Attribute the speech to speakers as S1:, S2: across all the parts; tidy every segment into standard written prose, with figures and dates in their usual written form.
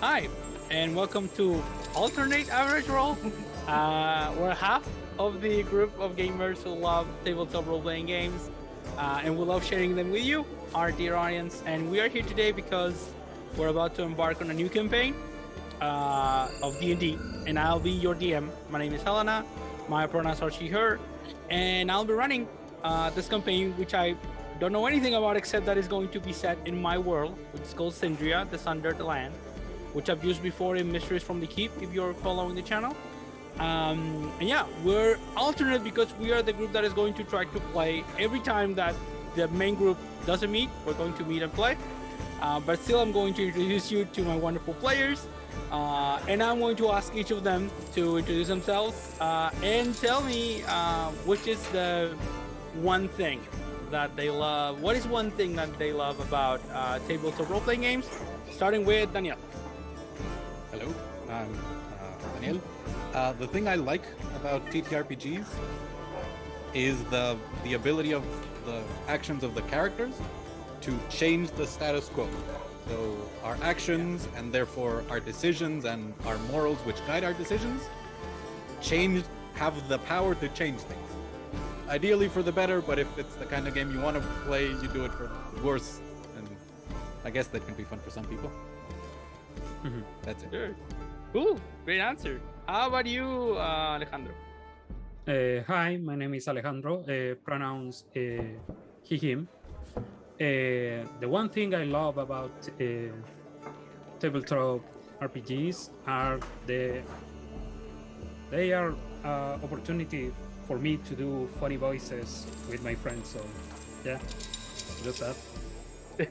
S1: Hi, and welcome to Alternate Average Roll. We're half of the group of gamers who love tabletop role-playing games, and we love sharing them with you, our dear audience. And we are here today because we're about to embark on a new campaign of D&D, and I'll be your DM. My name is Helena. My pronouns are she/her, and I'll be running this campaign, which I don't know anything about except that it's going to be set in my world, which is called Syndria, the Sunder, the Land, which I've used before in Mysteries from the Keep, if you're following the channel. And yeah, we're alternate because we are the group that is going to try to play every time that the main group doesn't meet. We're going to meet and play. But still, I'm going to introduce you to my wonderful players. And I'm going to ask each of them to introduce themselves and tell me which is the one thing that they love. What is one thing that they love about tabletop role-playing games? Starting with Daniel.
S2: Hello, I'm Daniel. The thing I like about TTRPGs is the ability of the actions of the characters to change the status quo. So our actions and therefore our decisions and our morals which guide our decisions have the power to change things. Ideally for the better, but if it's the kind of game you want to play, you do it for worse. And I guess that can be fun for some people. That's it.
S1: Sure. Cool. Great answer. How about you, Alejandro?
S3: Hi, my name is Alejandro. Pronouns he, him. The one thing I love about tabletop RPGs are they are opportunity for me to do funny voices with my friends. So yeah, just that.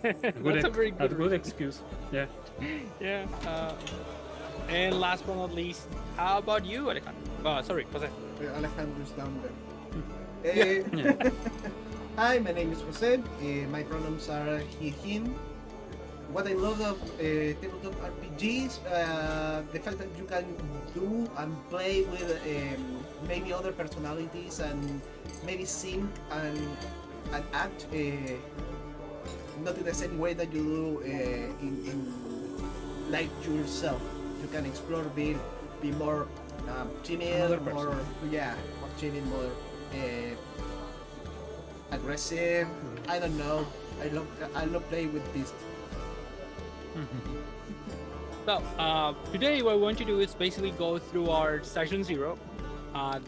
S1: That's a very good
S3: excuse. Yeah.
S1: Yeah. And last but not least, how about you, Alejandro? Sorry, Jose.
S4: Alejandro's down there. Hi, my name is Jose. My pronouns are he, him. What I love of tabletop RPGs, the fact that you can do and play with maybe other personalities and maybe sing and act not in the same way that you do in like yourself. You can explore, be more timid, more timid, more aggressive. I don't know. I love playing with this.
S1: So today what we want to do is basically go through our session 0.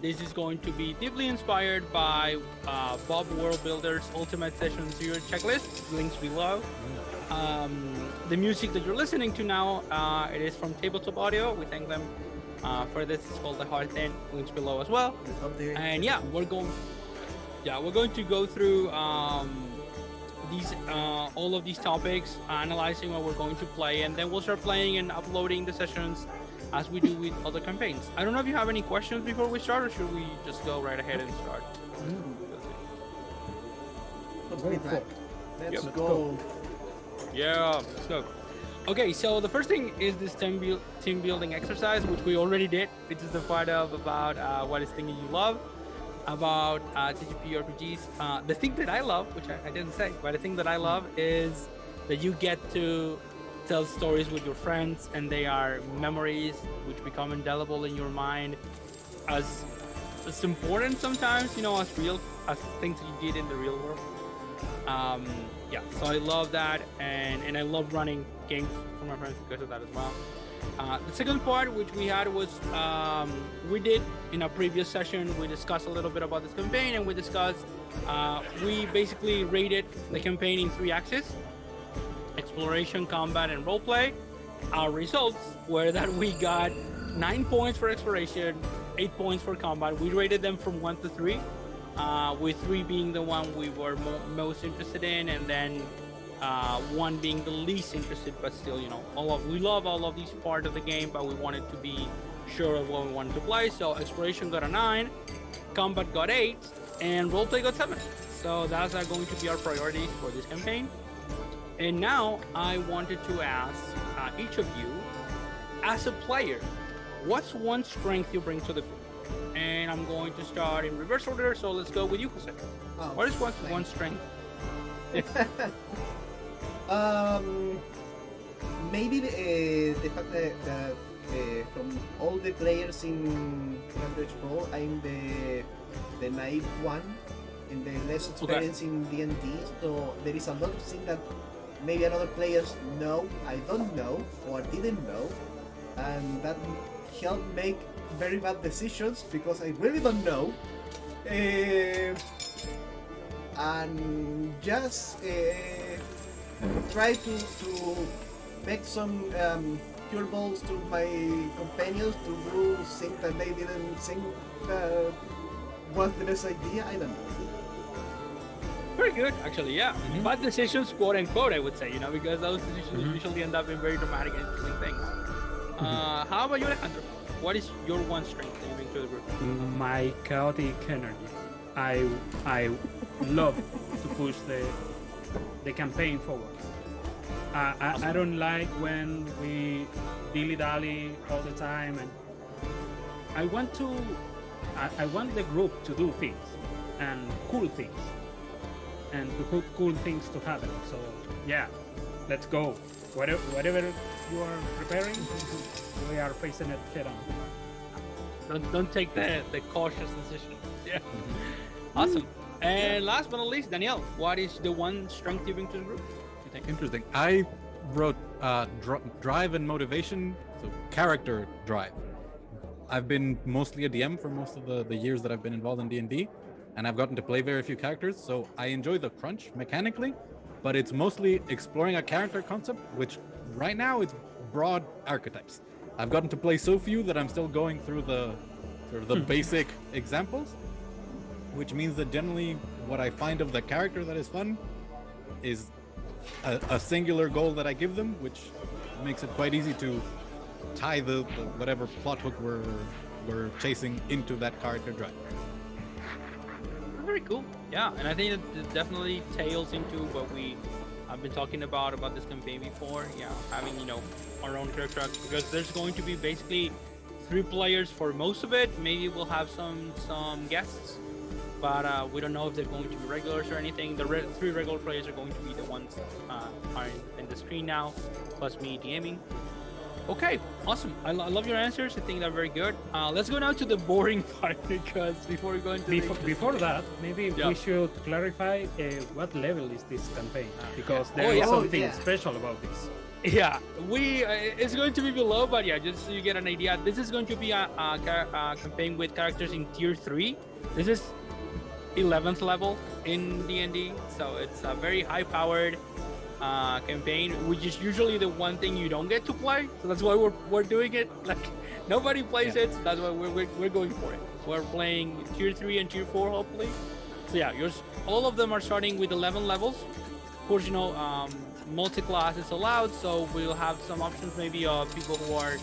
S1: This is going to be deeply inspired by Bob World Builder's Ultimate Session 0 checklist, links below. The music that you're listening to now, it is from Tabletop Audio. We thank them for this. It's called The Heart End, links below as well. And yeah, we're going to go through all of these topics, analyzing what we're going to play, and then we'll start playing and uploading the sessions as we do with other campaigns. I don't know if you have any questions before we start, or should we just go right ahead and start?
S4: Let's go.
S1: Yeah, let's go. Okay, so the first thing is this team building exercise, which we already did. It is the part of about what is thinking you love about TTP RPGs. The thing that I love, which I didn't say, but the thing that I love is that you get to tell stories with your friends, and they are memories which become indelible in your mind as important sometimes, as real as things that you did in the real world. So I love that, and I love running games for my friends because of that as well. The second part which we had was we did in a previous session, we discussed a little bit about this campaign, and we basically rated the campaign in 3 axes: exploration, combat, and roleplay. Our results were that we got 9 points for exploration, 8 points for combat. We rated them from 1 to 3. With 3 being the one we were most interested in, and then 1 being the least interested, but still, we love all of these part of the game, but we wanted to be sure of what we wanted to play. So exploration got a 9, combat got 8, and roleplay got 7. So that's going to be our priorities for this campaign. And now I wanted to ask each of you, as a player, what's one strength you bring to the group? And I'm going to start in reverse order, so let's go with you, Jose. What is one strength?
S4: Maybe the fact that from all the players in Average Pro, I'm the naive one and the less experienced in D&D. So there is a lot of things that maybe other players know, I don't know, or didn't know, and that helped make very bad decisions because I really don't know. And just try to make some curveballs to my companions to do things that they didn't think was the best idea. I don't know.
S1: Very good, actually, yeah. Bad decisions, quote unquote, I would say, because those decisions usually end up in very dramatic and interesting things. How about you, Alejandro? What is your one strength that you bring to the group?
S3: My chaotic energy. I love to push the campaign forward. I don't like when we dilly-dally all the time, and I want the group to do things and cool things and to put cool things to happen. So yeah, let's go. Whatever you are preparing, we are facing it head on.
S1: Don't take the cautious decision. Yeah. Awesome. And last but not least, Daniel, what is the one strength you bring to the group? You think?
S2: Interesting. I wrote drive and motivation, so character drive. I've been mostly a DM for most of the years that I've been involved in D&D, and I've gotten to play very few characters, so I enjoy the crunch mechanically, but it's mostly exploring a character concept, which right now it's broad archetypes. I've gotten to play so few that I'm still going through the sort of the basic examples, which means that generally what I find of the character that is fun is a singular goal that I give them, which makes it quite easy to tie the whatever plot hook we're chasing into that character drive.
S1: Very cool. Yeah, and I think it definitely tails into what I've been talking about this campaign before. Yeah, having our own character arcs, because there's going to be basically 3 players for most of it. Maybe we'll have some guests, but we don't know if they're going to be regulars or anything. The 3 regular players are going to be the ones are in the screen now, plus me DMing. Okay, awesome. I love your answers. I think they're very good. Let's go now to the boring part, because before we go into
S3: before that, maybe we should clarify what level is this campaign, because there is something special about this.
S1: Yeah, it's going to be below, but yeah, just so you get an idea, this is going to be a campaign with characters in tier 3. This is 11th level in D&D, so it's a very high-powered campaign, which is usually the one thing you don't get to play. So that's why we're doing it. Like, nobody plays it, so that's why we're going for it. We're playing tier 3 and tier 4, hopefully. So yeah, all of them are starting with 11 levels. Of course, multi-class is allowed, so we'll have some options maybe of people who are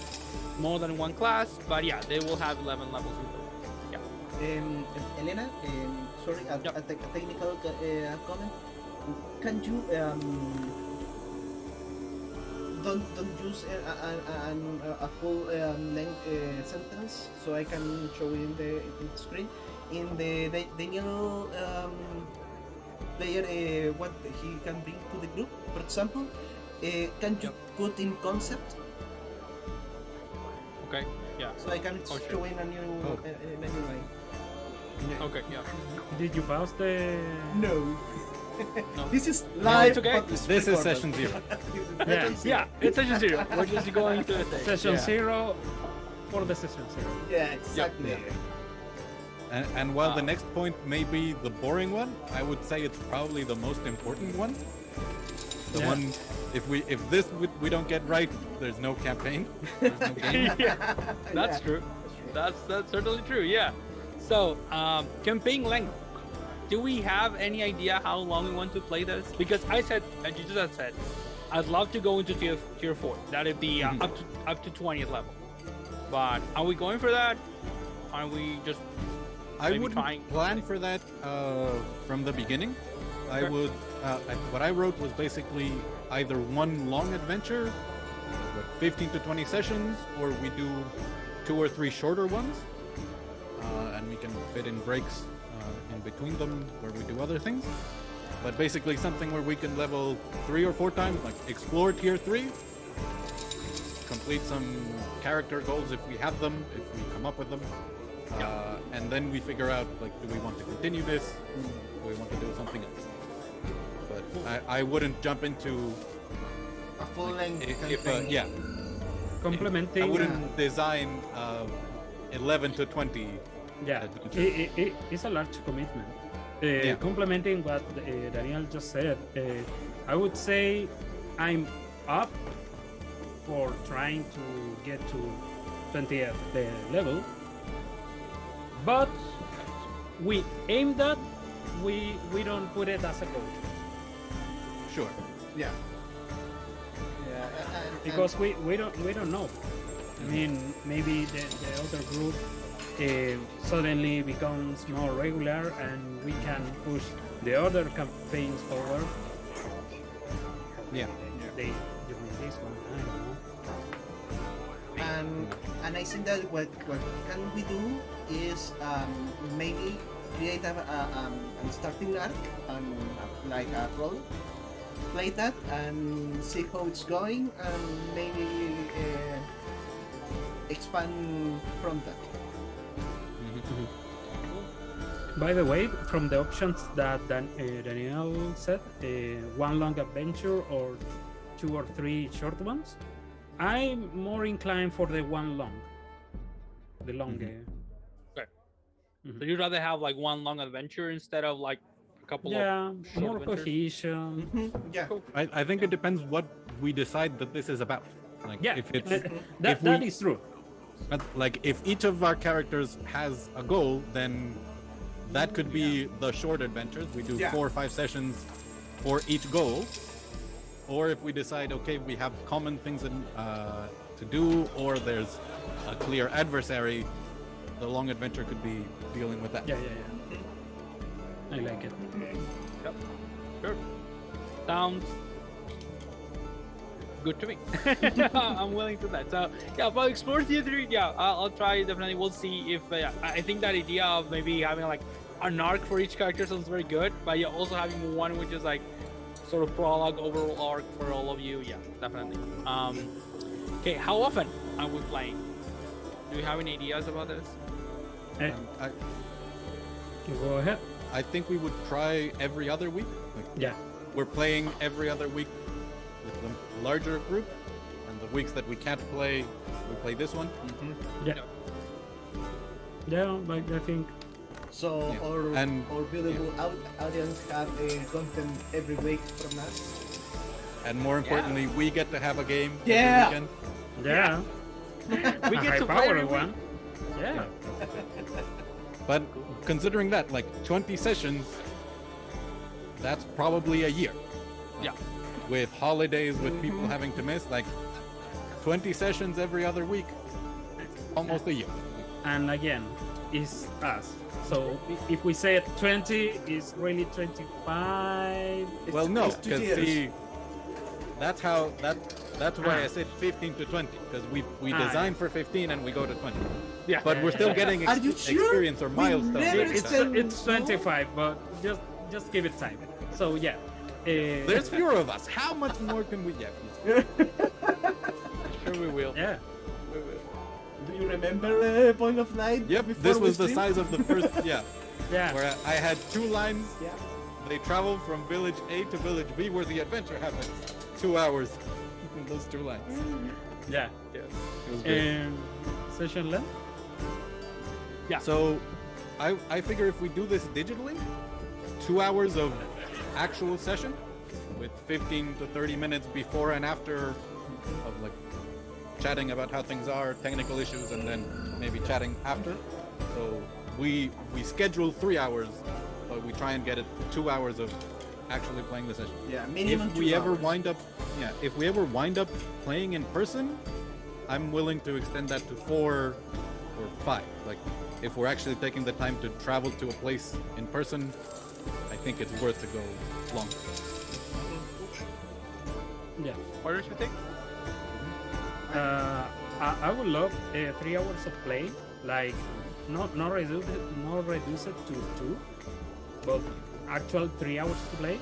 S1: more than one class, but yeah, they will have 11 levels in total. Yeah.
S4: Elena, sorry, a technical comment. Can you don't use a full length sentence, so I can show it in the screen. In the Daniel player, what he can bring to the group, for example, can you put in concept?
S1: Okay. Yeah.
S4: So I can show in a new line.
S1: Okay. Yeah.
S3: Did you pause the?
S4: No.
S1: No.
S4: This is live.
S1: It's okay.
S2: This is session 0.
S1: Yeah, it's session 0. We're just going to the thing.
S3: Session 0 for the session 0.
S4: Yeah, exactly.
S1: Yep.
S2: And while the next point may be the boring one, I would say it's probably the most important one. The one, if we don't get right, there's no campaign. There's no game.
S1: Yeah, that's true. That's certainly true. Yeah. So, campaign length. Do we have any idea how long we want to play this? Because I said, and you just said, I'd love to go into tier 4. That'd be up to 20th level. But are we going for that? Are we just?
S2: I wouldn't plan for that from the beginning. Okay. I would. What I wrote was basically either one long adventure, 15 to 20 sessions, or we do 2 or 3 shorter ones, and we can fit in breaks in between them where we do other things. But basically something where we can level 3 or 4 times, like explore tier 3, complete some character goals if we have them, if we come up with them, and then we figure out like, do we want to continue this? Do we want to do something else? But I wouldn't jump into
S4: A full length
S2: if
S4: campaign.
S2: yeah.
S3: Complementing.
S2: I wouldn't design 11 to 20.
S3: Yeah,
S2: adventures.
S3: it's a large commitment.
S2: Yeah.
S3: Complementing what Daniel just said, I would say I'm up for trying to get to 20th level, but we aim that, we don't put it as a goal
S2: Sure.
S4: Yeah. Yeah.
S3: because we don't know. I mean, maybe the other group suddenly becomes more regular and we can push the other campaigns forward.
S2: Yeah.
S3: They during this one, I don't know.
S4: And I think that what can we do is maybe create a starting arc and like a role, play that and see how it's going, and maybe expand from that.
S3: By the way, from the options that Daniel said, one long adventure or 2 or 3 short ones, I'm more inclined for the one long. The long.
S1: So you'd rather have like one long adventure instead of like a couple
S3: Yeah,
S1: of short
S3: more
S1: adventures?
S3: cohesion.
S4: Yeah.
S2: I think it depends what we decide that this is about. Like
S3: Yeah,
S2: if it's
S3: that is true.
S2: but, like if each of our characters has a goal, then that could be the short adventures. We do
S4: Yeah.
S2: 4 or 5 sessions for each goal. Or if we decide, okay, we have common things to do, or there's a clear adversary, the long adventure could be dealing with that.
S3: Yeah. I like it.
S1: Yep. Sure. Sounds good to me. I'm willing to that. So yeah, but explore theater. Yeah, I'll try definitely. We'll see if I think that idea of maybe having like an arc for each character sounds very good. But yeah, also having one which is like sort of prologue, overall arc for all of you. Yeah, definitely. Okay, how often are we playing? Do you have any ideas about this?
S2: I,
S3: Go ahead.
S2: I think we would try every other week. Like,
S3: Yeah.
S2: we're playing every other week with the larger group, and the weeks that we can't play, we play this one.
S3: Yeah. Yeah, like I think.
S4: So
S2: Yeah.
S4: our
S2: And-
S4: beautiful audience have content every week from us.
S2: And more importantly, we get to have a game
S4: Yeah.
S2: every weekend.
S3: Yeah.
S1: We
S3: A
S1: get
S3: high
S1: to play
S3: power
S1: every week.
S3: one. Yeah.
S2: But considering that, like 20 sessions, that's probably a year.
S1: Yeah.
S2: With holidays, with people having to miss, like 20 sessions every other week, it's almost a year.
S3: And again, it's us. So if we say 20, it's really 25.
S2: Well, no,
S4: it's 2
S2: because
S4: years.
S2: see, that's why I said 15 to 20, because we design for 15 and we go to 20.
S1: Yeah.
S2: But we're still getting
S4: Are you sure?
S2: experience or
S4: We
S2: milestones.
S4: never
S2: every
S3: It's
S2: time.
S3: it's 25, but just give it time. So yeah.
S2: There's fewer of us. How much more can we get?
S1: Sure we will.
S3: Yeah.
S1: We will.
S4: Do you remember Point of Light?
S2: Yep,
S4: before
S2: this
S4: we
S2: was the
S4: streamed?
S2: size of the first,
S3: Yeah.
S2: where I had 2 lines.
S4: Yeah.
S2: They traveled from village A to village B, where the adventure happens. 2 hours in those 2 lines.
S3: Yeah.
S1: Yes.
S2: It was great.
S3: Session length.
S2: So, I figure if we do this digitally, 2 hours of actual session with 15 to 30 minutes before and after of like chatting about how things are, technical issues, and then maybe chatting after. So we schedule 3 hours, but we try and get it 2 hours of actually playing the session.
S4: Yeah, minimum
S2: If
S4: 2
S2: we ever
S4: hours.
S2: wind up playing in person, I'm willing to extend that to 4 or 5. Like if we're actually taking the time to travel to a place in person, I think it's worth to go long.
S3: Yeah.
S1: What did you think?
S3: I would love 3 hours of play, like not reduce it to 2, but actual 3 hours to play.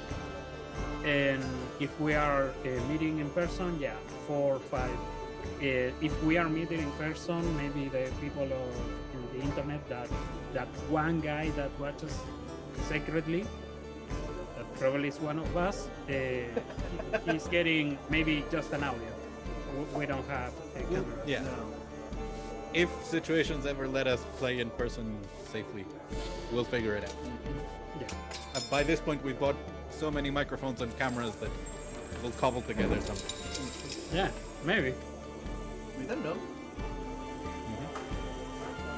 S3: And if we are meeting in person, 4 or 5 If we are meeting in person, maybe the people in the internet that one guy that watches secretly, that probably is one of us, he's getting maybe just an audio. We don't have a camera.
S2: Yeah.
S4: No.
S2: If situations ever let us play in person safely, we'll figure it out.
S3: Yeah.
S2: By this point, we've bought so many microphones and cameras that we'll cobble together something.
S3: Yeah, maybe.
S4: We don't know.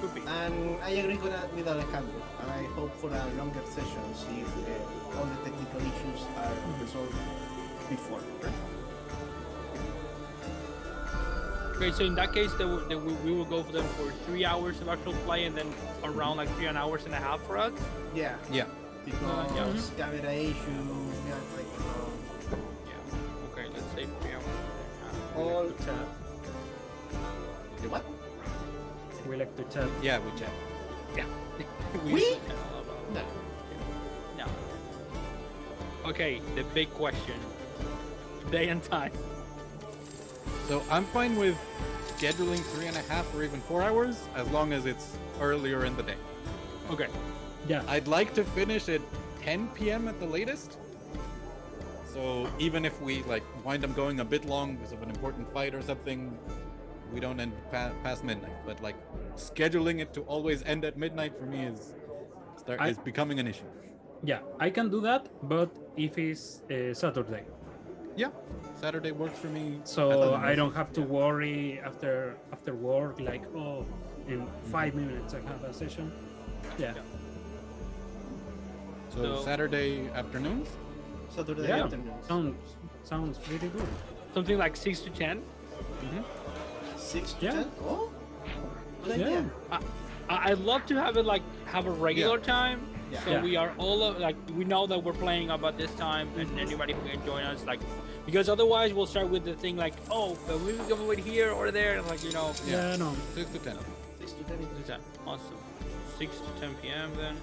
S1: Could be.
S4: And I agree with Alejandro. And I hope for a longer sessions if all the technical issues are resolved before.
S1: Okay, so in that case, we will go for them for 3 hours of actual play, and then around like 3 hours and a half for us.
S4: Yeah.
S2: Yeah.
S4: Because
S1: yeah.
S4: camera issue, like
S1: Yeah. Okay, let's say 3 hours.
S4: all.
S3: To chat.
S4: What?
S3: We like to chat.
S2: Yeah, we chat.
S1: Yeah.
S4: We?
S1: No. No. Okay, the big question: day and time.
S2: So I'm fine with scheduling 3.5 or even 4 hours as long as it's earlier in the day.
S1: Okay.
S3: Yeah.
S2: I'd like to finish at 10 p.m. at the latest. So even if we like wind up going a bit long because of an important fight or something, we don't end past midnight. But like scheduling it to always end at midnight for me is becoming an issue.
S3: Yeah, I can do that, but if it's Saturday,
S2: Yeah, Saturday works for me.
S3: so I don't have to worry after work like, oh, in 5 minutes I have a session. Yeah.
S2: So Saturday afternoons.
S4: Saturday
S3: Yeah.
S4: afternoon.
S3: Sounds pretty good.
S1: Something like 6 to 10.
S4: 6 to
S3: Yeah.
S4: 10? Oh, good
S3: Yeah.
S4: idea.
S1: I'd love to have it like have a regular time,
S4: Yeah.
S1: so
S3: Yeah.
S1: we are all like we know that we're playing about this time, and anybody who can join us, like, because otherwise we'll start with the thing like, oh, but we can go here or there, like, you know.
S3: Yeah, no.
S2: 6 to 10.
S4: 6 to 10 is
S1: 10. Awesome. 6 to 10 p.m. then.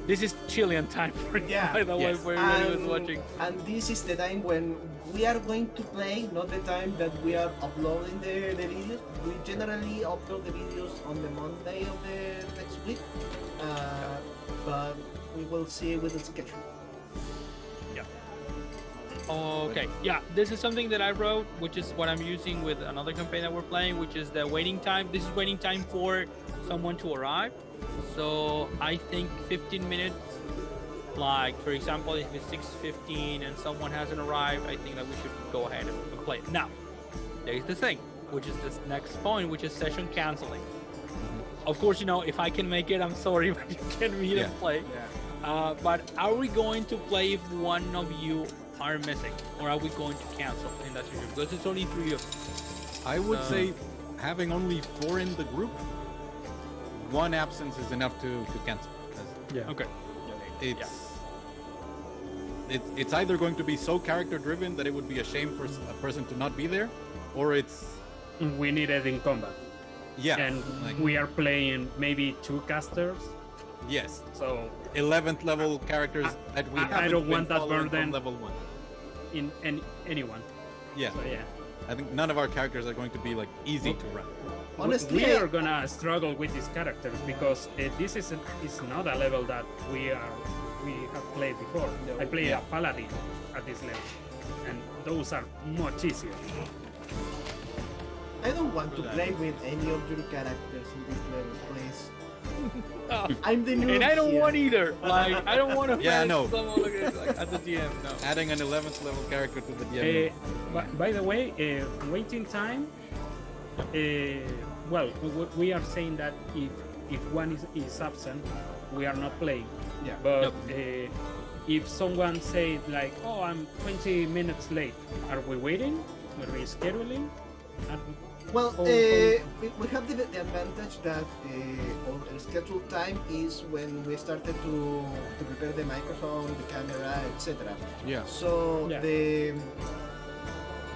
S1: This is Chilean time for you,
S4: Yeah.
S1: by the way,
S2: Yes.
S1: for everybody who's watching.
S4: And this is the time when we are going to play, not the time that we are uploading the videos. We generally upload the videos on the Monday of the next week, but we will see with the schedule.
S1: Okay, yeah, this is something that I wrote, which is what I'm using with another campaign that we're playing, which is the waiting time. This is waiting time for someone to arrive. So I think 15 minutes, like for example, if it's 6:15 and someone hasn't arrived, I think that we should go ahead and play it. Now, there's the thing, which is this next point, which is session canceling. Of course, you know, if I can make it, I'm sorry, but you can meet and play. But are we going to play if one of you are missing, or are we going to cancel in that situation? Because it's only 3 of us.
S2: I would say having only 4 in the group, 1 absence is enough to cancel.
S3: Yeah.
S1: Okay.
S2: It's either going to be so character driven that it would be a shame for a person to not be there, or it's
S3: We need it in combat.
S2: yeah,
S3: And
S2: like,
S3: we are playing maybe 2 casters.
S2: yes,
S3: So
S2: 11th level characters that we
S3: I
S2: haven't
S3: don't
S2: been
S3: want that
S2: following
S3: burden.
S2: from level 1.
S3: in anyone.
S2: Yeah,
S3: So yeah.
S2: I think none of our characters are going to be like easy to run.
S4: Honestly,
S3: we are gonna struggle with these characters because this is not a level that we have played before.
S4: No.
S3: I played
S2: Yeah.
S3: a paladin at this level, and those are much easier.
S4: I don't want to play with any of your characters in this level, please. I'm the new.
S1: And I don't want either. Like, I don't want to
S2: Yeah, no.
S1: someone like, at the DM. No.
S2: Adding an 11th level character to the DM.
S3: By the way, waiting time. Well, we are saying that if one is absent, we are not playing.
S4: Yeah.
S3: But if someone said like, "Oh, I'm 20 minutes late," are we waiting? Are we scheduling?
S4: Well,
S3: Or-
S4: we have the advantage that our scheduled time is when we started to prepare the microphone, the camera, etc.
S2: Yeah.
S4: So
S3: Yeah.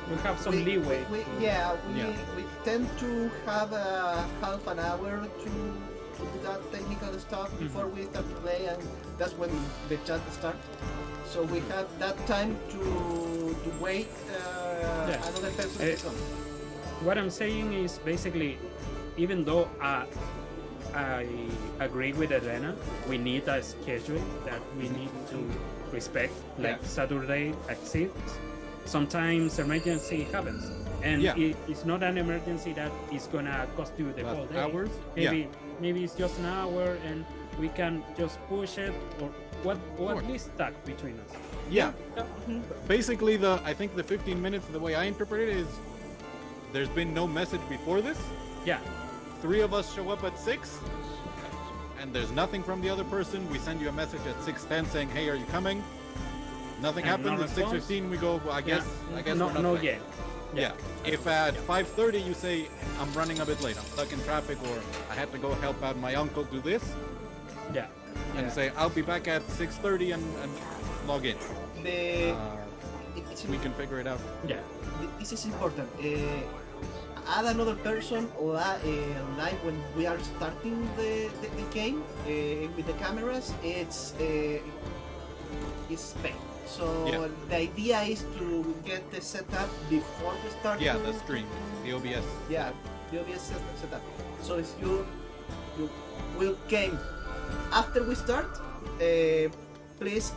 S3: We have some leeway.
S2: Yeah.
S4: We tend to have a half an hour to do that technical stuff before we start to play, and that's when the chat starts. So we have that time to wait
S3: Yeah.
S4: another person
S3: Eh,
S4: to come.
S3: What I'm saying is basically, even though I agree with Elena, we need a schedule that we need to respect. Like Saturday at 6. Sometimes emergency happens, and
S2: Yeah.
S3: it's not an emergency that is gonna cost you the whole day.
S2: Hours?
S3: Maybe it's just an hour, and we can just push it, or what
S2: Sure.
S3: is stuck between us.
S2: Yeah. Basically, I think the 15 minutes, the way I interpret it is, there's been no message before this.
S3: Yeah,
S2: 3 of us show up at 6, and there's nothing from the other person. We send you a message at 6:10 saying, "Hey, are you coming?" Nothing
S3: And
S2: happens.
S3: no
S2: At
S3: response?
S2: 6:15, we go. Well, I guess
S3: no,
S2: we're not
S3: no,
S2: playing."
S3: yeah.
S2: If at 5:30 you say, "I'm running a bit late. I'm stuck in traffic, or I had to go help out my uncle do this,"
S3: Yeah.
S2: and say, "I'll be back at 6:30 and log in."
S4: It's
S2: We can figure it out.
S3: Yeah.
S4: This is important. Add another person live when we are starting the game with the cameras. It's paid. So the idea is to get the setup before we start.
S2: Yeah, the stream, the OBS.
S4: Yeah, the OBS setup. So if you will game after we start, please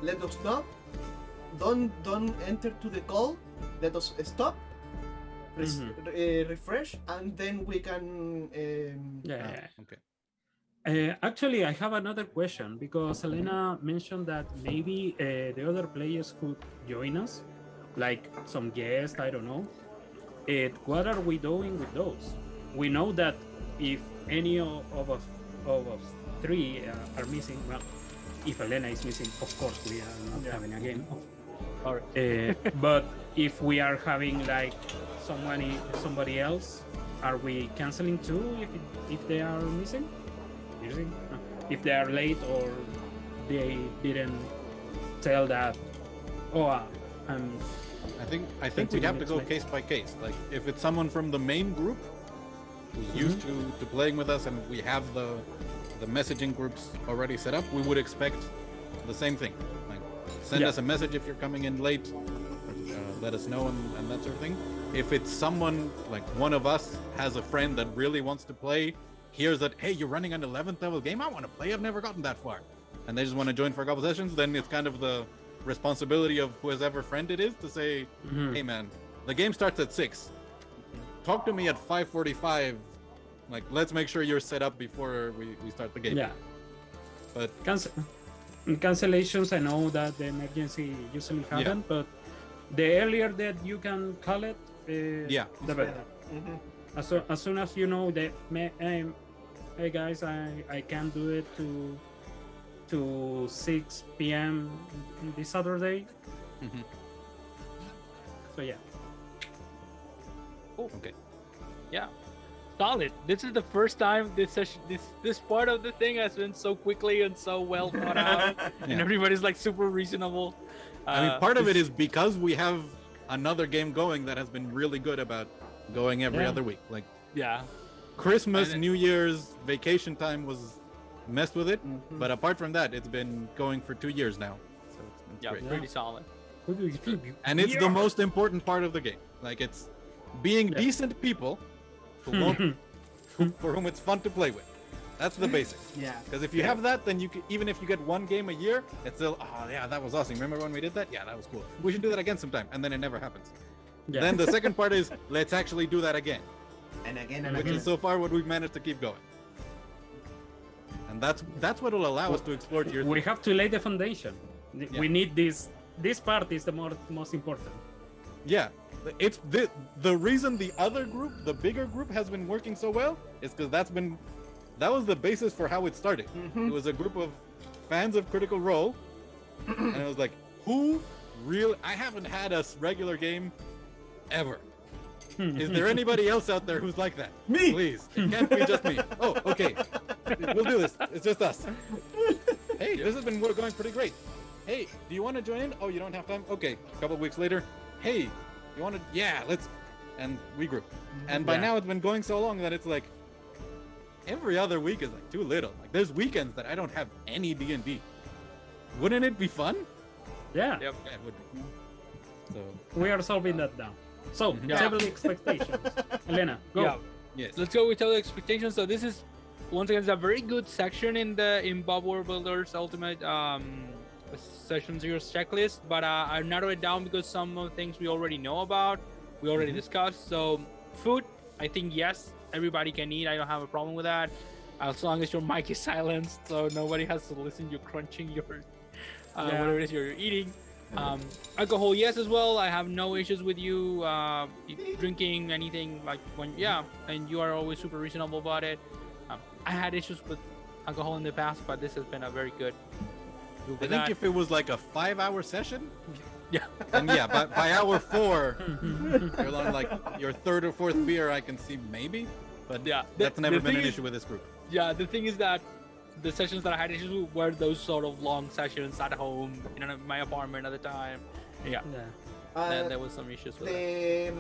S4: let us know. Don't enter to the call. Let us stop. Refresh, and then we can.
S3: Yeah.
S2: Okay.
S3: Actually, I have another question because Elena mentioned that maybe the other players could join us, like some guest. I don't know. What are we doing with those? We know that if any of us 3 are missing, well, if Elena is missing, of course we are not having a game. But if we are having like somebody else, are we canceling too if they are missing? No. If they are late or they didn't tell that.
S2: I think we have to go case by case. Like if it's someone from the main group who's used to playing with us, and we have the messaging groups already set up, we would expect the same thing. Like send us a message if you're coming in late. Let us know and that sort of thing. If it's someone like one of us has a friend that really wants to play, hears that, hey, you're running an 11th level game, I want to play, I've never gotten that far, and they just want to join for a couple sessions, then it's kind of the responsibility of whoever friend it is to say, hey man, the game starts at 6. Talk to me at 5:45. Like, let's make sure you're set up before we start the game.
S3: Yeah.
S2: But
S3: cancellations, I know that the emergency usually happen, but the earlier that you can call it, the better. As soon as you know that, hey guys, I can't do it to 6 p.m. this Saturday. So yeah.
S1: Oh,
S2: okay.
S1: Yeah. Solid. This is the first time this session, this part of the thing has been so quickly and so well thought out, and everybody's like super reasonable.
S2: I mean, part of it is because we have another game going that has been really good about going every other week. Like, Christmas, New Year's, vacation time was messed with it, but apart from that, it's been going for 2 years now. So it's great.
S1: Pretty solid.
S2: And it's the most important part of the game. Like, it's being decent people who won't, for whom it's fun to play with. That's the basics.
S4: Yeah.
S2: Because if you have that, then you can, even if you get one game a year, it's still, oh yeah, that was awesome. Remember when we did that? Yeah, that was cool. We should do that again sometime. And then it never happens.
S3: Yeah.
S2: Then the second part is, let's actually do that again.
S4: And again
S2: Which is so far what we've managed to keep going. And that's what will allow us to explore your...
S3: We have to lay the foundation. We need this. This part is the most important.
S2: Yeah. It's the reason the other group, the bigger group, has been working so well is because that was the basis for how it started. It was a group of fans of Critical Role, and it was like, I haven't had a regular game ever. Is there anybody else out there who's like that?
S4: Me!
S2: Please. It can't be just me. Oh, okay. We'll do this. It's just us. Hey, this has been going pretty great. Hey, do you want to join in? Oh, you don't have time? Okay. A couple weeks later, hey, you want to? Yeah, let's. And we grew. And by now it's been going so long that it's like, every other week is like too little. Like, there's weekends that I don't have any D&D. Wouldn't it be fun?
S3: Yeah.
S1: Yep.
S2: Yeah, it would be. So
S3: We are solving that now. So,
S2: Yeah.
S3: table expectations. Elena, go.
S1: Yeah.
S2: yes,
S1: Let's go with total expectations. So this is once again a very good section in Bob War Builder's Ultimate Session Zero's checklist, but I narrowed it down because some of the things we already know about, we already discussed. So food, I think yes, everybody can eat. I don't have a problem with that, as long as your mic is silenced, so nobody has to listen to you crunching your whatever it is you're eating. Alcohol, yes, as well. I have no issues with you drinking anything like and you are always super reasonable about it. I had issues with alcohol in the past, but this has been a very good.
S2: I think if it was like a 5-hour session,
S1: Yeah.
S2: and yeah, by hour 4, you're on like your third or fourth beer, I can see maybe, but
S1: Yeah,
S2: that's never
S1: the
S2: been an
S1: thing is-
S2: issue with this group.
S1: Yeah, the thing is that the sessions that I had issues with were those sort of long sessions at home in my apartment at the time. Yeah,
S3: Yeah.
S1: there was some issues with that.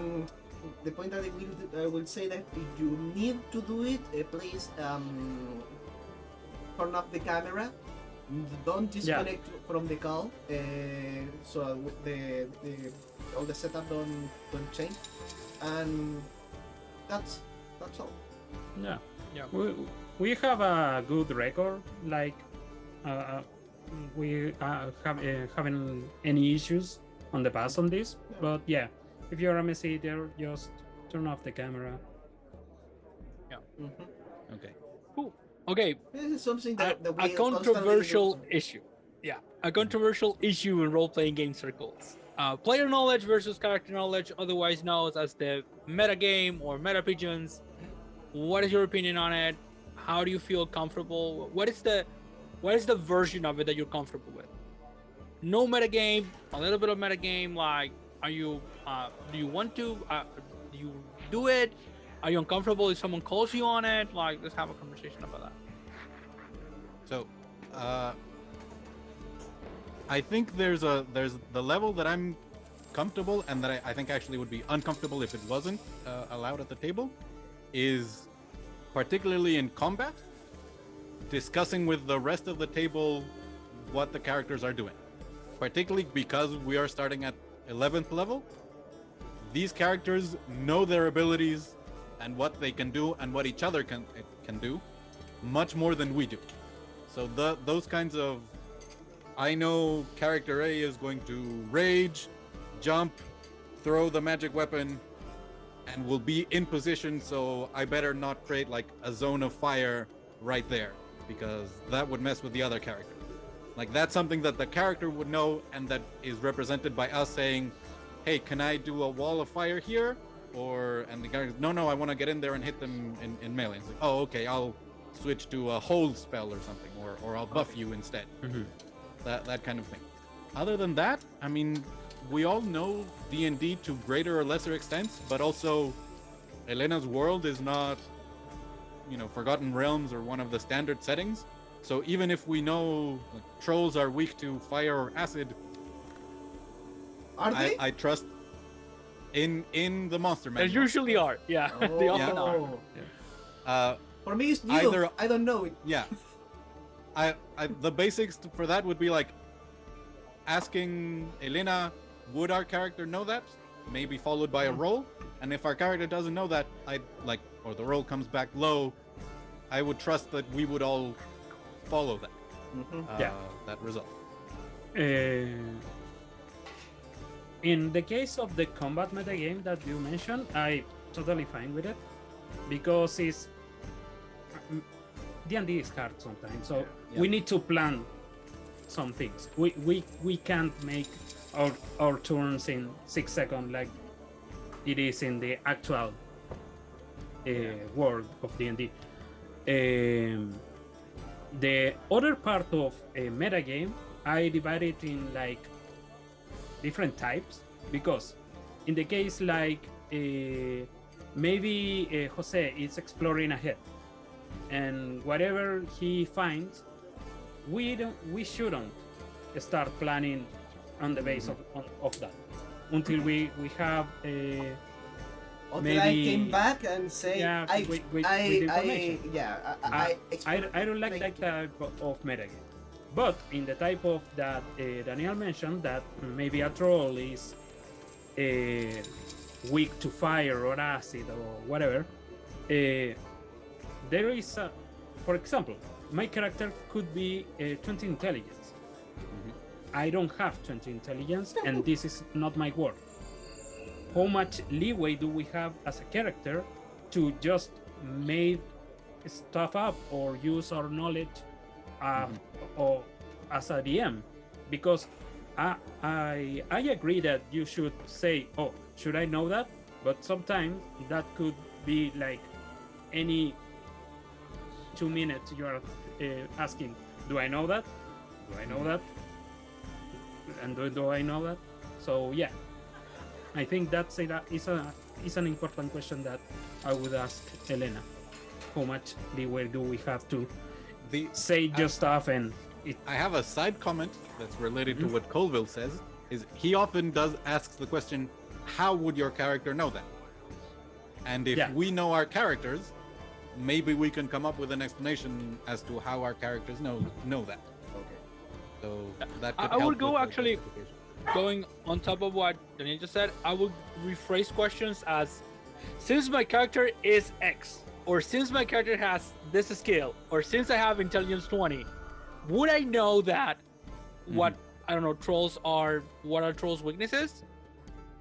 S4: The point that I will say that if you need to do it, please turn off the camera. Don't disconnect from the call, so the all the setup don't change, and that's all.
S3: Yeah.
S1: Yeah.
S3: We have a good record. Like, we haven't any issues on the past on this.
S4: Yeah.
S3: But yeah, if you're a messy eater, just turn off the camera.
S4: Mm-hmm.
S2: Okay.
S1: Cool. Okay,
S4: This is something that
S1: a
S4: we
S1: controversial
S4: constantly
S1: issue. Yeah, a controversial issue in role-playing game circles. Player knowledge versus character knowledge, otherwise known as the meta game or meta pigeons. What is your opinion on it? How do you feel comfortable? What is the version of it that you're comfortable with? No meta game, a little bit of meta game. Like, are you? Do you want to? Do you do it? Are you uncomfortable if someone calls you on it? Like, let's have a conversation about that.
S2: So, I think there's the level that I'm comfortable and that I think actually would be uncomfortable if it wasn't allowed at the table, is particularly in combat, discussing with the rest of the table what the characters are doing. Particularly because we are starting at 11th level, these characters know their abilities and what they can do and what each other can do much more than we do. So those kinds of, I know character A is going to rage, jump, throw the magic weapon, and will be in position, so I better not create like a zone of fire right there, because that would mess with the other character. Like, that's something that the character would know, and that is represented by us saying, hey, can I do a wall of fire here? And the character, no, I want to get in there and hit them in melee. It's like, oh, okay, I'll switch to a hold spell or something, or I'll buff you instead.
S3: Mm-hmm.
S2: That kind of thing. Other than that, I mean, we all know D&D to greater or lesser extents, but also Elena's world is not, Forgotten Realms or one of the standard settings. So even if we know like, trolls are weak to fire or acid,
S4: Are they?
S2: I trust in the monster
S1: They
S2: manual.
S1: usually are. Yeah, they often are.
S4: Oh. For me, it's new.
S2: Either-
S4: I don't know it.
S2: Yeah. The basics for that would be like asking Elena, would our character know that? Maybe followed by a roll. And if our character doesn't know that, or the roll comes back low, I would trust that we would all follow that.
S4: Mm-hmm.
S2: That result.
S3: In the case of the combat metagame that you mentioned, I totally fine with it, because it's D&D is hard sometimes, so we need to plan some things. We can't make our turns in 6 seconds like it is in the actual world of D&D. The other part of a metagame, I divide it in like different types, because in the case like maybe Jose is exploring ahead, and whatever he finds, we shouldn't start planning on the base of that until we have
S4: Until I came back and say,
S3: Yeah, with information. I don't like that type of metagame. But in the type of that Daniel mentioned, that maybe a troll is weak to fire or acid or whatever, there is a, for example, my character could be 20 intelligence. I don't have 20 intelligence, and this is not my work. How much leeway do we have as a character to just make stuff up or use our knowledge or as a DM? Because I agree that you should say, oh, should I know that? But sometimes that could be like any 2 minutes you are asking, do I know that? Do I know that? And do I know that? So yeah, I think that's is an important question that I would ask Elena. How much leeway do we have to say just stuff? And
S2: I have a side comment that's related to what Colville says. Is he often asks the question, how would your character know that? And if we know our characters, maybe we can come up with an explanation as to how our characters know that.
S4: Okay.
S2: So that could
S1: I
S2: help
S1: would go
S2: with the
S1: actually
S2: justification.
S1: going on top of what Daniel just said. I would rephrase questions as, since my character is X, or since my character has this skill, or since I have intelligence 20, would I know that what I don't know trolls are, what are trolls' weaknesses?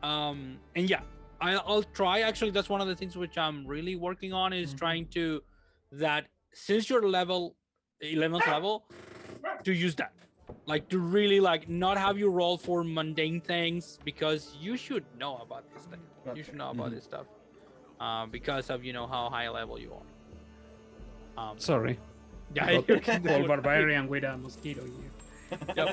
S1: And yeah, I'll try. Actually, that's one of the things which I'm really working on is trying to that since you're 11th level, to use that, like to really like not have you roll for mundane things, because you should know about this thing. You should know about this stuff, because of how high level you are.
S3: Sorry.
S1: Yeah,
S3: All barbarian with a mosquito here.
S1: Yep.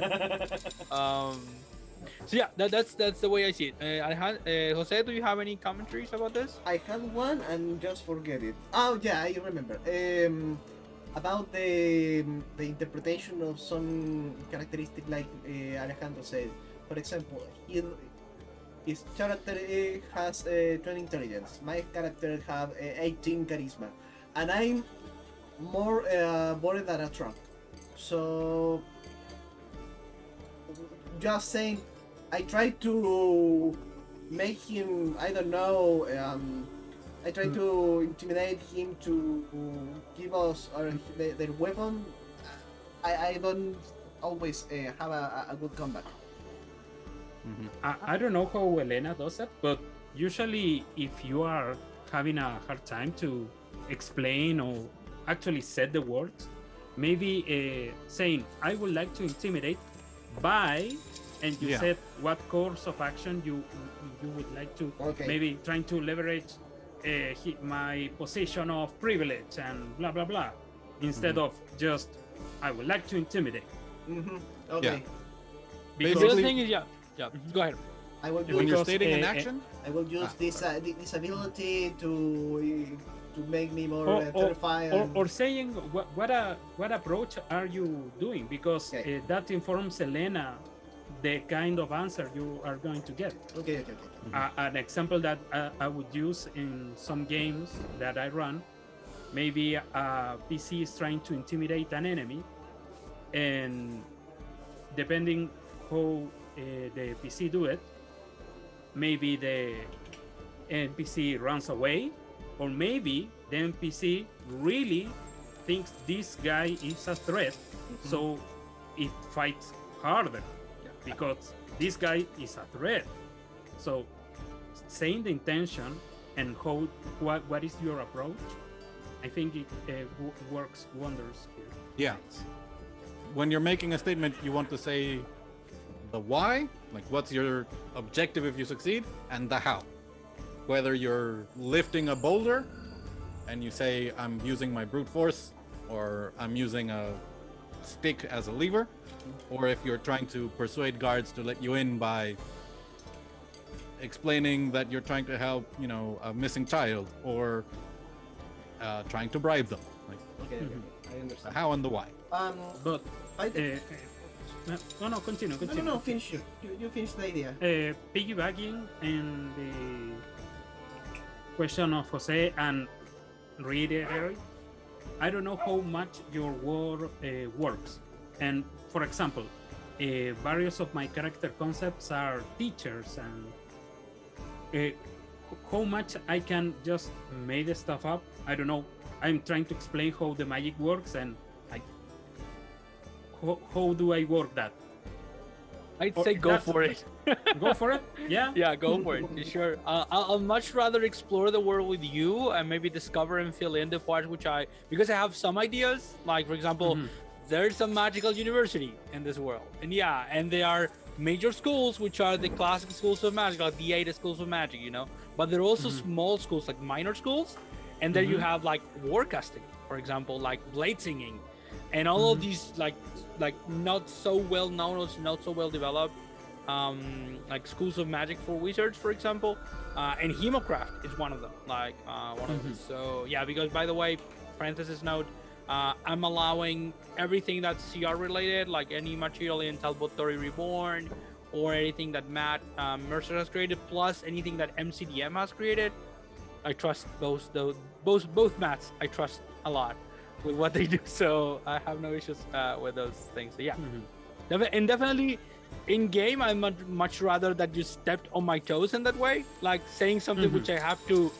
S1: So yeah, that's the way I see it. Jose, do you have any commentaries about this?
S4: I had one and just forget it. Oh yeah, I remember. About the interpretation of some characteristic, like Alejandro said. For example, his character has 20 intelligence. My character have 18 charisma, and I'm more bored than a trunk. So just saying, I try to make him, I don't know, I try to intimidate him to give us their weapon. I don't always have a good comeback.
S3: I don't know how Elena does it, but usually if you are having a hard time to explain or actually said the words, maybe saying, I would like to intimidate by, and you said what course of action you would like to, maybe trying to leverage my position of privilege and blah blah blah, instead of just, I would like to intimidate.
S4: Okay.
S3: Because
S1: the other thing is, go ahead.
S4: I will
S2: When you're
S4: use,
S2: stating an action,
S4: I will use this ability to make me more terrified.
S3: or saying what approach are you doing, because that informs Elena the kind of answer you are going to get.
S4: Okay.
S3: An example that I would use in some games that I run, maybe a PC is trying to intimidate an enemy, and depending how the PC do it, maybe the NPC runs away, or maybe the NPC really thinks this guy is a threat, so it fights harder because this guy is a threat. So saying the intention and what is your approach, I think it works wonders here.
S2: yeah. When you're making a statement, you want to say the why, like what's your objective if you succeed, and the how. Whether you're lifting a boulder and you say, I'm using my brute force, or I'm using a stick as a lever, or if you're trying to persuade guards to let you in by explaining that you're trying to help, a missing child, or trying to bribe them. Like,
S4: Okay, I understand.
S2: the how and the why.
S3: But
S4: I
S3: no, continue.
S4: no, finish it. You finish the idea.
S3: Piggybacking in the question of Jose and reiterate, I don't know how much your work works. And for example, various of my character concepts are teachers and how much I can just make the stuff up. I don't know. I'm trying to explain how the magic works, and how do I work that?
S1: I'd
S3: Or
S1: say go
S3: that's-
S1: for it.
S3: Go for it. Yeah.
S1: Yeah, go for it. Sure. I'll much rather explore the world with you and maybe discover and fill in the parts because I have some ideas. Like, for example, there's a magical university in this world. And and there are major schools, which are the classic schools of magic, like the 8 schools of magic, But there are also small schools, like minor schools. And then you have like warcasting, for example, like blade singing. And all of these like not so well known or not so well developed like schools of magic for wizards, for example, and Hemocraft is one of them, one of them. So because by the way, parenthesis note, I'm allowing everything that's CR related, like any material in Talbot Theory Reborn or anything that Matt Mercer has created, plus anything that MCDM has created. I trust both Matts. I trust a lot with what they do, so I have no issues with those things. So and definitely in game, I much rather that you stepped on my toes in that way, like saying something which I have to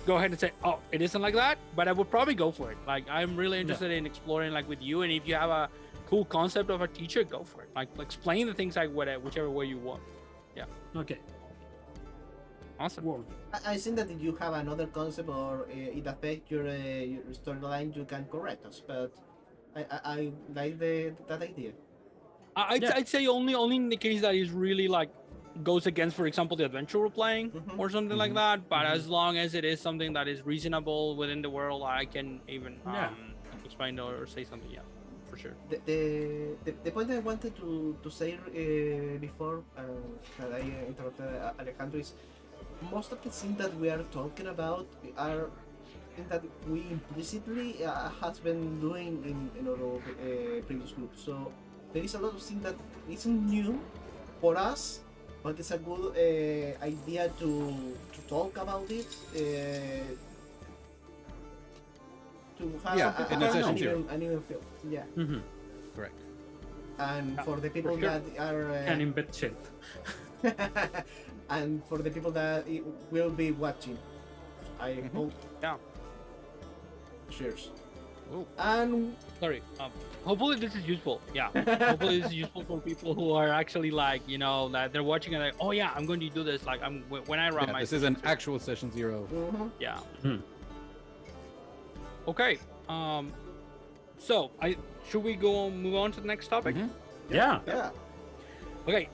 S1: go ahead and say, oh, it isn't like that, but I would probably go for it. Like, I'm really interested in exploring like with you, and if you have a cool concept of a teacher, go for it. Like explain the things like whichever way you want.
S3: Okay.
S1: Awesome.
S3: Whoa.
S4: I think that if you have another concept or it affects your storyline, you can correct us. But I like that idea.
S1: I'd say only in the case that is really like goes against, for example, the adventure we're playing or something like that. But as long as it is something that is reasonable within the world, I can even explain or say something. Yeah, for sure.
S4: The point I wanted to say before that I interrupted Alejandro is most of the things that we are talking about are things that we implicitly has been doing in our previous groups. So there is a lot of things that isn't new for us, but it's a good idea to talk about it. To have an even feel. Yeah.
S2: Correct.
S4: And for the people that are
S3: Can embed shit.
S4: and for the people that will be watching, I hope.
S1: Yeah.
S4: Cheers.
S1: Ooh.
S4: And
S1: Sorry. Hopefully this is useful. Yeah. Hopefully this is useful for people who are actually like, that they're watching and like, oh yeah, I'm going to do this. Like when I run my.
S2: This is an actual session 0.
S1: Yeah. Okay. So should we move on to the next topic?
S3: Yeah.
S4: yeah.
S1: Okay.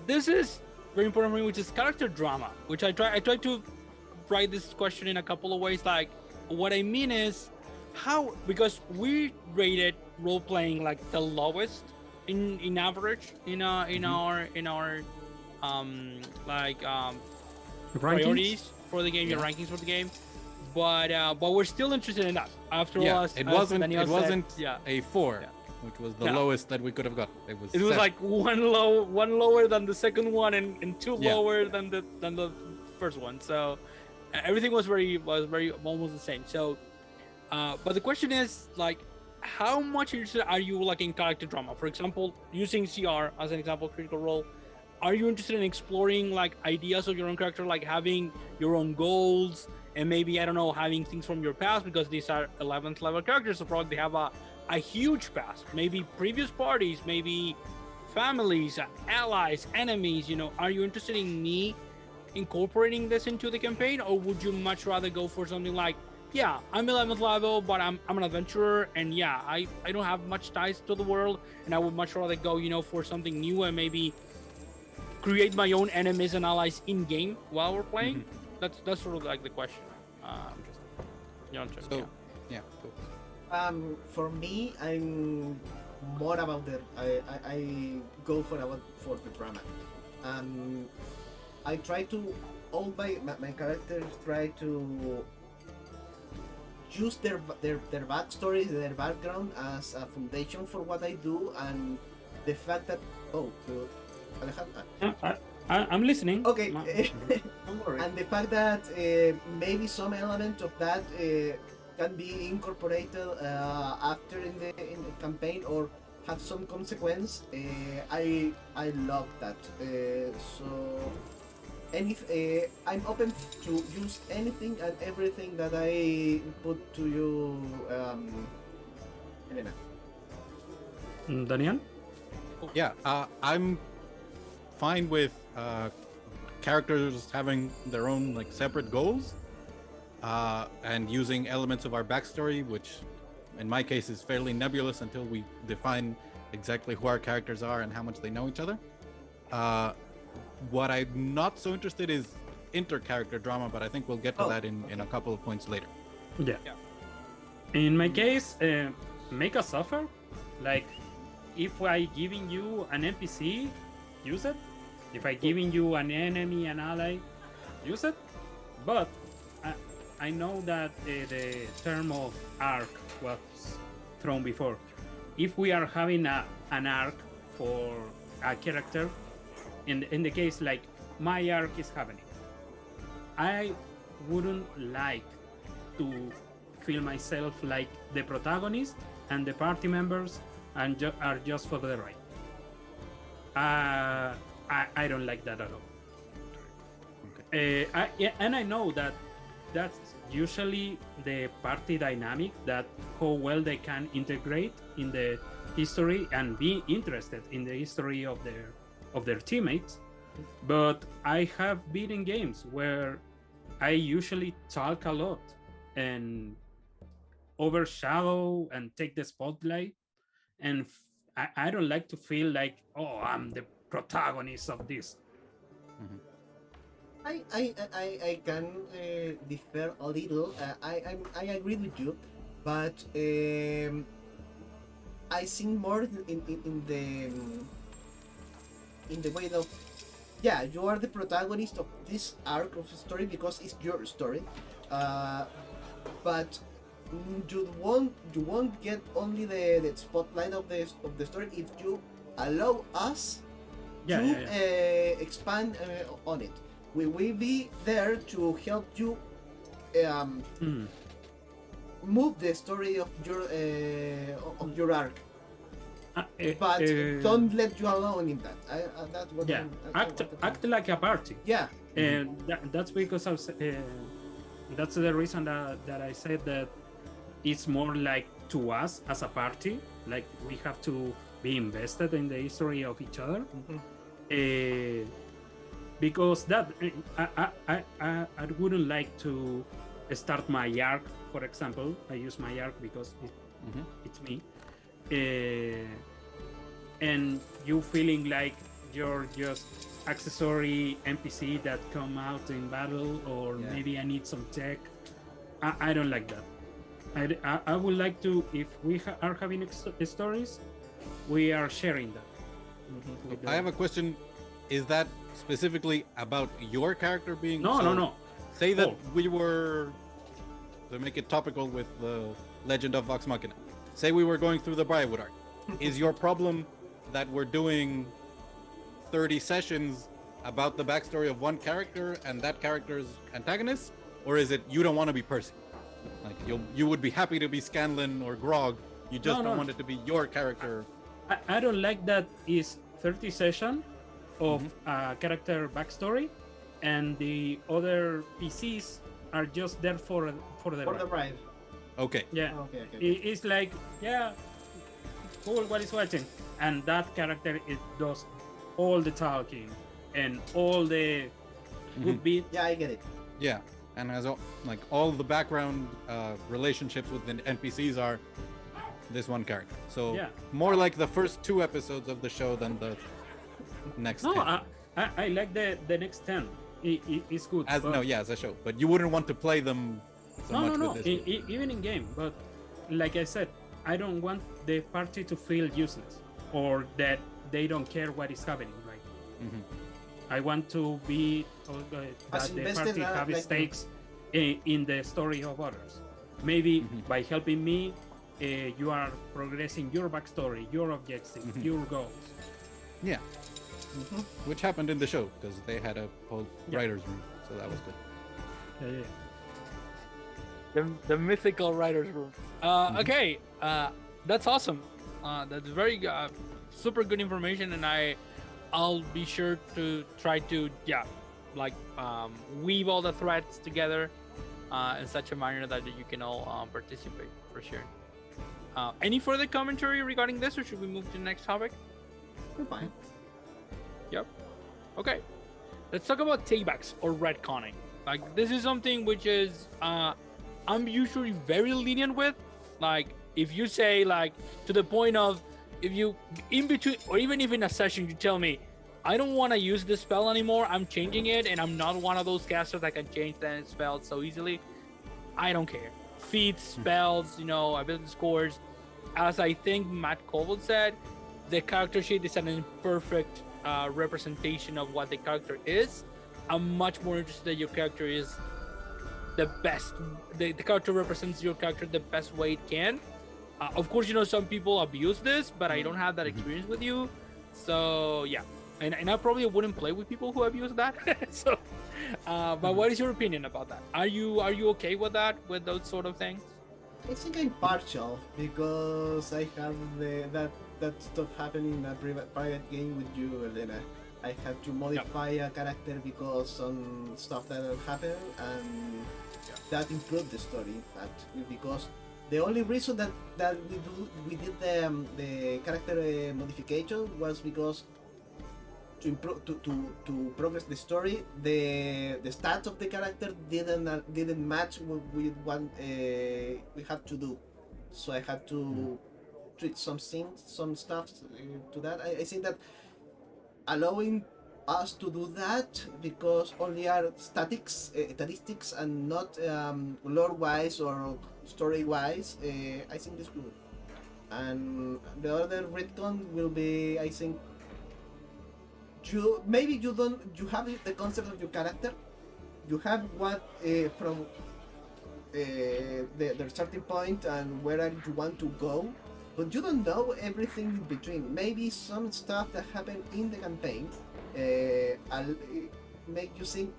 S1: This is very important for me, which is character drama, which I try to write this question in a couple of ways. Like, what I mean is because we rated role playing like the lowest in average in our priorities for the game, your rankings for the game, but we're still interested in that. After all,
S2: it wasn't
S1: said,
S2: a 4, which was the lowest that we could have got. It was 7.
S1: like one lower than the second one and 2 lower than the first one. So everything was very almost the same. So but the question is, like, how much interested are you like in character drama? For example, using CR as an example, Critical Role, are you interested in exploring like ideas of your own character, like having your own goals and maybe, I don't know, having things from your past, because these are 11th level characters, so probably they have a huge past, maybe previous parties, maybe families, allies, enemies, are you interested in me incorporating this into the campaign, or would you much rather go for something like, yeah, I'm 11th level, but I'm an adventurer, and I don't have much ties to the world, and I would much rather go, for something new and maybe create my own enemies and allies in game while we're playing? That's sort of like the question.
S2: So, cool.
S4: For me, I'm more about I go for the drama. I try to all my characters try to use their backstories, their background as a foundation for what I do, and the fact that Alejandro.
S3: I'm listening.
S4: Okay.
S3: Don't worry.
S4: And the fact that maybe some element of that can be incorporated after in the campaign or have some consequence. I love that. So I'm open to use anything and everything that I put to you, Elena.
S3: Daniel?
S2: Yeah, I'm fine with characters having their own like separate goals, and using elements of our backstory, which in my case is fairly nebulous until we define exactly who our characters are and how much they know each other. What I'm not so interested is inter-character drama, but I think we'll get to that in a couple of points later.
S3: Yeah.
S1: Yeah.
S3: In my case, make us suffer. Like, if I giving you an NPC, use it. If I giving you an enemy, an ally, use it. But I know that the term of arc was thrown before. If we are having an arc for a character, in the case like my arc is happening, I wouldn't like to feel myself like the protagonist and the party members are just for the ride. I don't like that at all. Okay. And I know that that's usually the party dynamic, that how well they can integrate in the history and be interested in the history of their teammates. But I have been in games where I usually talk a lot and overshadow and take the spotlight, and I don't like to feel like, oh, I'm the protagonist of this.
S2: Mm-hmm.
S4: I can differ a little. I agree with you, but I think more in the way of, yeah, you are the protagonist of this arc of the story because it's your story, but you won't get only the spotlight of the story if you allow us to expand on it. We will be there to help you move the story of your arc, but don't let you alone in that. That's what.
S3: Yeah, act like a party.
S4: Yeah,
S3: and that's because that's the reason that I said that it's more like to us as a party, like we have to be invested in the history of each other. Because that I wouldn't like to start my arc, for example. I use my arc because it's me, and you feeling like you're just accessory NPC that come out in battle, or maybe I need some tech. I don't like that. I would like to, if we are having stories, we are sharing that.
S2: I have a question. Is that specifically about your character being?
S3: No.
S2: Say that we were, to make it topical with the Legend of Vox Machina. Say we were going through the Briarwood arc. Is your problem that we're doing 30 sessions about the backstory of one character and that character's antagonist, or is it you don't want to be Percy? Like you would be happy to be Scanlan or Grog. You just don't want it to be your character.
S3: I don't like that is 30 session of character backstory, and the other PCs are just there for the
S4: ride.
S2: Okay.
S3: Yeah.
S4: Okay.
S3: It's like, yeah, cool, what is watching, and that character does all the talking and all the good beat.
S4: Yeah, I get it.
S2: Yeah, and as all the background relationships with the NPCs are this one character. So more like the first 2 episodes of the show than the next 10.
S3: I like the next 10. It's good.
S2: As a show. But you wouldn't want to play them so much with this.
S3: Even in game. But like I said, I don't want the party to feel useless or that they don't care what is happening, right? I want to be that the party have stakes in the story of others. Maybe by helping me, you are progressing your backstory, your objectives, your goals.
S2: Yeah. Which happened in the show because they had a whole writer's room, so that was good.
S1: The mythical writer's room. Okay, that's awesome. That's very super good information, and I'll be sure to try to like weave all the threads together in such a manner that you can all participate for sure. Any further commentary regarding this, or should we move to the next topic?
S4: We're fine.
S1: Yep. Okay. Let's talk about taybacks or retconning. Like, this is something which is I'm usually very lenient with. Like, if you say, like, to the point of, if you in between, or even if in a session you tell me, I don't want to use this spell anymore, I'm changing it, and I'm not one of those casters that can change that spell so easily, I don't care. Feats, spells, ability scores. As I think Matt Colville said, the character sheet is an imperfect representation of what the character is. I'm much more interested that your character is the best. The character represents your character the best way it can. Of course, some people abuse this, but I don't have that experience with you. So, yeah. And I probably wouldn't play with people who abuse that. So, but what is your opinion about that? Are you okay with that, with those sort of things?
S4: I think I'm partial because I have that stuff happening in a private game with you, Elena. I had to modify a character because some stuff that happened, and that improved the story. In fact, because the only reason that we did the character modification was because to improve to progress the story, the stats of the character didn't match with what we had to do, so I had to treat some stuff to that. I think that allowing us to do that, because only are statistics and not lore wise or story wise, I think this good. And the other retcon will be, I think, you have the concept of your character, you have what from the starting point and where you want to go, but you don't know everything in between. Maybe some stuff that happened in the campaign I'll make you think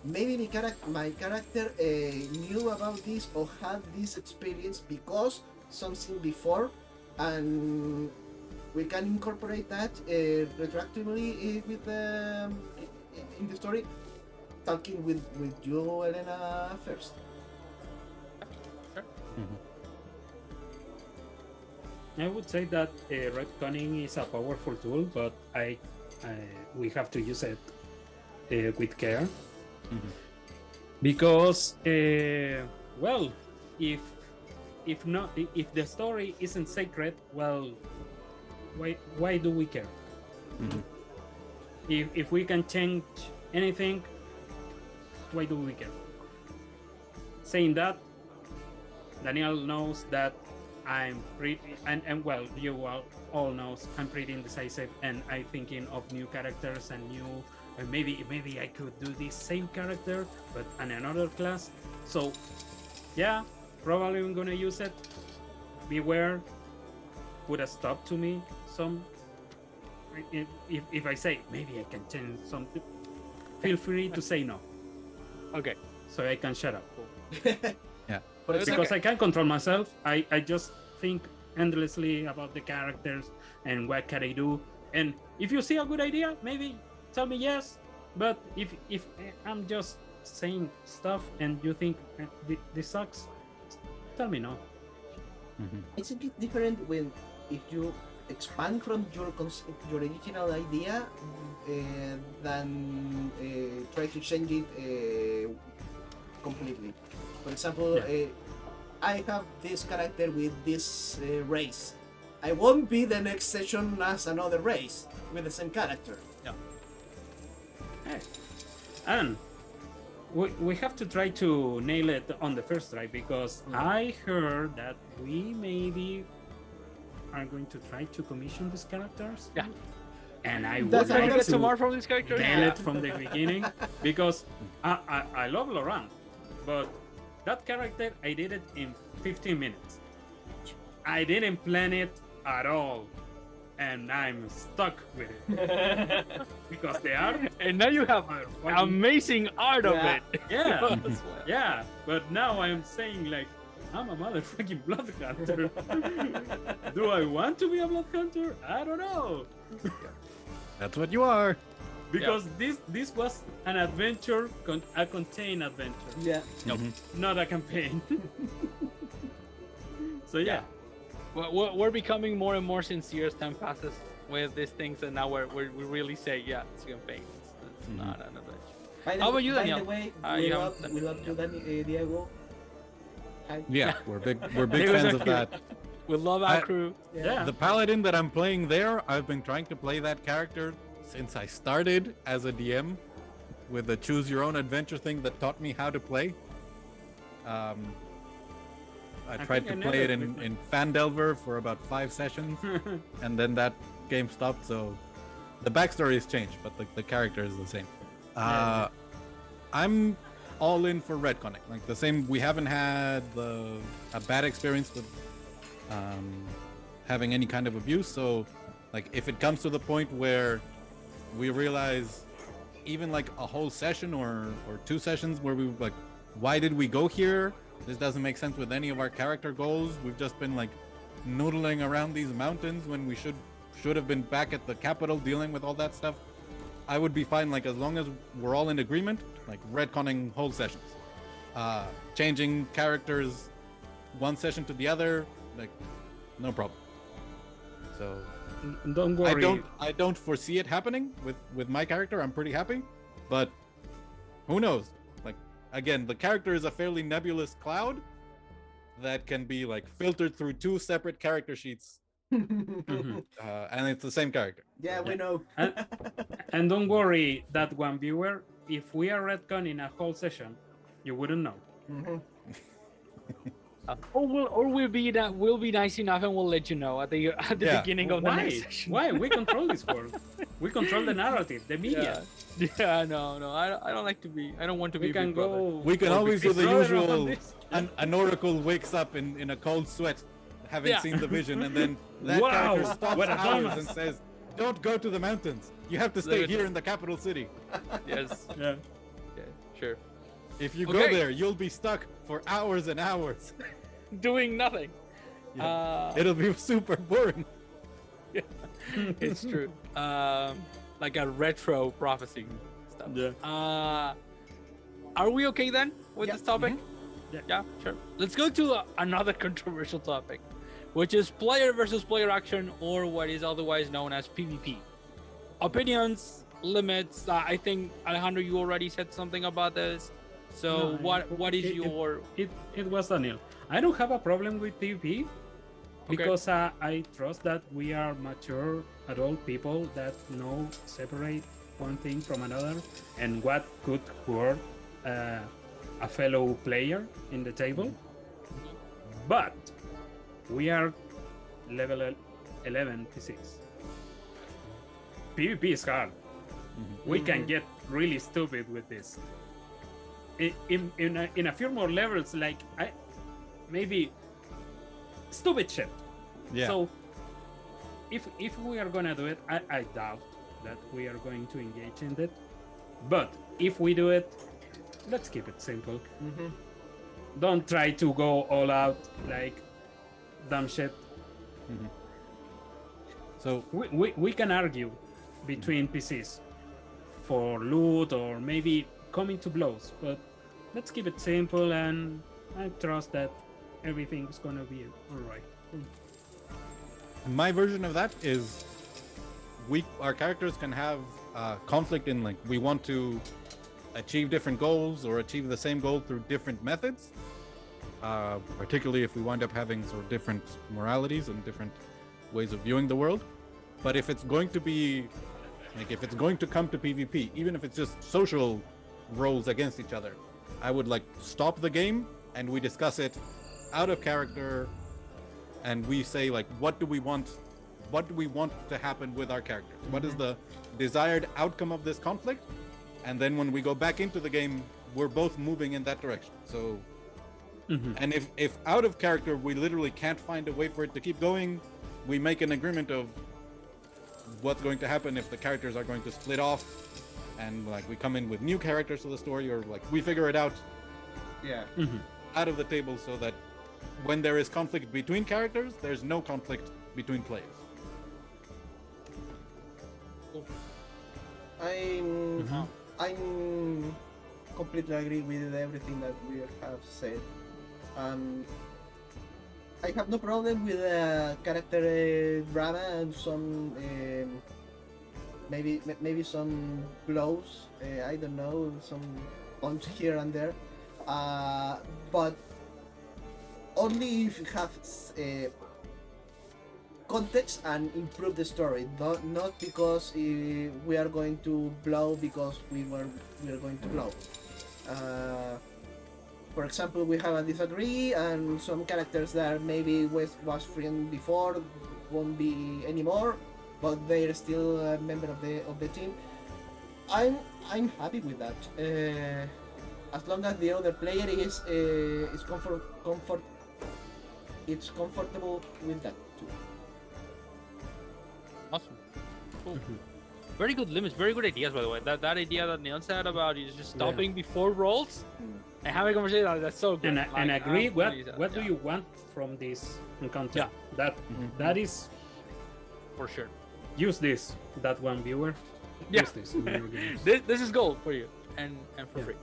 S4: maybe my character knew about this or had this experience because something before, and we can incorporate that retroactively with in the story, talking with you, Elena, first.
S3: I would say that retconning is a powerful tool, but we have to use it with care. Because well, if the story isn't sacred, well, why do we care? If we can change anything, why do we care? Saying that, Daniel knows that I'm pretty, and well, you all knows I'm pretty indecisive, and I'm thinking of new characters and new. Maybe I could do this same character, but in another class. So, yeah, probably I'm gonna use it. Beware, put a stop to me. If I say maybe I can change something, feel free to say no.
S1: Okay.
S3: So I can shut up.
S2: Yeah.
S4: But
S3: Because I can't control myself. I just think endlessly about the characters and what can I do. And if you see a good idea, maybe tell me yes. But if I'm just saying stuff and you think this sucks, tell me no.
S4: I think it's different when if you expand from your original idea than try to change it completely. For example, I have this character with this race. I won't be the next session as another race with the same character.
S1: Yeah.
S3: Hey. And we have to try to nail it on the first try, because I heard that we maybe are going to try to commission these characters.
S1: Yeah.
S3: And I would
S4: That's
S1: Trying to
S3: like
S1: get
S3: to
S1: some more from this character.
S3: nail
S1: Yeah.
S3: it from the beginning, because I love Laurent, but that character I did it in 15 minutes. I didn't plan it at all, and I'm stuck with it because the art.
S1: And now you have amazing art of
S4: Yeah.
S1: it.
S3: Yeah, yeah. But now I'm saying like, I'm a motherfucking blood hunter. Do I want to be a blood hunter? I don't know.
S2: That's what you are.
S3: because this was an adventure, a contained adventure,
S4: Yeah.
S3: not a campaign. So yeah.
S1: We're becoming more and more sincere as time passes with these things, and now we really say, yeah, it's a campaign. It's not an adventure. How about you, Daniel?
S4: By the way,
S1: You
S4: we love you, Diego. Hi.
S2: Yeah, we're big
S1: It was
S2: fans
S1: a
S2: of
S1: crew.
S2: that.
S1: We love our
S2: I-
S1: crew.
S3: Yeah.
S2: The paladin that I'm playing there, I've been trying to play that character since I started as a DM with the choose your own adventure thing that taught me how to play. I tried
S3: think
S2: to
S3: I
S2: play it
S3: never
S2: in Fandelver for about 5 sessions, and then that game stopped. So the backstory has changed, but the character is the same. I'm all in for retconning. Like the same, we haven't had a bad experience with having any kind of abuse. So, like, if it comes to the point where we realize, even like a whole session or 2 sessions where we like, why did we go here? This doesn't make sense with any of our character goals. We've just been like noodling around these mountains when we should have been back at the capital dealing with all that stuff. I would be fine, like, as long as we're all in agreement, like retconning whole sessions, changing characters one session to the other, like, no problem. So
S3: Don't worry.
S2: I don't foresee it happening with my character. I'm pretty happy, but who knows? Like, again, the character is a fairly nebulous cloud that can be like filtered through 2 separate character sheets, and it's the same character.
S4: Yeah, we know.
S3: And don't worry, that one viewer, if we are retconning a whole session, you wouldn't know.
S1: We'll be nice enough and we'll let you know at the
S2: Yeah.
S1: beginning of the
S3: Why?
S1: next session.
S3: Why? We control this world. We control the narrative, the media.
S1: Yeah, no, I don't like to be. I don't want to
S3: We
S1: be.
S3: can
S1: Big Brother.
S3: go.
S2: We can
S3: for
S2: always
S3: Big
S2: do the
S3: Brother on
S2: usual.
S3: this.
S2: An oracle wakes up in a cold sweat, having
S1: Yeah.
S2: seen the vision, and then that
S3: Wow,
S2: character stops
S3: what a
S2: hours
S3: dumbass.
S2: and says, "Don't go to the mountains. You have to stay
S1: Literally.
S2: here in the capital city.
S1: Yes.
S3: Yeah.
S1: Yeah, sure.
S2: If you
S1: Okay.
S2: go there, you'll be stuck for hours and hours.
S1: Doing nothing.
S2: It'll be super boring."
S1: It's true. Like a retro prophecy stuff.
S3: Yeah.
S1: Are we okay then with
S4: Yeah.
S1: this topic? Yeah, sure. Let's go to another controversial topic, which is player versus player action, or what is otherwise known as PvP. Opinions, limits. I think Alejandro, you already said something about this. So
S3: No,
S1: what is
S3: it-
S1: your?
S3: It was Daniel. I don't have a problem with PvP because I trust that we are mature adult people that know separate one thing from another and what could hurt a fellow player in the table. But we are level 11 P6. PvP is hard. We can get really stupid with this. In a few more levels, like maybe stupid shit.
S2: Yeah.
S3: So if we are gonna do it, I doubt that we are going to engage in it. But if we do it, let's keep it simple. Don't try to go all out like dumb shit.
S2: So
S3: We can argue between PCs for loot or maybe coming to blows, but let's keep it simple, and I trust that everything's gonna be alright.
S2: my version of that is our characters can have conflict in, like, we want to achieve different goals or achieve the same goal through different methods, particularly if we wind up having sort of different moralities and different ways of viewing the world. But if it's going to be like, if it's going to come to PvP, even if it's just social roles against each other, I would like stop the game and we discuss it out of character, and we say, like, what do we want to happen with our characters? What is the desired outcome of this conflict? And then when we go back into the game, we're both moving in that direction. So and if out of character we literally can't find a way for it to keep going, we make an agreement of what's going to happen if the characters are going to split off, and like we come in with new characters to the story, or like we figure it out
S4: Yeah.
S2: out of the table, so that when there is conflict between characters, there's no conflict between players.
S4: I'm
S3: Mhm.
S4: I'm completely agree with everything that we have said. Um, I have no problem with character drama and some maybe some blows. I don't know, some punch here and there. But only if you have context and improve the story. Not because we are going to blow because we are going to blow. Uh, for example, we have a disagree, and some characters that maybe was friend before won't be anymore, but they're still a member of the team. I'm I'm happy with that. As long as the other player is it's comfortable with that too.
S1: Awesome. Cool.
S3: Mhm.
S1: Very good limits, very good ideas, by the way. That idea that Neil said about is just stopping before rolls and having a conversation, that's so good.
S3: And agree. What
S1: absolutely,
S3: do you want from this encounter?
S1: Yeah.
S3: That is
S1: For sure.
S3: use this. That one viewer.
S1: Yeah.
S3: Use this. in your games.
S1: This is gold for you and for
S3: Yeah.
S1: free.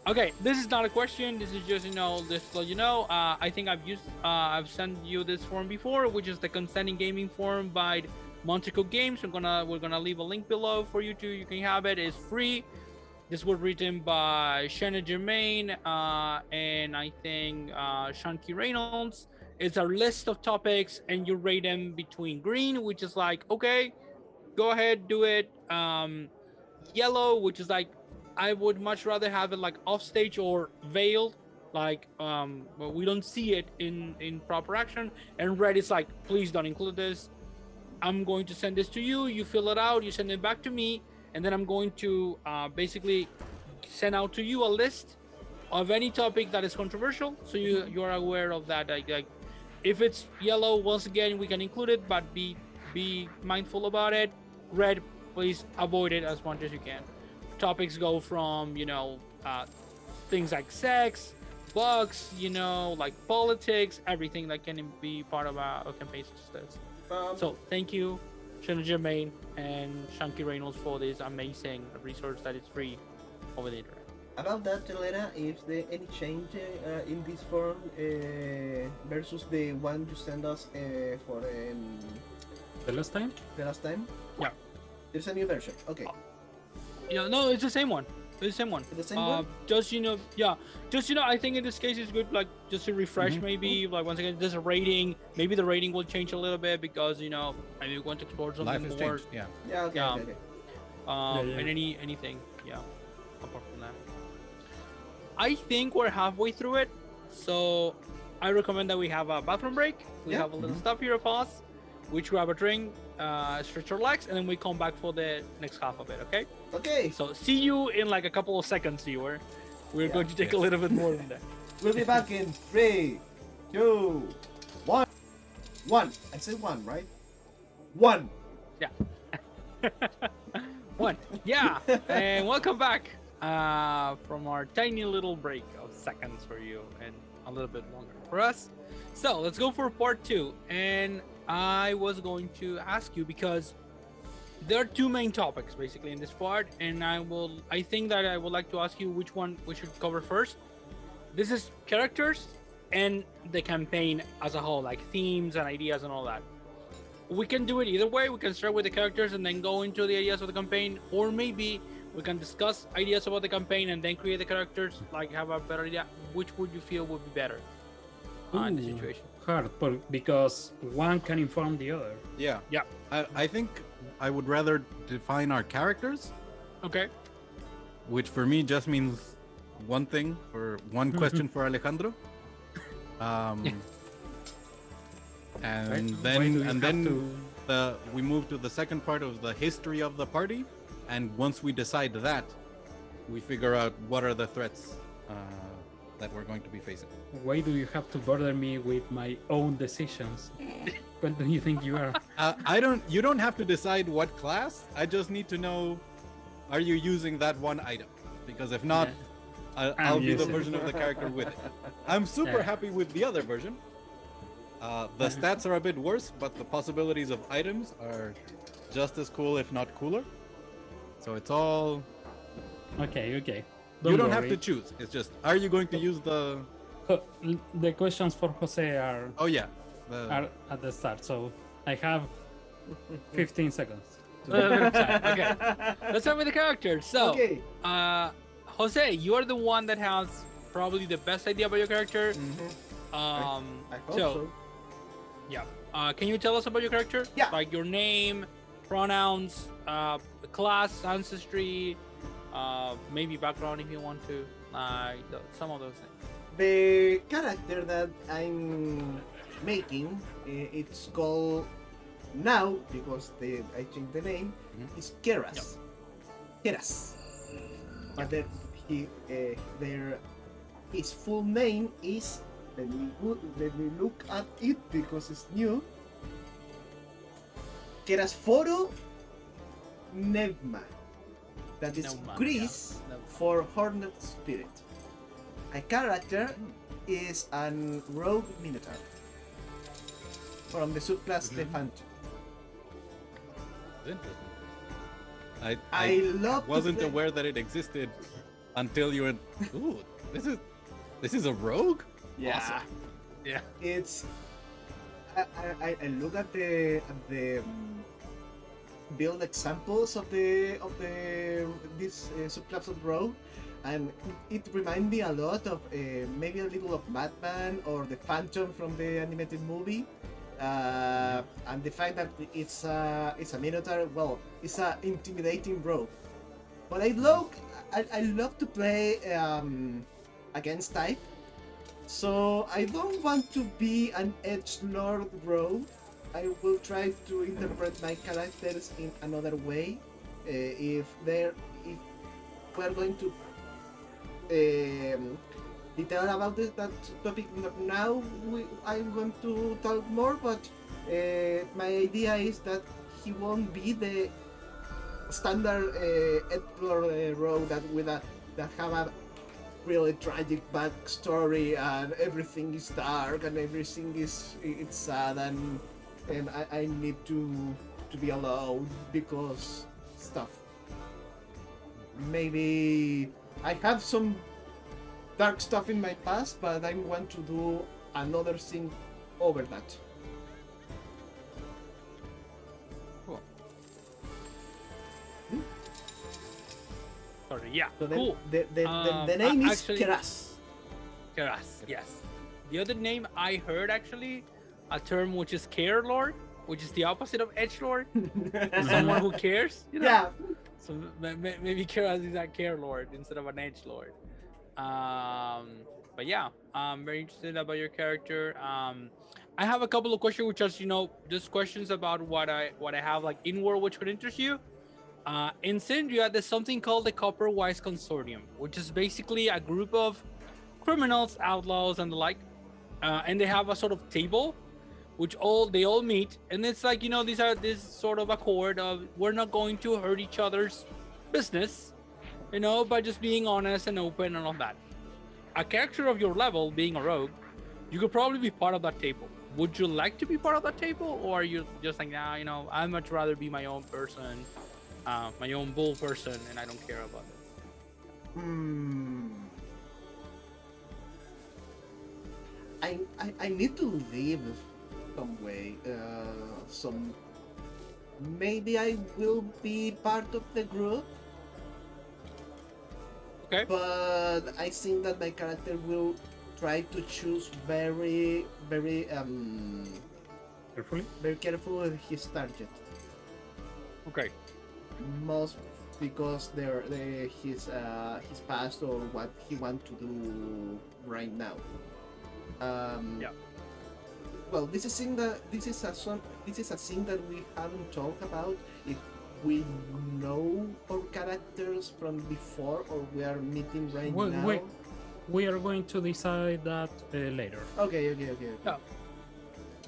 S1: Okay, this is not a question. This is just just to let you know. I think I've sent you this form before, which is the consenting gaming form by Montico Games. We're gonna leave a link below for you to you can have it. It's free. This was written by Shanna Germain and I think Shanky Reynolds. It's a list of topics, and you rate them between green, which is like okay, go ahead, do it. Yellow, which is like I would much rather have it like off stage or veiled, like but we don't see it in proper action. And red is like, please don't include this. I'm going to send this to you. You fill it out. You send it back to me, and then I'm going to basically send out to you a list of any topic that is controversial, so you are aware of that. Like if it's yellow, once again we can include it, but be mindful about it. Red, please avoid it as much as you can. Topics go from things like sex, bugs, like politics, everything that can be part of a campaign such as this. So thank you, Shanna Germain and Shanky Reynolds, for this amazing resource that is free over the internet.
S4: About that, Telera, is there any change in this form versus the one you sent us for
S3: The last time.
S4: the last time?
S1: Yeah.
S4: There's a new version. Okay.
S1: No, it's the same one. It's the same one.
S4: The same one?
S1: I think in this case it's good, like just to refresh, maybe like once again, there's a rating. Maybe the rating will change a little bit because maybe we want to explore something
S2: Life has
S1: more.
S2: changed. Yeah.
S4: Yeah. Okay.
S1: Yeah.
S4: Okay.
S3: Yeah.
S1: And anything, apart from that. I think we're halfway through it, so I recommend that we have a bathroom break. We
S4: Yeah.
S1: have a little stuff here, pause. We grab a drink, stretch our legs, and then we come back for the next half of it. Okay?
S4: Okay.
S1: So see you in like a couple of seconds, viewer. We're
S4: Yeah.
S1: going to take a little bit more than that.
S4: We'll be back in 3, 2, 1. 1. I said 1, right? 1.
S1: One. Yeah. And welcome back from our tiny little break of seconds for you and a little bit longer for us. So let's go for part 2. And I was going to ask you because there are two main topics basically in this part, and I think that I would like to ask you which one we should cover first. This is characters and the campaign as a whole, like themes and ideas and all that. We can do it either way. We can start with the characters and then go into the ideas of the campaign, or maybe we can discuss ideas about the campaign and then create the characters, like have a better idea. Which would you feel would be better in the
S3: Ooh,
S1: situation?
S3: Hard, because one can inform the other.
S2: Yeah.
S1: Yeah.
S2: I think I would rather define our characters,
S1: Okay.
S2: which for me just means one thing for one question for Alejandro. And
S3: Right? Why do
S2: then
S3: you
S2: and
S3: have
S2: then
S3: to-
S2: we move to the second part of the history of the party, and once we decide that, we figure out what are the threats that we're going to be facing.
S3: Why do you have to bother me with my own decisions? What do you think you are?
S2: You don't have to decide what class. I just need to know, are you using that one item? Because if not, I'll be the
S3: using-
S2: version of the character with it. I'm super
S3: Yeah.
S2: happy with the other version. The stats are a bit worse, but the possibilities of items are just as cool, if not cooler. So it's all
S3: Okay.
S2: you
S3: Don't
S2: don't have
S3: worry.
S2: to choose. It's just, are you going to use the?
S3: The questions for Jose are
S2: Oh yeah, the,
S3: are at the start, so I have 15 seconds.
S1: Okay, let's start with the characters. So,
S4: Okay.
S1: Jose, you are the one that has probably the best idea about your character.
S4: I hope so.
S1: Yeah. Can you tell us about your character?
S4: Yeah.
S1: Like your name, pronouns, class, ancestry, maybe background if you want to. Some of those things.
S4: The character that I'm making, it's called now because I changed the name. Is Keras. Keras. But then his full name is. Let me look at it because it's new. Kerasforo Nevma. That is
S1: Nevma,
S4: Greece
S1: yeah. Nevma.
S4: for Hornet Spirit. A character is an rogue minotaur from the subclass the Phantom.
S2: interesting.
S4: I love to
S2: wasn't
S4: play-
S2: aware that it existed until you were. Ooh, this is a rogue.
S4: Yeah,
S1: Yeah.
S4: it's. I look at the build examples of this subclass of rogue, and it reminds me a lot of maybe a little of Batman or the Phantom from the animated movie, and the fact that it's a minotaur. Well, it's a intimidating rogue, but I love to play against type. So I don't want to be an edgelord rogue. I will try to interpret my characters in another way. If we're going to detail about that topic now, I'm going to talk more. But my idea is that he won't be the standard edgelord rogue that have a really tragic backstory and everything is dark and everything it's sad and I need to be alone because stuff. Maybe I have some dark stuff in my past, but I want to do another thing over that.
S1: Cool. Sorry. Yeah.
S4: So
S1: cool.
S4: The name is
S1: actually-
S4: Keras.
S1: Keras, yes. The other name I heard actually, a term which is care lord, which is the opposite of edge lord. Someone who cares, you know.
S4: Yeah.
S1: So maybe Keras is a care lord instead of an edge lord. But yeah, I'm very interested about your character. I have a couple of questions, which are just questions about what I have like in world, which would interest you. In Syndria, there's something called the Copperwise Consortium, which is basically a group of criminals, outlaws, and the like, and they have a sort of table, which they all meet, and it's like this sort of accord of we're not going to hurt each other's business, by just being honest and open and all that. A character of your level, being a rogue, you could probably be part of that table. Would you like to be part of that table, or are you just like, nah, I'd much rather be my own person, my own bull person, and I don't care about this?
S4: I need to leave some way. Maybe I will be part of the group.
S1: Okay.
S4: But I think that my character will try to choose very, very
S3: Carefully.
S4: very careful with his target.
S1: Okay.
S4: Most because his past or what he wants to do right now.
S1: Yeah.
S4: Well, this is a thing that we haven't talked about. If we know our characters from before, or we are meeting right now.
S3: We are going to decide that later.
S4: Okay.
S1: Yeah.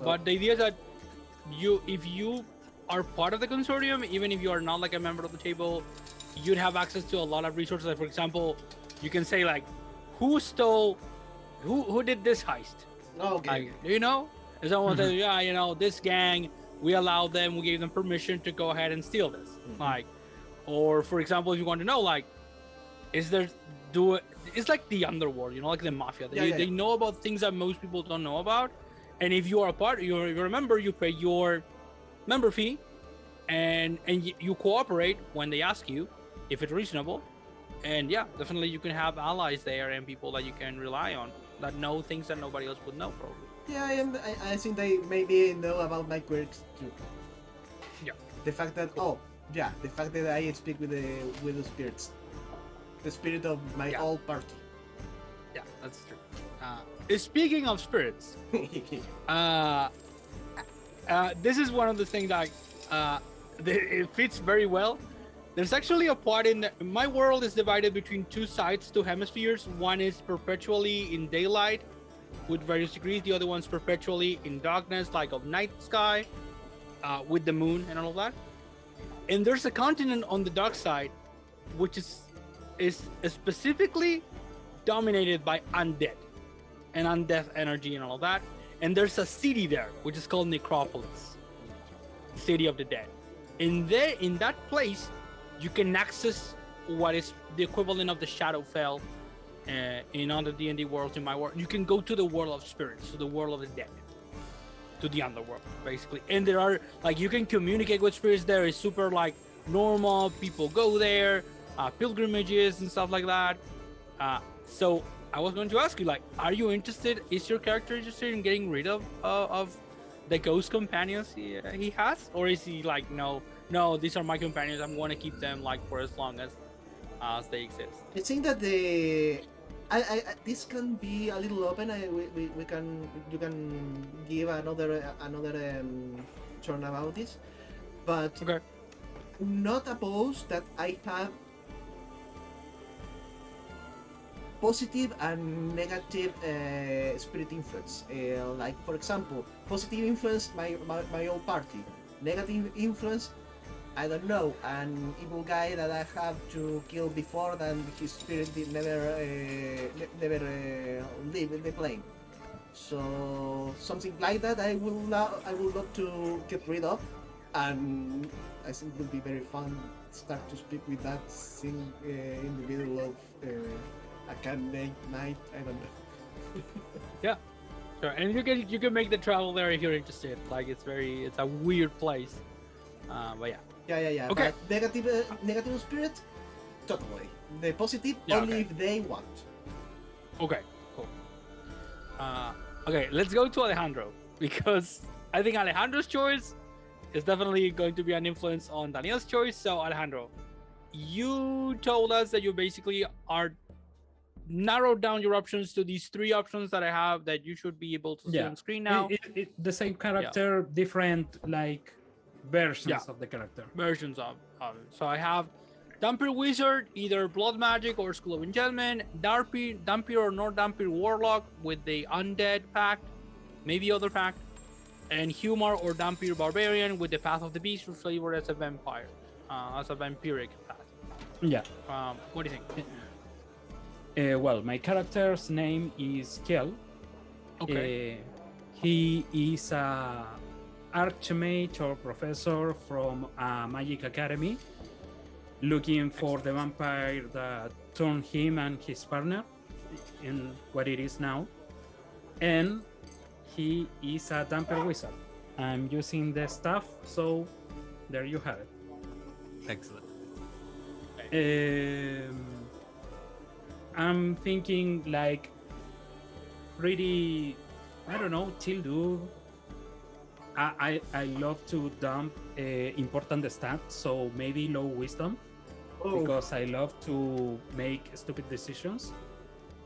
S1: But the idea is that if you are part of the consortium, even if you are not like a member of the table, you'd have access to a lot of resources. Like, for example, you can say like, who did this heist?
S4: Okay.
S1: Like, and someone says, yeah, this gang, we allowed them, we gave them permission to go ahead and steal this. Like, Or for example, if you want to know, like, is there do it's like the underworld, you know, like the mafia. They know about things that most people don't know about, and if you are a part, you're a member, you pay your member fee, and you cooperate when they ask you, if it's reasonable. And yeah, definitely you can have allies there and people that you can rely on that know things that nobody else would know, probably.
S4: Yeah, I think they maybe know about my quirks too.
S1: Yeah.
S4: The fact that the fact that I speak with the spirits, the spirit of my old party.
S1: Yeah, that's true. Speaking of spirits, this is one of the things that it fits very well. There's actually a part in my world is divided between two sides, two hemispheres. One is perpetually in daylight with various degrees. The other one's perpetually in darkness, like of night sky, with the moon and all of that. And there's a continent on the dark side, which is specifically dominated by undead and undeath energy and all of that. And there's a city there, which is called Necropolis, City of the Dead. In that place, you can access what is the equivalent of the Shadowfell in other D&D worlds. In my world, you can go to the world of spirits, to the world of the dead, to the underworld, basically. And there are, like, you can communicate with spirits there. It's super, like, normal. People go there, pilgrimages and stuff like that. So I was going to ask you, like, are you interested? Is your character interested in getting rid of the ghost companions he has, or is he like, no, these are my companions, I'm going to keep them like for as long as they exist?
S4: I think that this can be a little open. You can give another turn about this, but
S1: okay.
S4: Not opposed that I have positive and negative spirit influence. Like, for example, positive influence, my old party. Negative influence, I don't know, an evil guy that I have to kill before that his spirit did never leave the plane. So something like that I would love to get rid of, and I think it would be very fun start to speak with that thing in the middle of a candidate night. I don't know.
S1: Yeah, sure. And you can make the travel there if you're interested. Like, it's a weird place. But yeah.
S4: Yeah.
S1: Okay.
S4: But negative spirit, totally. The positive only if they want.
S1: Okay, cool. Okay, let's go to Alejandro, because I think Alejandro's choice is definitely going to be an influence on Daniel's choice. So Alejandro, you told us that you basically are narrowed down your options to these three options that I have that you should be able to see on screen now.
S3: The same character, different like versions of the character.
S1: Versions of it. So I have Dampir Wizard, either Blood Magic or School of Enchantment, Dampir or Not Dampir Warlock with the Undead Pact, maybe other pact, and Humor or Dampir Barbarian with the Path of the Beast flavored as a vampire, as a vampiric path.
S3: Yeah.
S1: What do you think?
S3: Well, my character's name is Kiel.
S1: Okay.
S3: He is a archmage or professor from a magic academy, looking for the vampire that turned him and his partner in what it is now. And he is a Dampir wizard. I'm using the stuff, so there you have it.
S2: Excellent.
S3: I'm thinking like pretty, I don't know, chill dude. I love to dump important stats, so maybe low wisdom, because I love to make stupid decisions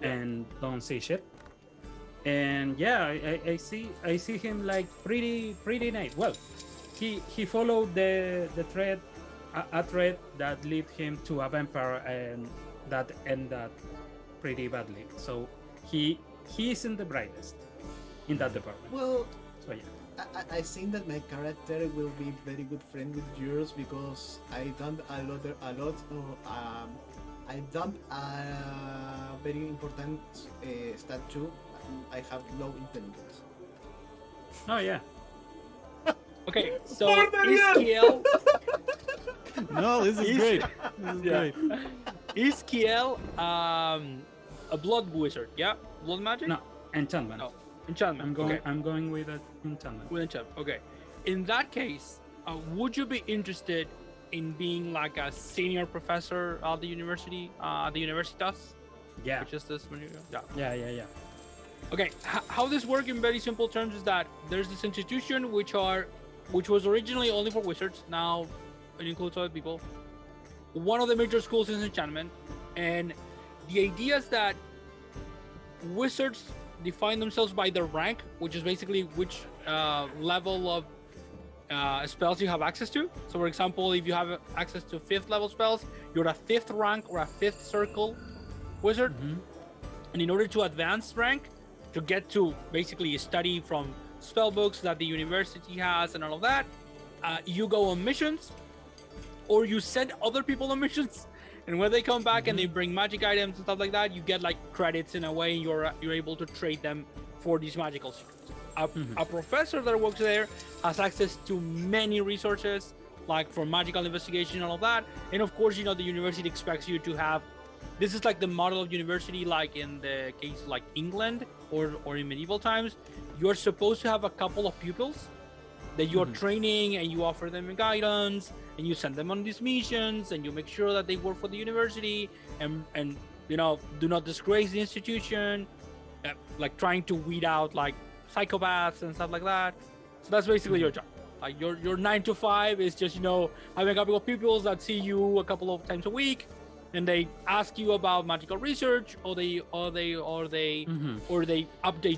S3: and don't say shit. And yeah, I see him like pretty nice. Well, he followed the thread, a thread that led him to a vampire, and that ended pretty badly. So he isn't the brightest in that department.
S4: Well,
S3: so yeah.
S4: I think that my character will be very good friend with yours, because I dumped a lot. I dumped a very important stat too. I have low intelligence.
S3: Oh yeah.
S1: Okay, so is Kiel
S2: No, this is great. This is
S1: Yeah.
S2: great.
S1: Is Kiel a blood wizard? Yeah, blood magic.
S3: No, enchantment.
S1: No. Enchantment.
S3: I'm going.
S1: Okay.
S3: I'm going with enchantment.
S1: With enchantment. Okay. In that case, would you be interested in being like a senior professor at the university? The Universitas,
S3: Yeah.
S1: which is this. Yeah.
S3: Yeah.
S1: Okay, how this works in very simple terms is that there's this institution which was originally only for wizards. Now it includes other people. One of the major schools is enchantment, and the idea is that wizards define themselves by their rank, which is basically which level of spells you have access to. So, for example, if you have access to 5th level spells, you're a 5th rank or a 5th circle wizard. And in order to advance rank, to get to basically study from spell books that the university has and all of that, you go on missions, or you send other people on missions. And when they come back and they bring magic items and stuff like that, you get like credits in a way. You're able to trade them for these magical secrets. A professor that works there has access to many resources, like for magical investigation and all of that. And of course, the university expects you to have. This is like the model of university, like in the case like England or in medieval times. You're supposed to have a couple of pupils that you're training, and you offer them guidance, and you send them on these missions, and you make sure that they work for the university, and do not disgrace the institution, like trying to weed out like psychopaths and stuff like that. So that's basically your job. Like your 9 to 5 is just having a couple of pupils that see you a couple of times a week, and they ask you about magical research, or they update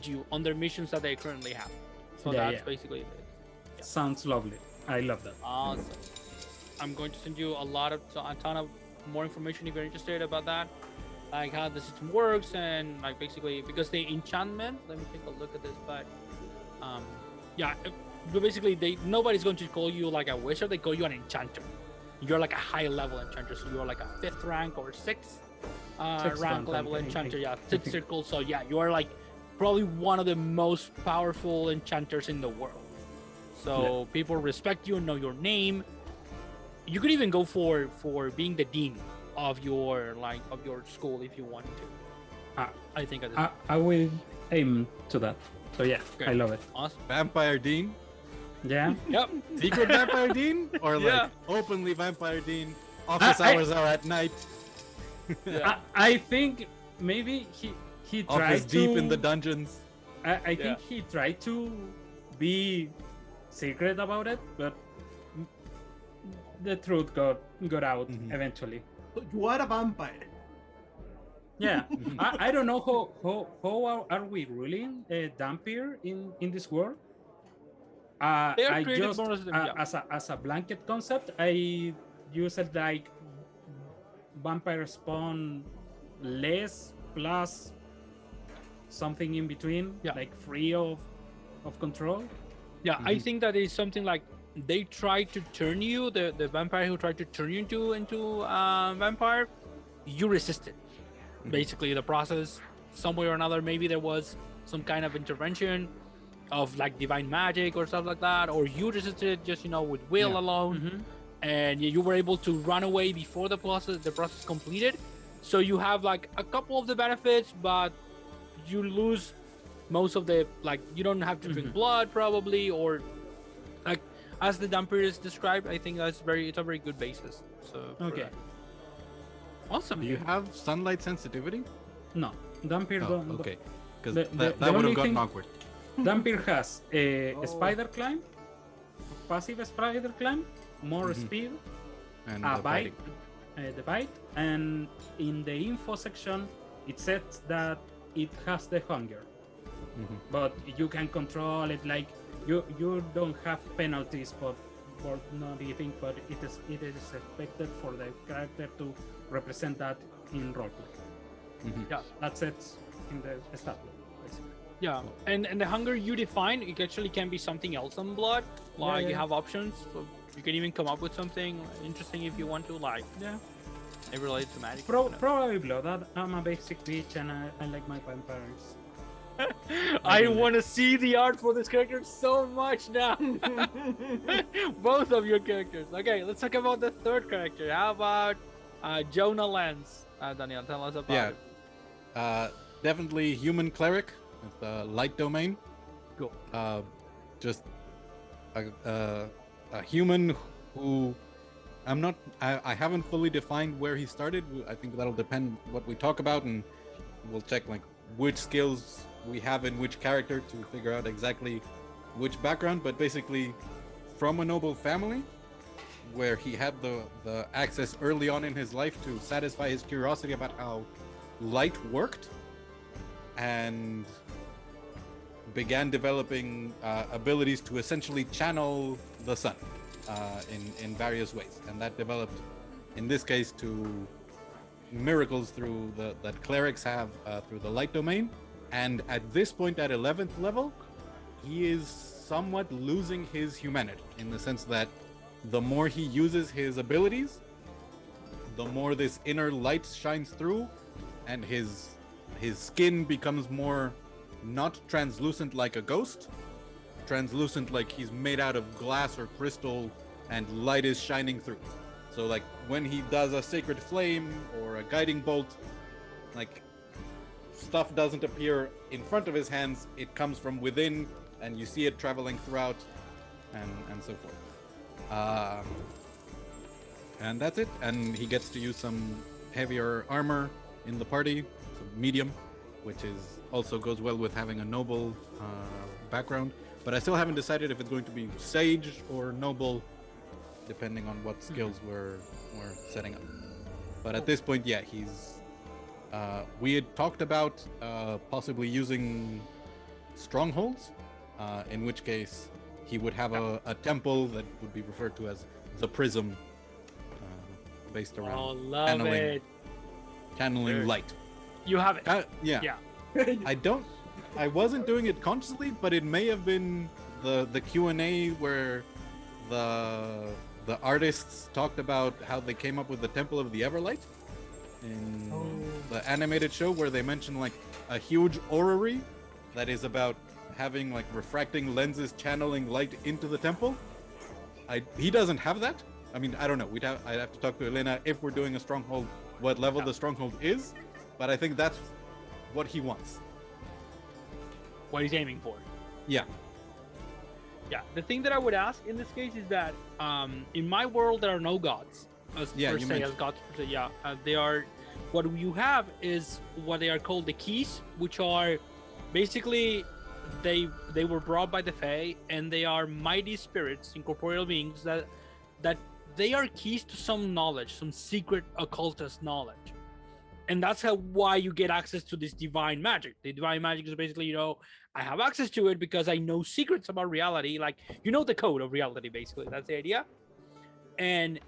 S1: you on their missions that they currently have. So that's basically it.
S3: Sounds lovely. I love that.
S1: Awesome. I'm going to send you a ton of more information if you're interested about that, like how the system works, and like basically because the enchantment. Let me take a look at this, but but basically nobody's going to call you like a wizard. They call you an enchanter. You're like a high level enchanter, so you're like a 5th rank or 6th rank level enchanter. Yeah, 6th circle. So yeah, you are like probably one of the most powerful enchanters in the world. So people respect you and know your name. You could even go for being the dean of your school if you wanted to. I think
S3: I will aim to that. So yeah,
S1: okay.
S3: I love it.
S1: Awesome.
S2: Vampire Dean?
S3: Yeah.
S1: Yep.
S2: Secret Vampire Dean? Or like openly Vampire Dean? Office hours are at night.
S1: Yeah.
S3: I think maybe he tried
S2: Office
S3: to
S2: deep in the dungeons.
S3: I think he tried to be secret about it, but the truth got out eventually.
S4: You are a vampire.
S3: Yeah, I don't know how are we ruling Dampier in this world.
S1: They are
S3: I
S1: created
S3: just
S1: more
S3: as a blanket concept, I use it like vampire spawn less plus something in between, like free of control.
S1: Yeah, I think that is something like they try to turn you, the vampire who tried to turn you into vampire, you resisted. Basically, the process, some way or another, maybe there was some kind of intervention of like divine magic or stuff like that, or you resisted just with will alone, and you were able to run away before the process completed. So you have like a couple of the benefits, but you lose most of the, like, you don't have to drink blood probably, or like as the Dampier is described. I think it's a very good basis. So
S3: Okay.
S1: Awesome.
S2: Do you have sunlight sensitivity?
S3: No, Dampier don't.
S2: Okay. Because
S3: The
S2: that would
S3: only
S2: have gotten
S3: thing-
S2: awkward.
S3: Dampier has a spider climb, passive spider climb, more speed,
S2: And
S3: a
S2: the
S3: bite,
S2: biting.
S3: the bite, and in the info section it says that it has the hunger, but you can control it. Like you don't have penalties for not eating, but it is expected for the character to represent that in roleplay.
S1: Yeah.
S3: That's it in the stat block, basically.
S1: Yeah, and the hunger you define, it actually can be something else than blood. Like you have options, so you can even come up with something interesting if you want to. Like it relates to magic.
S3: Probably blood. I'm a basic bitch, and I like my vampires.
S1: I want to see the art for this character so much now. Both of your characters. Okay, let's talk about the third character. How about Jonah Lance? Daniel, tell us about it.
S2: Definitely human cleric with the light domain.
S1: Cool.
S2: Just a human who I haven't fully defined where he started. I think that'll depend what we talk about, and we'll check like which skills we have in which character to figure out exactly which background. But basically, from a noble family, where he had the access early on in his life to satisfy his curiosity about how light worked, and began developing abilities to essentially channel the sun in various ways, and that developed, in this case, to miracles through that clerics have through the light domain. And at this point, at 11th level, he is somewhat losing his humanity, in the sense that the more he uses his abilities, the more this inner light shines through, and his skin becomes more not translucent like a ghost, translucent like he's made out of glass or crystal, and light is shining through. So like when he does a sacred flame or a guiding bolt, like stuff doesn't appear in front of his hands, it comes from within, and you see it traveling throughout, and so forth. And that's it. And he gets to use some heavier armor in the party, so medium, which is also goes well with having a noble background. But I still haven't decided if it's going to be sage or noble, depending on what skills we're setting up. But at this point, yeah, he's. We had talked about possibly using strongholds, in which case he would have a temple that would be referred to as the prism, based around channeling light.
S1: You have it.
S2: Yeah. I wasn't doing it consciously, but it may have been the Q&A where the artists talked about how they came up with the Temple of the Everlight in the animated show, where they mentioned like a huge orrery that is about having like refracting lenses channeling light into the temple. He doesn't have that. I mean, I don't know. I'd have to talk to Elena if we're doing a stronghold, what level the stronghold is, but I think that's what he wants.
S1: What he's aiming for.
S2: Yeah.
S1: Yeah. The thing that I would ask in this case is that in my world there are no gods as gods per se. Yeah. They are. What you have is what they are called the keys, which are basically they were brought by the Fae, and they are mighty spirits, incorporeal beings that they are keys to some knowledge, some secret occultist knowledge. And that's why you get access to this divine magic. The divine magic is basically, I have access to it because I know secrets about reality. Like, the code of reality, basically. That's the idea. And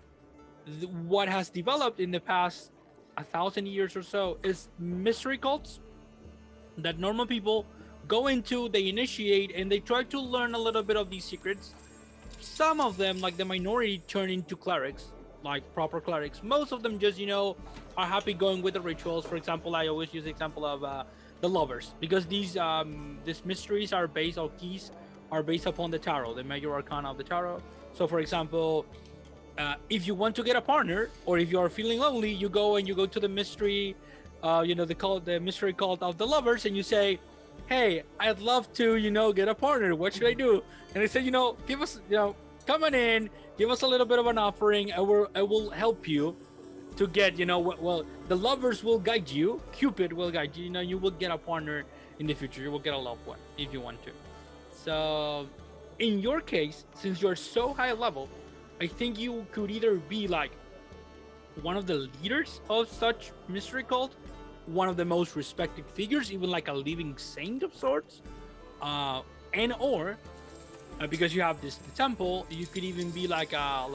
S1: what has developed in the past 1,000 years or so is mystery cults that normal people go into, they initiate, and they try to learn a little bit of these secrets. Some of them, like the minority, turn into clerics, like proper clerics. Most of them just, are happy going with the rituals. For example, I always use the example of the lovers, because these mysteries are based, or keys are based upon the tarot, the major arcana of the tarot. So for example, if you want to get a partner, or if you are feeling lonely, you go to the mystery, the mystery cult of the lovers, and you say, hey, I'd love to, get a partner. What should I do? And they say, give us, come on in, give us a little bit of an offering. I will help you to get, well, the lovers will guide you. Cupid will guide you. You will get a partner in the future. You will get a loved one if you want to. So in your case, since you're so high level, I think you could either be like one of the leaders of such mystery cult, one of the most respected figures, even like a living saint of sorts, or because you have the temple, you could even be like I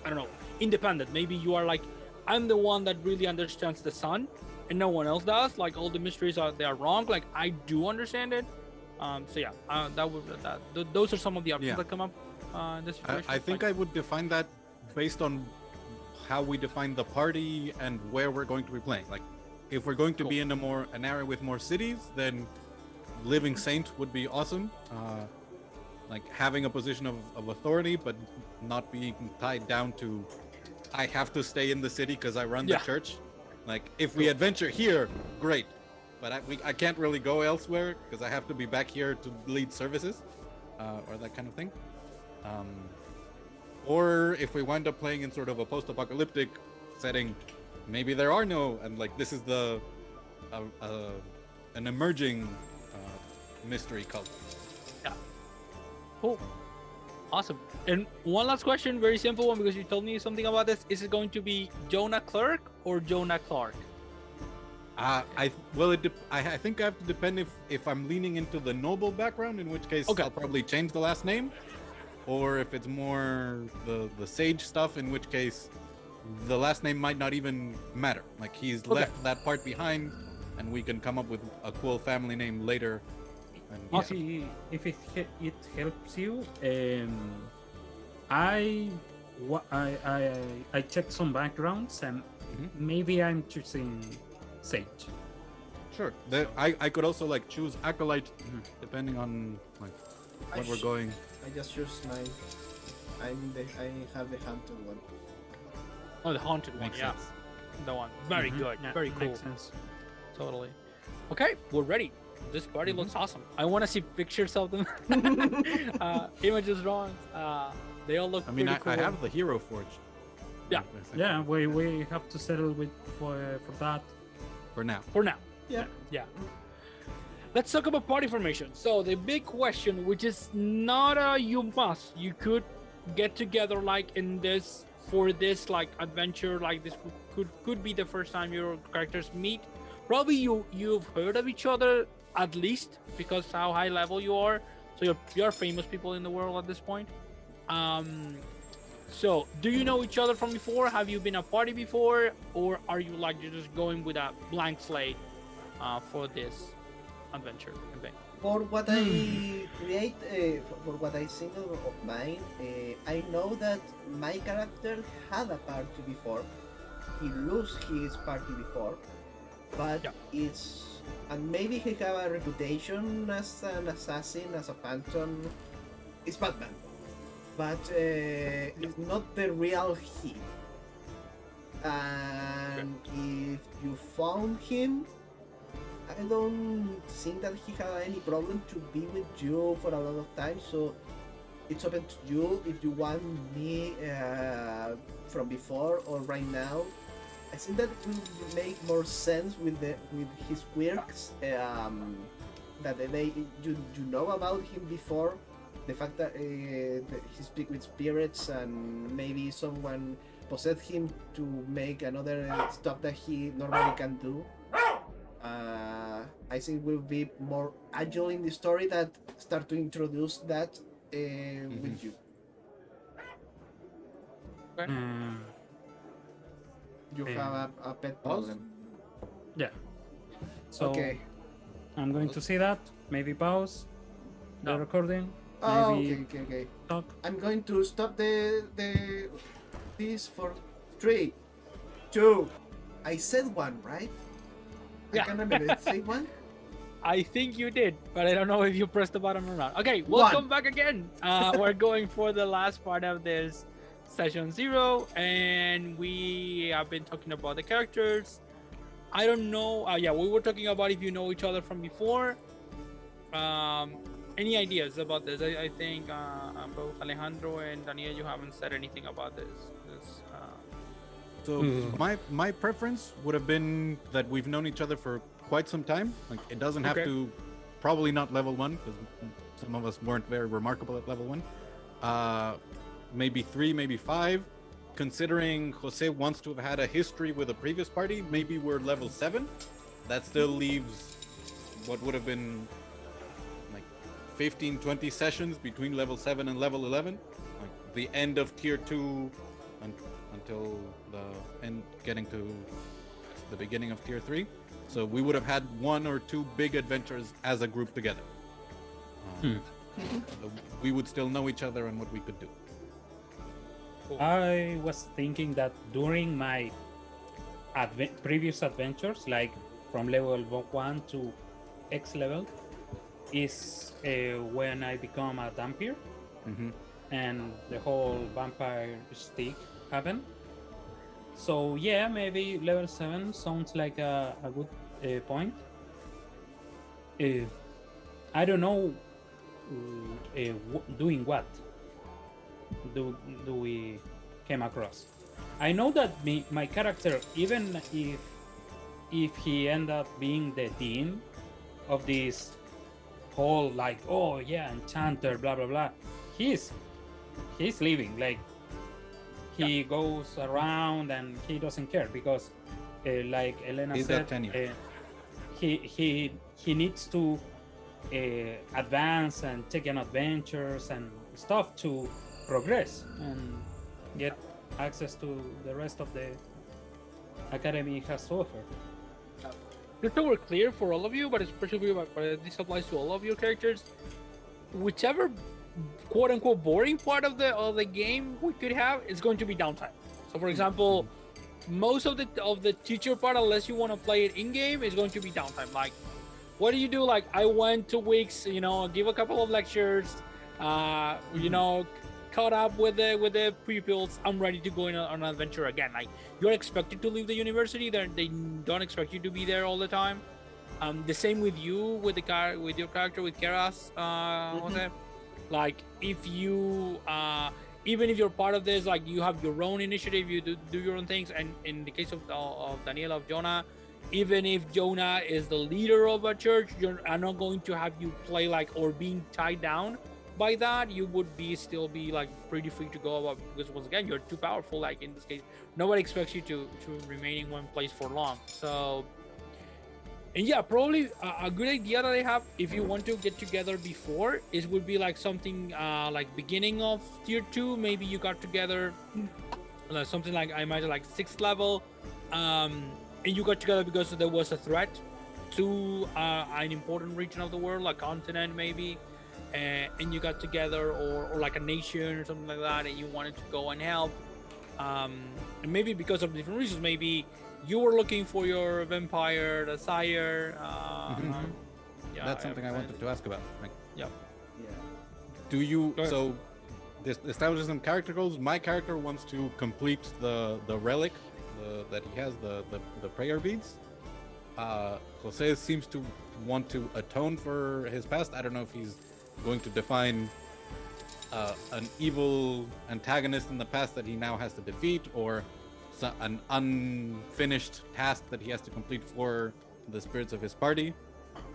S1: don't know, independent. Maybe you are like, I'm the one that really understands the sun, and no one else does. Like all the mysteries they are wrong. Like I do understand it. So yeah, those are some of the options that come up in this situation.
S2: I think I would define that based on how we define the party and where we're going to be playing. Like, if we're going to be in an area with more cities, then living saint would be awesome. Like having a position of authority, but not being tied down to, I have to stay in the city because I run the church. Like if we adventure here, great, but I can't really go elsewhere because I have to be back here to lead services, or that kind of thing. Or if we wind up playing in sort of a post-apocalyptic setting, maybe there are no, and like this is an emerging mystery cult.
S1: Yeah. Cool. Awesome. And one last question, very simple one, because you told me something about this. Is it going to be Jonah Clerk or Jonah Clark?
S2: I think I have to depend if I'm leaning into the noble background, in which case I'll probably change the last name, or if it's more the sage stuff, in which case the last name might not even matter. Like he's left that part behind, and we can come up with a cool family name later. And
S3: If it helps you, I checked some backgrounds, and maybe I'm choosing Sage.
S2: Sure. I could also like choose Acolyte, depending on like what we're going.
S4: I just choose mine. I have the hunter one.
S1: Oh, the haunted one.
S2: Makes
S1: Yeah,
S2: sense.
S1: the one. Very good.
S3: Yeah,
S1: Very cool.
S3: makes sense.
S1: Totally. Okay, we're ready. This party looks awesome. I want to see pictures of them. Images, drawings. They all look.
S2: I mean,
S1: pretty cool.
S2: I have the hero forge.
S1: Yeah.
S3: Yeah, we have to settle for that.
S2: For now.
S1: For now.
S4: Yeah.
S1: Yeah. Let's talk about party formation. So the big question, which is not a you must, you could get together like in this for this like adventure, like this could be the first time your characters meet. Probably you've heard of each other at least because how high level you are. So you're famous people in the world at this point. So do you know each other from before? Have you been a party before, or are you like you're just going with a blank slate for this adventure campaign?
S4: For what I create, for what I single of mine, I know that my character had a party before. He lost his party before, but it's, and maybe he have a reputation as an assassin, as a phantom. It's Batman, but it's not the real he. And if you found him, I don't think that he had any problem to be with you for a lot of time, so it's open to you if you want me from before or right now. I think that will make more sense with his quirks that you know about him before. The fact that he speaks with spirits and maybe someone possessed him to make another stuff that he normally can do. I think will be more agile in the story that start to introduce that with you.
S1: Okay.
S4: You have a pet problem.
S3: Yeah. So
S4: Okay.
S3: I'm going to see that. Maybe pause the recording.
S4: Oh,
S3: Maybe
S4: okay.
S3: talk.
S4: I'm going to stop this for 3, 2. I said one, right? I
S1: Yeah.
S4: can't remember. Say one.
S1: I think you did, but I don't know if you pressed the button or not. Okay, welcome back again. We're going for the last part of this session 0, and we have been talking about the characters. I don't know. We were talking about if you know each other from before. Any ideas about this? I think both Alejandro and Daniel, you haven't said anything about this.
S2: So my preference would have been that we've known each other for quite some time. Like it doesn't have to, probably not level 1 because some of us weren't very remarkable at level 1. Maybe 3, maybe 5. Considering Jose wants to have had a history with a previous party, maybe we're level 7. That still leaves what would have been like 15, 20 sessions between level 7 and level 11. Like the end of tier 2 until the end, getting to the beginning of tier 3. So we would have had 1 or 2 big adventures as a group together. We would still know each other and what we could do.
S3: I was thinking that during my previous adventures, like from level 1 to X level, is when I become a vampire
S2: Mm-hmm.
S3: and the whole vampire stick happen. So yeah, maybe level 7 sounds like a good point. Uh, I don't know doing what do we came across. I know that my character, even if he end up being the dean of this whole like, oh yeah, enchanter, blah blah blah, he's leaving. Like he goes around and he doesn't care because, like Elena
S2: He's
S3: said,
S2: got tenure.
S3: he needs to advance and take on adventures and stuff to progress and get access to the rest of the academy has to offer.
S1: Just so we're clear for all of you, but especially but this applies to all of your characters. Whichever quote unquote boring part of the game we could have is going to be downtime. So for example, most of the teacher part, unless you want to play it in game, is going to be downtime. Like, what do you do? Like, I went 2 weeks, give a couple of lectures, caught up with the pupils. I'm ready to go on an adventure again. Like, you're expected to leave the university. They don't expect you to be there all the time. The same with you, with your character, with Keras. Jose. Like, if you even if you're part of this, like, you have your own initiative, you do your own things. And in the case of Daniela, of Jonah, even if Jonah is the leader of a church, I'm not going to have you play like or being tied down by that. You would still be like pretty free to go about, because once again, you're too powerful. Like in this case, nobody expects you to remain in one place for long. So, and yeah, probably a good idea that I have, if you want to get together before, would be like something like beginning of tier 2. Maybe you got together something like, I imagine, like 6th level, and you got together because there was a threat to an important region of the world, like continent maybe, and you got together, or like a nation or something like that, and you wanted to go and help, and maybe because of different reasons, maybe you were looking for your vampire, the sire. Yeah,
S2: That's something I wanted to ask about. Like,
S1: yeah.
S2: do you so this establishes some character goals? My character wants to complete the relic that he has, the prayer beads. Jose seems to want to atone for his past. I don't know if he's going to define an evil antagonist in the past that he now has to defeat, or an unfinished task that he has to complete for the spirits of his party,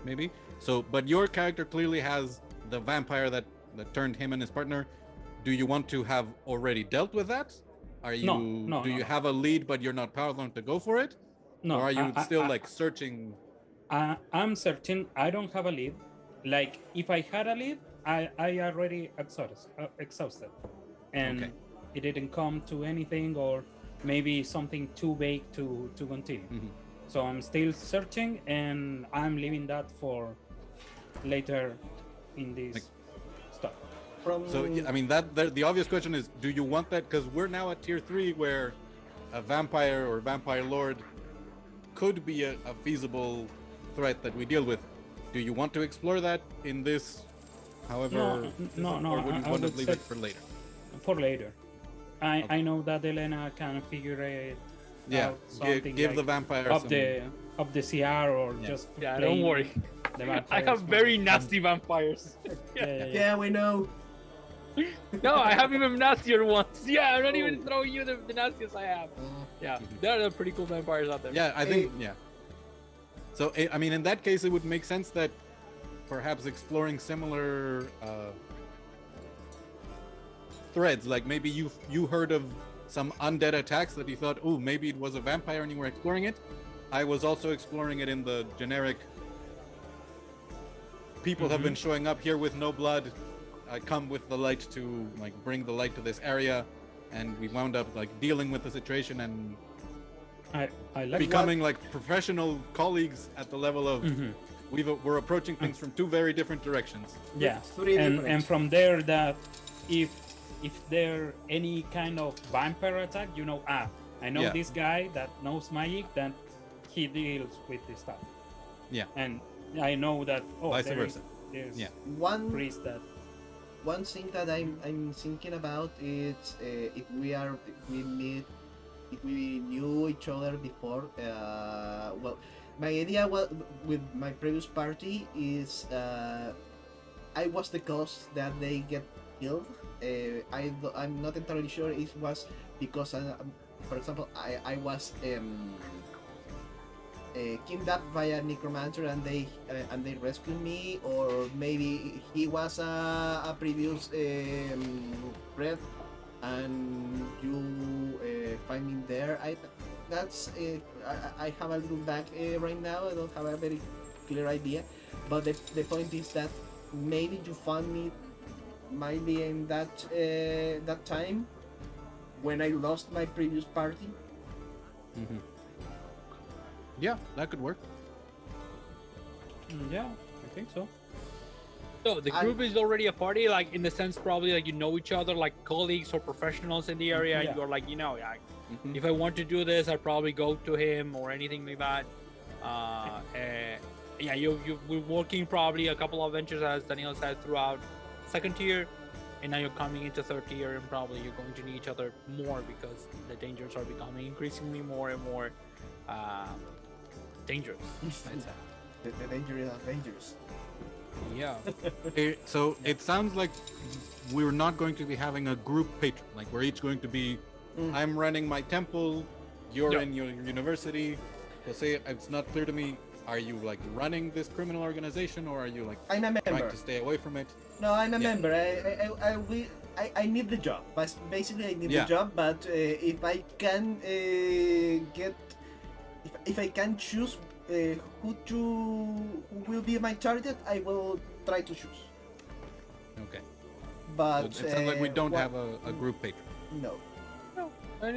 S2: maybe. So, but your character clearly has the vampire that turned him and his partner. Do you want to have already dealt with that? Are you
S3: No,
S2: you have a lead but you're not powerful enough to go for it?
S3: No,
S2: or are you still like searching?
S3: I'm certain I don't have a lead. Like, if I had a lead, I already exhausted, and
S2: Okay.
S3: it didn't come to anything, or maybe something too vague to continue. So I'm still searching, and I'm leaving that for later in this stuff.
S2: So I mean, the obvious question is, do you want that? Because we're now at tier 3, where a vampire or vampire lord could be a feasible threat that we deal with. Do you want to explore that in this? However,
S3: No.
S2: Or would you
S3: I
S2: want to
S3: would
S2: leave
S3: say
S2: it for later?
S3: For later.
S2: Okay.
S3: I know that Elena can figure it
S2: Yeah,
S3: out, something
S2: give
S3: like
S2: the vampire
S3: up
S2: some.
S3: the CR, or just
S1: Yeah,
S3: plain
S1: don't worry.
S3: the
S1: I
S3: vampires.
S1: have very nasty vampires.
S4: Yeah, we know.
S1: No, I have even nastier ones. Yeah, I'm not even throwing you the nastiest I have. Yeah, there are pretty cool vampires out there.
S2: Yeah, I think yeah. So I mean, in that case, it would make sense that perhaps exploring similar threads, like maybe you heard of some undead attacks that you thought, oh, maybe it was a vampire, and you were exploring it. I was also exploring it in the generic. People have been showing up here with no blood. I come with the light to like bring the light to this area, and we wound up like dealing with the situation and
S3: I like
S2: becoming like professional colleagues at the level of we're approaching things from two very different directions.
S3: Yeah,
S4: Three
S3: and
S4: different.
S3: from there, that if there any kind of vampire attack, I know
S2: Yeah.
S3: this guy that knows magic, that he deals with this stuff.
S2: Yeah.
S3: And I know that
S2: Vice versa.
S3: There's
S2: Yeah.
S4: One
S3: priest that
S4: one thing that I'm thinking about is if we knew each other before. Well, my idea with my previous party is I was the cause that they get killed. I'm not entirely sure it was because, for example, I was kidnapped by a necromancer and they rescued me, or maybe he was a previous threat and you find me there. I have a little back right now. I don't have a very clear idea, but the point is that maybe you found me maybe in that time when I lost my previous party.
S2: Mm-hmm. Yeah, that could work.
S3: yeah, I think so.
S1: So the group is already a party, like in the sense probably like you know each other, like colleagues or professionals in the area.
S3: Yeah.
S1: And you're like, you know, yeah,
S2: Mhm.
S1: if I want to do this, I probably go to him or anything like that. Yeah, we're working probably a couple of ventures, as Daniel said, throughout second tier, and now you're coming into third tier, and probably you're going to need each other more because the dangers are becoming increasingly more and more dangerous. I'd say.
S4: The danger is dangerous.
S1: Yeah.
S2: So it sounds like we're not going to be having a group patron. Like we're each going to be, I'm running my temple, you're
S1: Yeah.
S2: in your university. So say it's not clear to me. Are you like running this criminal organization, or are you like
S4: I'm a
S2: trying
S4: member.
S2: to stay away from it?
S4: No, I'm a
S2: Yeah.
S4: member. I need the job. But basically, I need
S2: Yeah.
S4: the job. But if I can if I can choose who will be my target, I will try to choose.
S2: Okay.
S4: But
S2: So it sounds like we don't
S4: what-
S2: have a group patron.
S4: No.
S1: No, and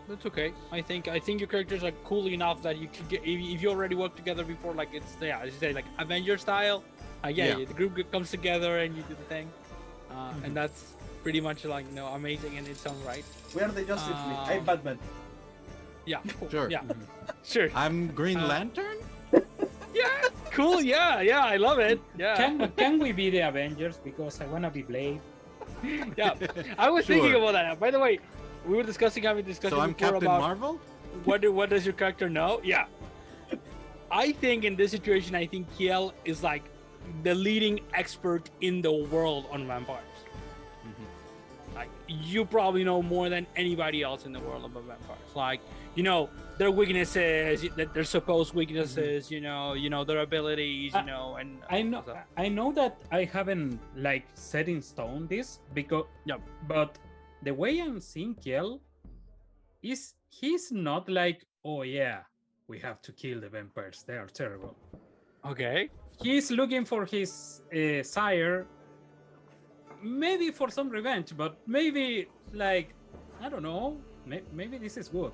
S1: it's okay. I think your characters are cool enough that you could get if you already worked together before, like it's as you say, like Avenger style. Yeah,
S2: Yeah.
S1: the group comes together and you do the thing, and that's pretty much like amazing in its own right.
S4: We are the Justice League. I'm Batman.
S1: Yeah, cool.
S2: Sure.
S1: Yeah, sure.
S2: I'm Green
S1: Uh,
S2: Lantern.
S1: Yeah, cool. Yeah, I love it. Yeah,
S3: Can we be the Avengers? Because I wanna be Blade.
S1: yeah. I was thinking
S2: Sure.
S1: about that. By the way, we were having discussion
S2: So I'm
S1: before
S2: Captain
S1: about
S2: Marvel.
S1: what does your character know? Yeah. I think in this situation, I think Kiel is like the leading expert in the world on vampires. Like you probably know more than anybody else in the world about vampires. Like their weaknesses, their supposed weaknesses. You know their abilities. And so-
S3: I know that I haven't like set in stone this because but the way I'm seeing Kiel is he's not like, oh yeah, we have to kill the vampires, they are terrible.
S1: Okay.
S3: He's looking for his sire, maybe for some revenge, but maybe like I don't know, maybe this is good.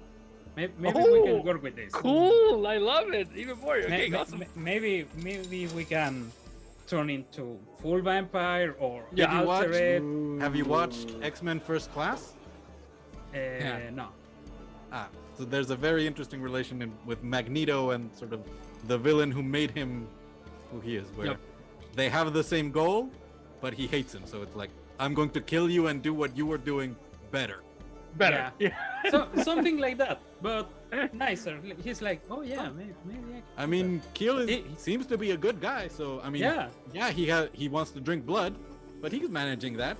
S3: Maybe we can work with this.
S1: Cool. I love it. Even more. Okay, awesome.
S3: Maybe we can turn into full vampire or
S2: Did you watch-
S3: alter it.
S2: Have you watched X-Men First Class?
S3: No.
S2: So there's a very interesting relation with Magneto and sort of the villain who made him who he is, where
S1: Yep.
S2: they have the same goal, but he hates him. So it's like, I'm going to kill you and do what you were doing better.
S1: Better. Yeah.
S3: So something like that, but nicer. He's like, oh yeah, maybe
S2: I mean, Keel
S3: He-
S2: seems to be a good guy, so I mean,
S3: Yeah.
S2: he wants to drink blood, but he's managing that.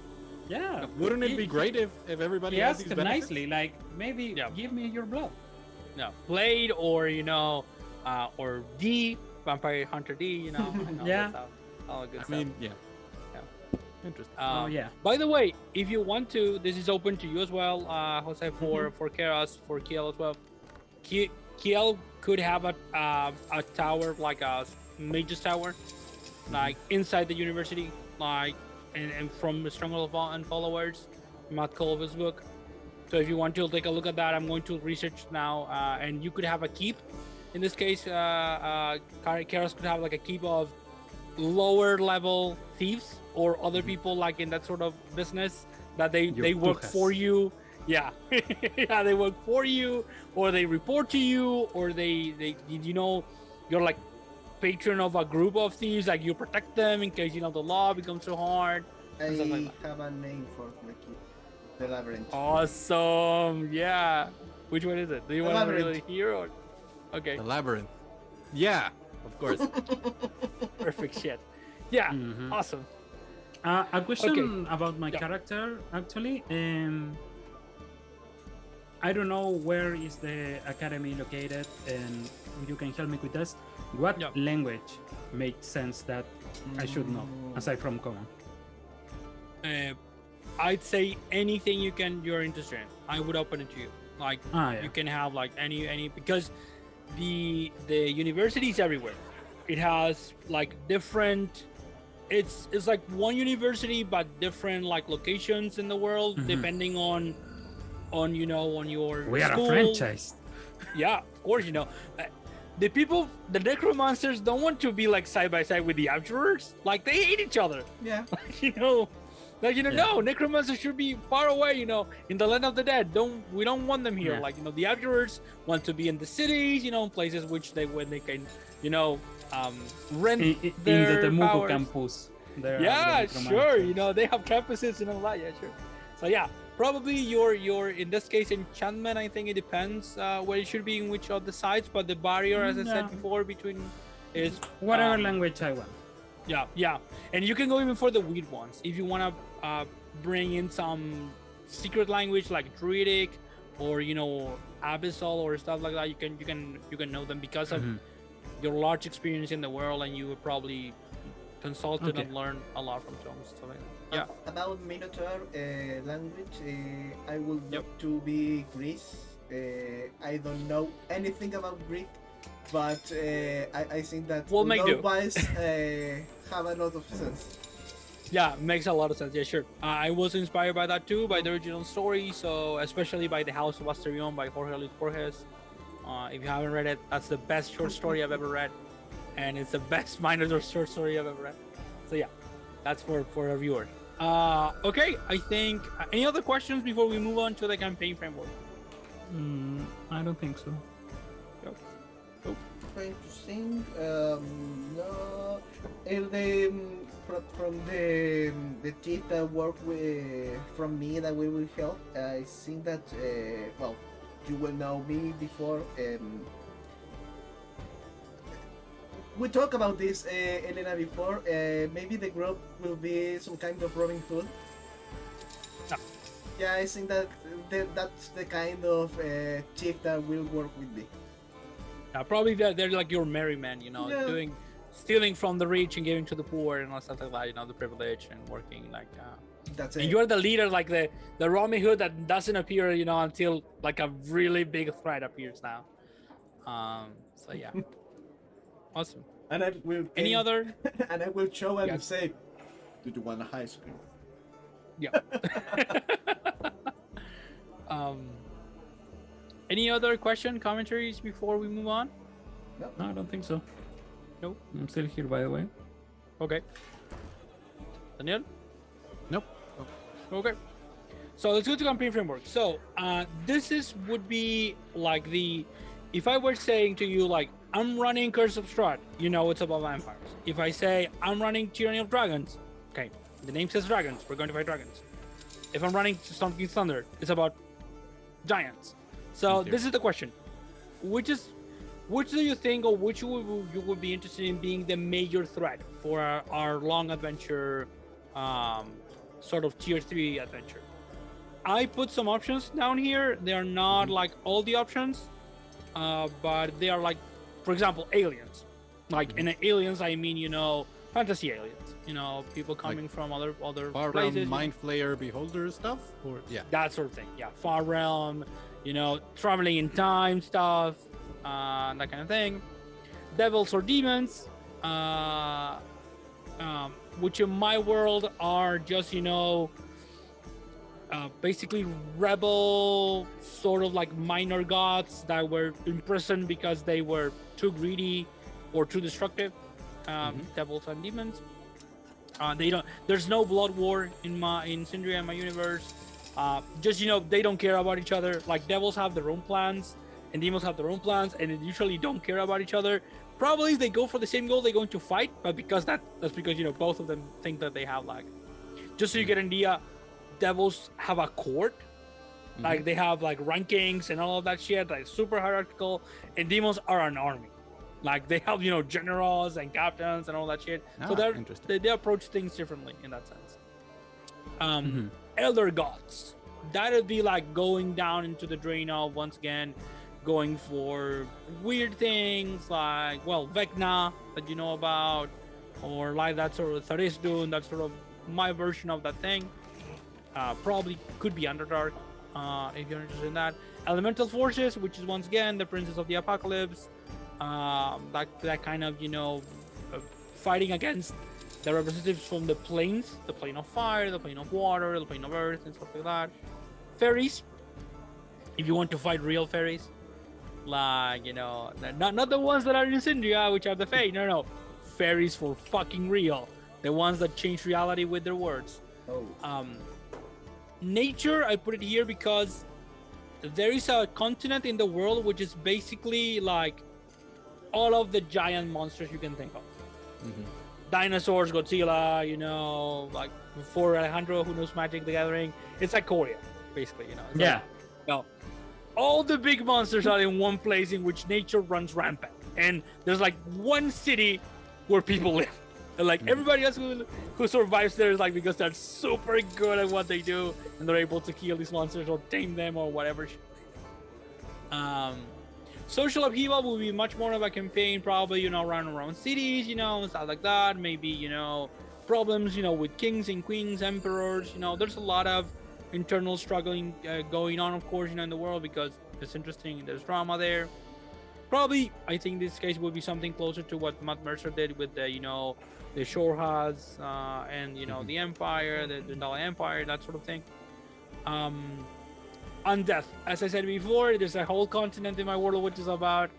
S3: yeah.
S2: Wouldn't it
S3: He-
S2: be great if everybody
S3: He
S2: had
S3: asked
S2: these benefits?
S3: nicely, like maybe
S1: Yeah.
S3: give me your blood.
S1: No, Blade or or D, Vampire Hunter D.
S3: Yeah.
S1: That's all good
S2: I
S1: stuff.
S2: mean, yeah. Interesting.
S3: Oh yeah.
S1: By the way, if you want to, this is open to you as well, Jose, for Keras, for Kiel as well. Kiel could have a tower, like a mage's tower, like inside the university, like and from the Stronghold and Followers, Matt Colville's book. So if you want to take a look at that, I'm going to research now, and you could have a keep. In this case, Keras could have like a keep of lower level thieves or other people like in that sort of business that they work
S3: pujas.
S1: for you. Yeah. Yeah, they work for you, or they report to you, or they you're like patron of a group of thieves, like you protect them in case the law becomes so hard.
S4: I
S1: Stuff like that.
S4: have a name for my kid. The Labyrinth.
S1: Awesome. Yeah. Which one is it? Do you
S4: The
S1: want to
S4: Labyrinth.
S1: really hear or? Okay.
S2: The labyrinth. Yeah, of course.
S1: Perfect shit. Yeah.
S3: Mhm.
S1: Awesome.
S3: A question
S1: Okay.
S3: about my
S1: Yeah.
S3: character, actually. I don't know where is the academy located, and you can help me with this. What
S1: Yeah.
S3: language makes sense that I should know, aside from common?
S1: I'd say anything you're interested in. I would open it to you. Like
S3: Yeah.
S1: you can have like any because the university is everywhere. It has like different. It's like one university but different like locations in the world
S3: Mhm.
S1: depending on your
S3: We are
S1: school.
S3: a franchise.
S1: Yeah, of course. The people, the necromancers don't want to be like side by side with the abjurers. Like they hate each other.
S4: Yeah.
S1: No, necromancers should be far away, in the land of the dead. We don't want them here.
S3: Yeah.
S1: Like, the abjurers want to be in the cities, places which when they can, rent
S3: In the
S1: their
S3: Temuco
S1: powers.
S3: campus. There are
S1: Yeah,
S3: the
S1: sure.
S3: necromancers.
S1: They have campuses and all that. Yeah, sure. So yeah, probably your in this case enchantment. I think it depends where it should be in which of the sides, but the barrier, as I said
S3: Yeah.
S1: before, between is
S3: Whatever language I want.
S1: yeah, and you can go even for the weird ones if you want to bring in some secret language like Druidic or Abyssal or stuff like that. You can know them because of
S3: Mhm.
S1: your large experience in the world, and you would probably consulted
S3: Okay.
S1: and learn a lot from Jones. So yeah,
S4: About Minotaur language, I would
S1: Yep.
S4: love to be Greece. I don't know anything about Greek, but I think that
S1: We'll make do.
S4: wise have a lot of sense.
S1: yeah, makes a lot of sense. Yeah, sure. I was inspired by that too, by the original story. So especially by the House of Asterion by Jorge Luis Borges. If you haven't read it, that's the best short story I've ever read, and it's the best Minotaur short story I've ever read. So yeah, that's for a viewer. Okay, I think any other questions before we move on to the campaign framework?
S3: I don't think so.
S4: Trying to sing. No. From the tip that work with from me that we will help. I think that well, you will know me before. We talked about this, Elena, before. Maybe the group will be some kind of Robin Hood.
S1: No.
S4: Yeah, I think that's the kind of chief that will work with me.
S1: Probably they're like your merry men,
S4: Yeah.
S1: stealing from the rich and giving to the poor and all stuff like that. The privilege and working like.
S4: That's
S1: And
S4: it.
S1: you're the leader, like the Robin Hood that doesn't appear, until like a really big threat appears now. So yeah, awesome.
S4: And I will
S1: Any other?
S4: and I will show and
S1: Yes.
S4: say, "Do you want a high school?"
S1: Yeah. Any other question, commentaries before we move on?
S3: No, I don't think so.
S1: Nope.
S3: I'm still here, by the way.
S1: Okay. Daniel?
S2: Nope.
S1: Okay. So let's go to campaign framework. So this would be like if I were saying to you like I'm running Curse of Strahd, it's about vampires. If I say I'm running Tyranny of Dragons, okay, the name says dragons. We're going to fight dragons. If I'm running Storm King's Thunder, it's about giants. So
S2: Okay.
S1: this is the question: which do you think, or which you would be interested in being the major threat for our long adventure, sort of tier 3 adventure? I put some options down here. They are not like all the options, but they are like, for example, aliens. Like in aliens, I mean, fantasy aliens. People coming from other
S2: Far
S1: places.
S2: Realm, Mind Flayer, Beholder stuff? Or yeah.
S1: That sort of thing. Yeah, Far Realm, traveling in time stuff, that kind of thing. Devils or demons, which in my world are just, basically rebel, sort of like minor gods that were imprisoned because they were too greedy or too destructive. Devils and demons. There's no blood war in Syndria, in my universe. Just they don't care about each other. Like devils have their own plans and demons have their own plans, and they usually don't care about each other. Probably they go for the same goal, they're going to fight, but that's because both of them think that they have like. Just so you get an idea, devils have a court. Like they have like rankings and all of that shit, like super hierarchical, and demons are an army. Like they have generals and captains and all that shit. So they approach things differently in that sense. Elder gods, that would be like going down into the drain of once again, going for weird things like Vecna that you know about, or like that sort of Tharisdun, that's sort of my version of that thing. Probably could be Underdark. If you're interested in that. Elemental forces, which is once again the Princess of the Apocalypse, that kind of fighting against the representatives from the planes, the plane of fire, the plane of water, the plane of earth, and stuff like that. Fairies, if you want to fight real fairies, like not the ones that are in Syndria, which are the Fae. No, fairies for fucking real, the ones that change reality with their words. Nature, I put it here because there is a continent in the world which is basically like all of the giant monsters you can think of. Dinosaurs, Godzilla, like before Alejandro, who knows Magic the Gathering, it's like Korea, basically, all the big monsters are in one place in which nature runs rampant, and there's like one city where people live. And like everybody else who survives there is like because they're super good at what they do and they're able to kill these monsters or tame them or whatever. Social upheaval will be much more of a campaign, probably around cities, stuff like that. Maybe problems with kings and queens, emperors. There's a lot of internal struggling going on, of course, in the world because it's interesting. There's drama there. Probably, I think this case would be something closer to what Matt Mercer did with the Shorehas and the Empire, the Dundalli Empire, that sort of thing. Undeath, as I said before, there's a whole continent in my world which is about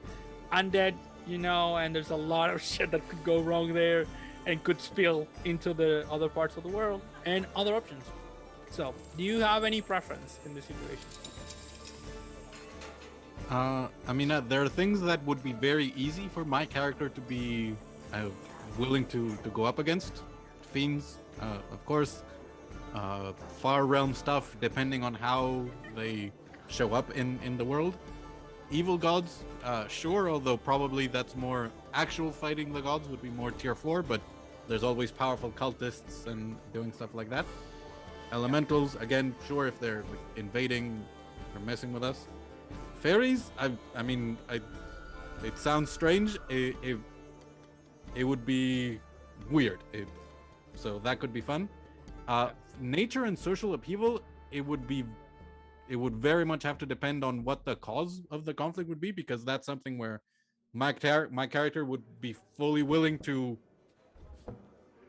S1: undead, and there's a lot of shit that could go wrong there and could spill into the other parts of the world and other options. So, do you have any preference in this situation?
S2: There are things that would be very easy for my character to be willing to go up against. Fiends, of course. Far realm stuff, depending on how they show up in the world. Evil gods, sure, although probably that's more actual fighting the gods would be more tier 4, but there's always powerful cultists and doing stuff like that. Elementals, again, sure, if they're invading or messing with us. Fairies, it sounds strange. It would be weird. So that could be fun. Nature and social upheaval, it would very much have to depend on what the cause of the conflict would be, because that's something where my character would be fully willing to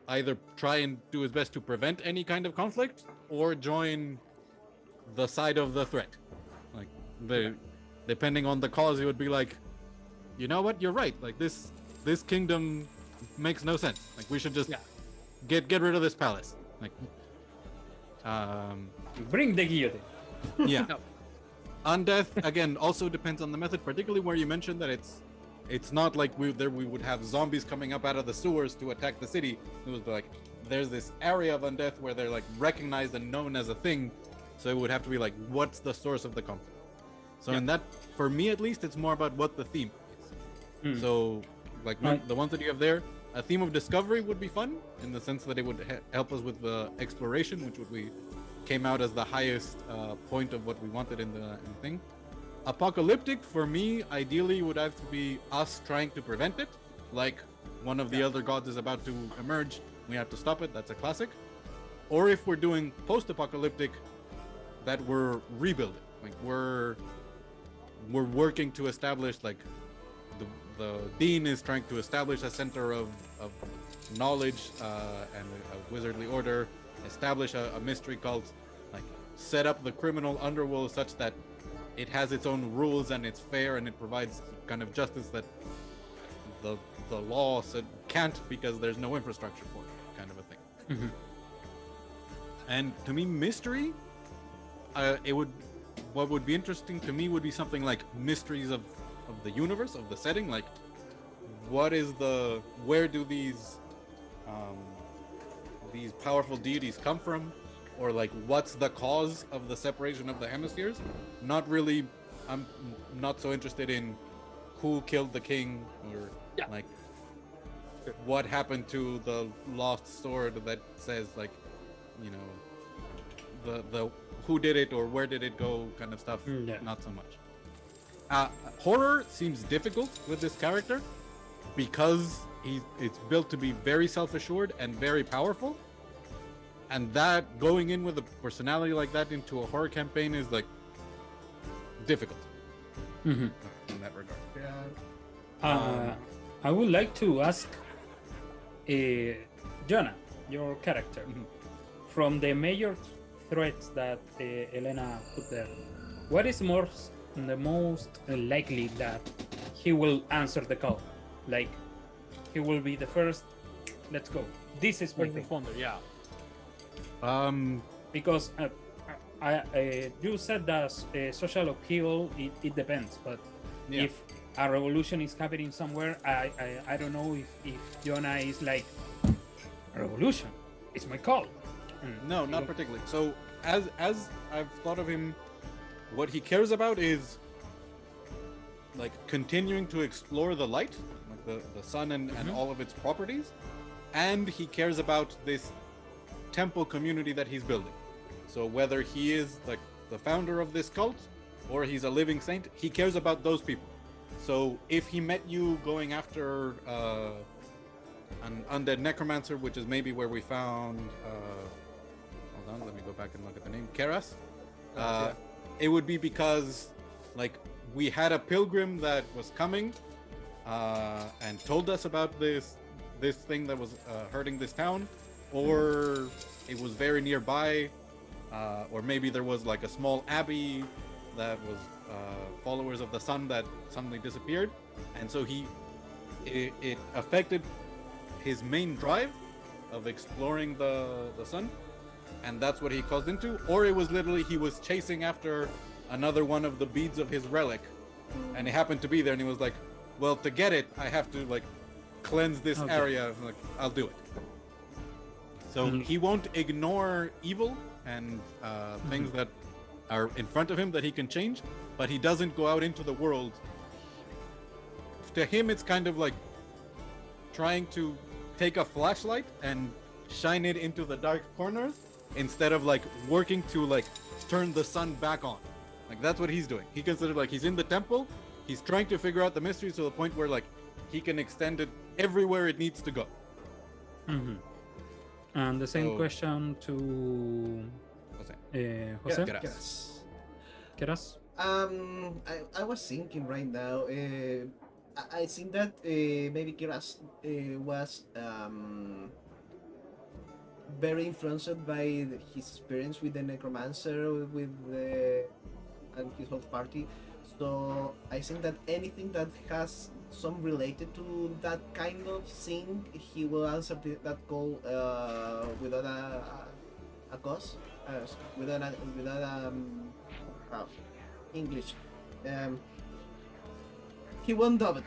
S2: either try and do his best to prevent any kind of conflict or join the side of the threat. Depending on the cause, it would be like, you know what, you're right. Like this kingdom makes no sense. Like we should just get rid of this palace. Like,
S3: bring the guillotine.
S2: Yeah. Undeath again also depends on the method, particularly where you mentioned that it's not like we would have zombies coming up out of the sewers to attack the city. It was like there's this area of undeath where they're like recognized and known as a thing. So it would have to be like, what's the source of the conflict? So in that, for me at least, it's more about what the theme is. So, like the ones that you have there, a theme of discovery would be fun in the sense that it would help us with the exploration, which came out as the highest point of what we wanted in the thing. Apocalyptic, for me, ideally would have to be us trying to prevent it. Like one of the other gods is about to emerge, we have to stop it. That's a classic. Or if we're doing post-apocalyptic, that we're rebuilding. Like we're working to establish, like the dean is trying to establish a center of knowledge and a wizardly order, establish a mystery cult, like set up the criminal underworld such that it has its own rules and it's fair and it provides kind of justice that the law can't because there's no infrastructure for it, kind of a thing. And to me, mystery, what would be interesting to me would be something like mysteries of the universe, of the setting, like where do these powerful deities come from, or like what's the cause of the separation of the hemispheres? Not really. I'm not so interested in who killed the king, or
S1: Yeah.
S2: like what happened to the lost sword that says, like, you know, the who did it or where did it go kind of stuff.
S3: Yeah.
S2: Not so much. Horror seems difficult with this character because it's built to be very self-assured and very powerful, and that going in with a personality like that into a horror campaign is like difficult in that regard.
S4: Yeah.
S3: I would like to ask Jonah, your character, from the major threats that Elena put there, what is the most likely that he will answer the call? Like, he will be the first, let's go. This is my thing.
S1: Responder, yeah.
S3: Because you said that social upheaval, it depends, but
S2: Yeah.
S3: if a revolution is happening somewhere, I don't know if Jonah is like, a revolution, it's my call.
S2: No, not particularly. So as I've thought of him, what he cares about is like continuing to explore the light, like the sun and all of its properties, and he cares about this temple community that he's building. So whether he is like the founder of this cult or he's a living saint, he cares about those people. So if he met you going after an undead necromancer, which is maybe where we found hold on, let me go back and look at the name, Keras. It would be because like we had a pilgrim that was coming and told us about this thing that was hurting this town, or it was very nearby, or maybe there was like a small abbey that was followers of the sun that suddenly disappeared, and so it affected his main drive of exploring the sun, and that's what he caused into. Or it was literally he was chasing after another one of the beads of his relic, and it happened to be there, and he was like, well, to get it I have to like cleanse this area. Like, I'll do it. So he won't ignore evil and things that are in front of him that he can change, but he doesn't go out into the world. To him, it's kind of like trying to take a flashlight and shine it into the dark corners instead of like working to like turn the sun back on. Like, that's what he's doing. He considers like he's in the temple, he's trying to figure out the mysteries to the point where like he can extend it everywhere it needs to go.
S3: And the same
S2: So-
S3: question to Jose.
S4: Yes.
S3: Keras?
S4: I was thinking right now. I think that maybe Kiras was very influenced by his experience with the necromancer, with and his whole party. So I think that anything that has some related to that kind of thing, he will answer that call without a cause, without English. He won't doubt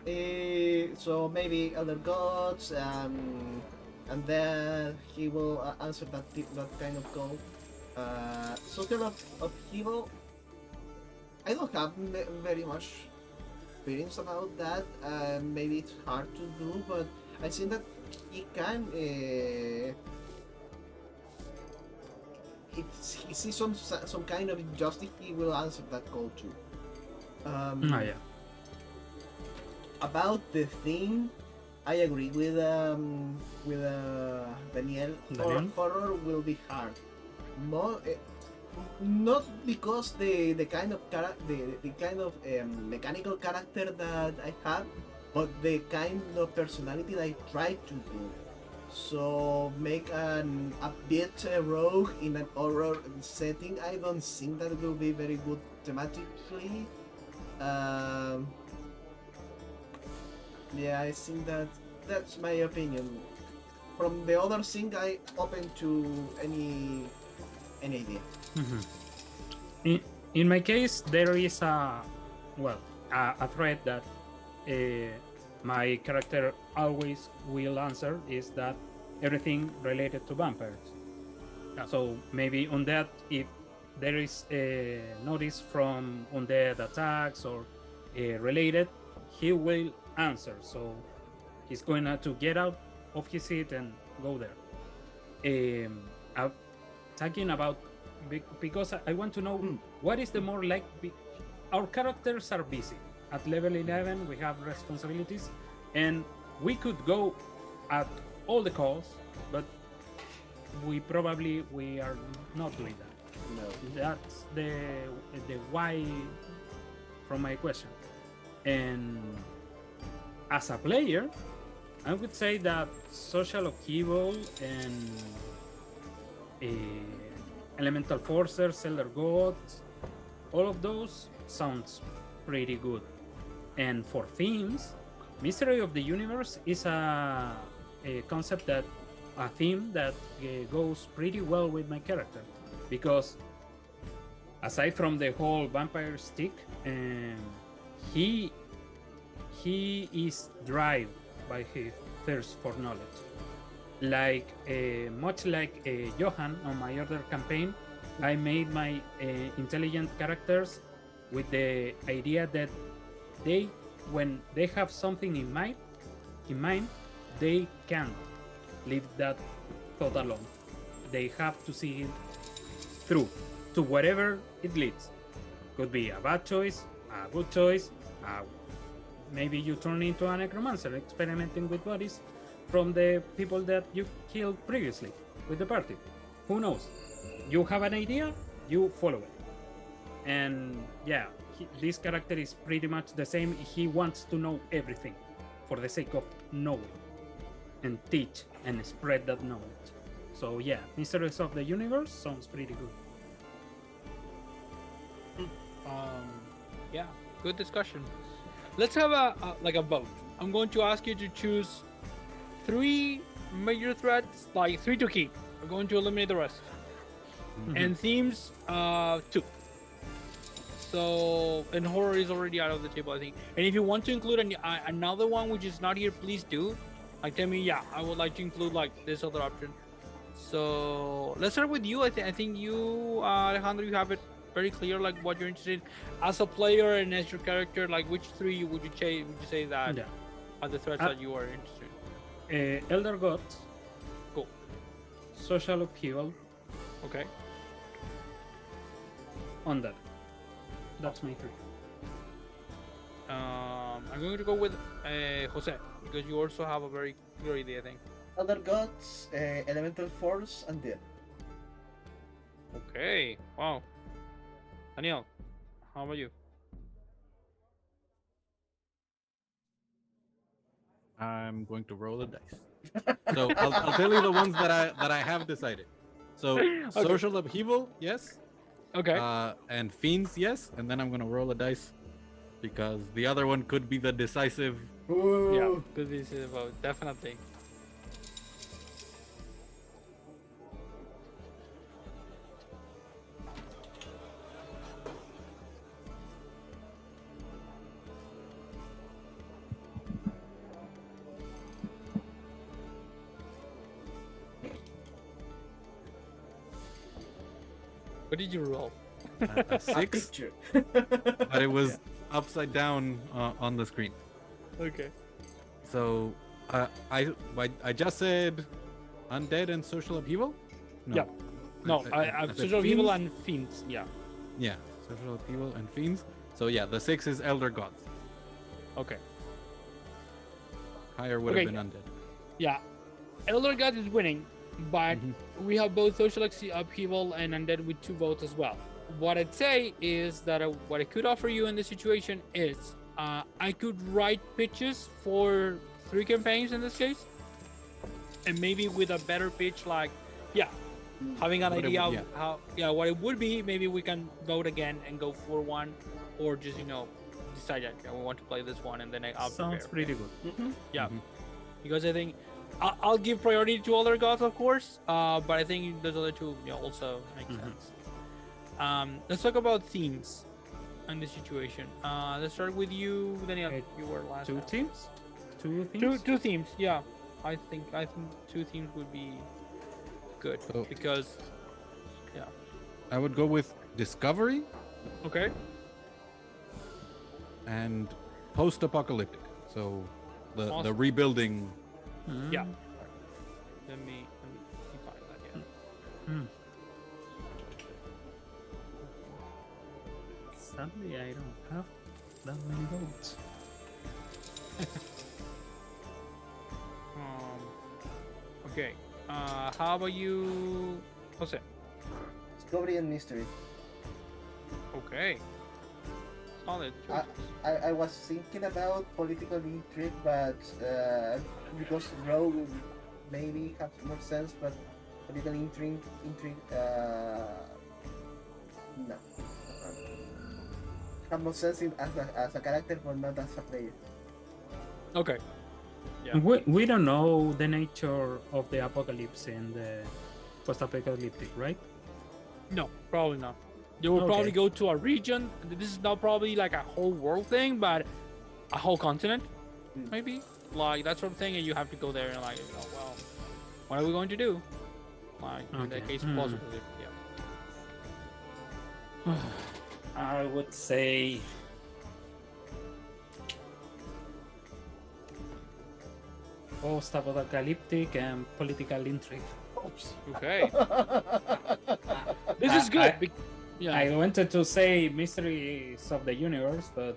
S4: it. So maybe other gods, and then he will answer that kind of call. Social upheaval. I don't have very much experience about that. Maybe it's hard to do, but I think that he can. If he sees some kind of injustice, he will answer that call too.
S3: Yeah.
S4: About the theme, I agree with Daniel. Horror will be hard. More, not because the kind of mechanical character that I have, but the kind of personality that I try to do. So make a bit rogue in an horror setting. I don't think that will be very good thematically. Yeah, I think that's my opinion. From the other thing, I open to any idea.
S3: In my case, there is a threat that my character always will answer is that everything related to vampires.
S1: Yeah.
S3: So maybe on that, if there is a notice from undead attacks or related, he will answer. So he's going to get out of his seat and go there. I'm talking about because I want to know what is the more like. Our characters are busy. At level 11, we have responsibilities, and we could go at all the calls, but we are not doing that.
S4: No.
S3: That's the why from my question. And as a player, I would say that social upheaval and elemental forces, elder gods, all of those sounds pretty good. And for themes, mystery of the universe is a concept that a theme that goes pretty well with my character, because aside from the whole vampire stick, he is driven by his thirst for knowledge, like much like Johan on my other campaign. I made my intelligent characters with the idea that when they have something in mind, they can't leave that thought alone. They have to see it through to whatever it leads. Could be a bad choice, a good choice. Maybe you turn into a necromancer experimenting with bodies from the people that you killed previously with the party. Who knows? You have an idea, you follow it. And yeah, this character is pretty much the same. He wants to know everything for the sake of knowing and teach and spread that knowledge. So yeah, Mysteries of the Universe sounds pretty good.
S1: Yeah, good discussion. Let's have a vote. I'm going to ask you to choose 3 major threats, like 3 to keep. We're going to eliminate the rest. And themes, 2. So, and horror is already out of the table, I think. And if you want to include another one which is not here, please do. Like, tell me, yeah, I would like to include like this other option. So let's start with you. I think you, Alejandro, you have it very clear, like what you're interested in as a player and as your character. Like, which 3 would you say that are the threats that you are interested in?
S3: Elder Gods.
S1: Cool.
S3: Social Upheaval.
S1: Okay.
S3: On that. That's my 3.
S1: I'm going to go with Jose, because you also have a very clear idea, I think.
S4: Other gods, elemental force, and death.
S1: Okay. Wow. Daniel, how about you?
S2: I'm going to roll a dice. So I'll tell you the ones that I have decided. So social upheaval, yes.
S1: Okay.
S2: And fiends, yes. And then I'm gonna roll a dice because the other one could be the decisive.
S4: Ooh.
S1: Yeah, good is about definitely. What did you roll?
S2: A
S4: A
S2: 6,
S4: picture.
S2: but it was upside down on the screen.
S1: Okay.
S2: So I just said undead and social upheaval. No.
S1: Yeah. No, I
S2: said
S1: social evil
S2: fiends?
S1: and fiends. Yeah.
S2: Yeah, social upheaval and fiends. So yeah, the 6 is elder gods.
S1: Okay.
S2: Higher would
S1: Okay.
S2: have been undead.
S1: Yeah. Elder God is winning, but we have both social upheaval and undead with 2 votes as well. What I'd say is that what I could offer you in this situation is I could write pitches for 3 campaigns in this case, and maybe with a better pitch, like having an
S2: What it
S1: idea
S2: would-
S1: of how what it would be. Maybe we can vote again and go for one, or just decide that we want to play this one, and then I'll
S3: Sounds
S1: prepare.
S3: pretty good.
S1: Yeah,
S2: Mhm.
S1: because I think I'll give priority to other gods, of course, but I think those other 2 also make sense. Let's talk about themes in this situation. Let's start with you, Daniel.
S3: Okay,
S1: You were last.
S3: 2 teams. two things.
S1: Two themes. Yeah, I think two themes would be good
S2: So-
S1: because
S2: I would go with discovery
S1: okay.
S2: and post-apocalyptic. So the
S1: Awesome.
S2: rebuilding.
S3: Mm.
S1: Yeah. Let me define that. Yeah.
S3: Mm. Sadly, I don't have that many votes.
S1: Okay. How about you, Jose?
S4: Discovery and mystery.
S1: Okay. Solid
S4: I,
S1: choices.
S4: I was thinking about political intrigue, but because rogue maybe have more sense, but political intrigue, no. Have more sense as a character, but not as a player.
S1: Okay. Yeah.
S3: We don't know the nature of the apocalypse in the post-apocalyptic, right?
S1: No, probably not. You will
S3: Okay.
S1: probably go to a region. This is not probably like a whole world thing, but a whole continent, maybe like that sort of thing, and you have to go there and like, well, what are we going to do? Like in the
S3: Okay.
S1: case of possibly, yeah.
S3: I would say post-apocalyptic and political intrigue.
S4: Oops.
S1: Okay. This is
S3: I-
S1: good.
S3: I-
S1: Yeah.
S3: I wanted to say mysteries of the universe, but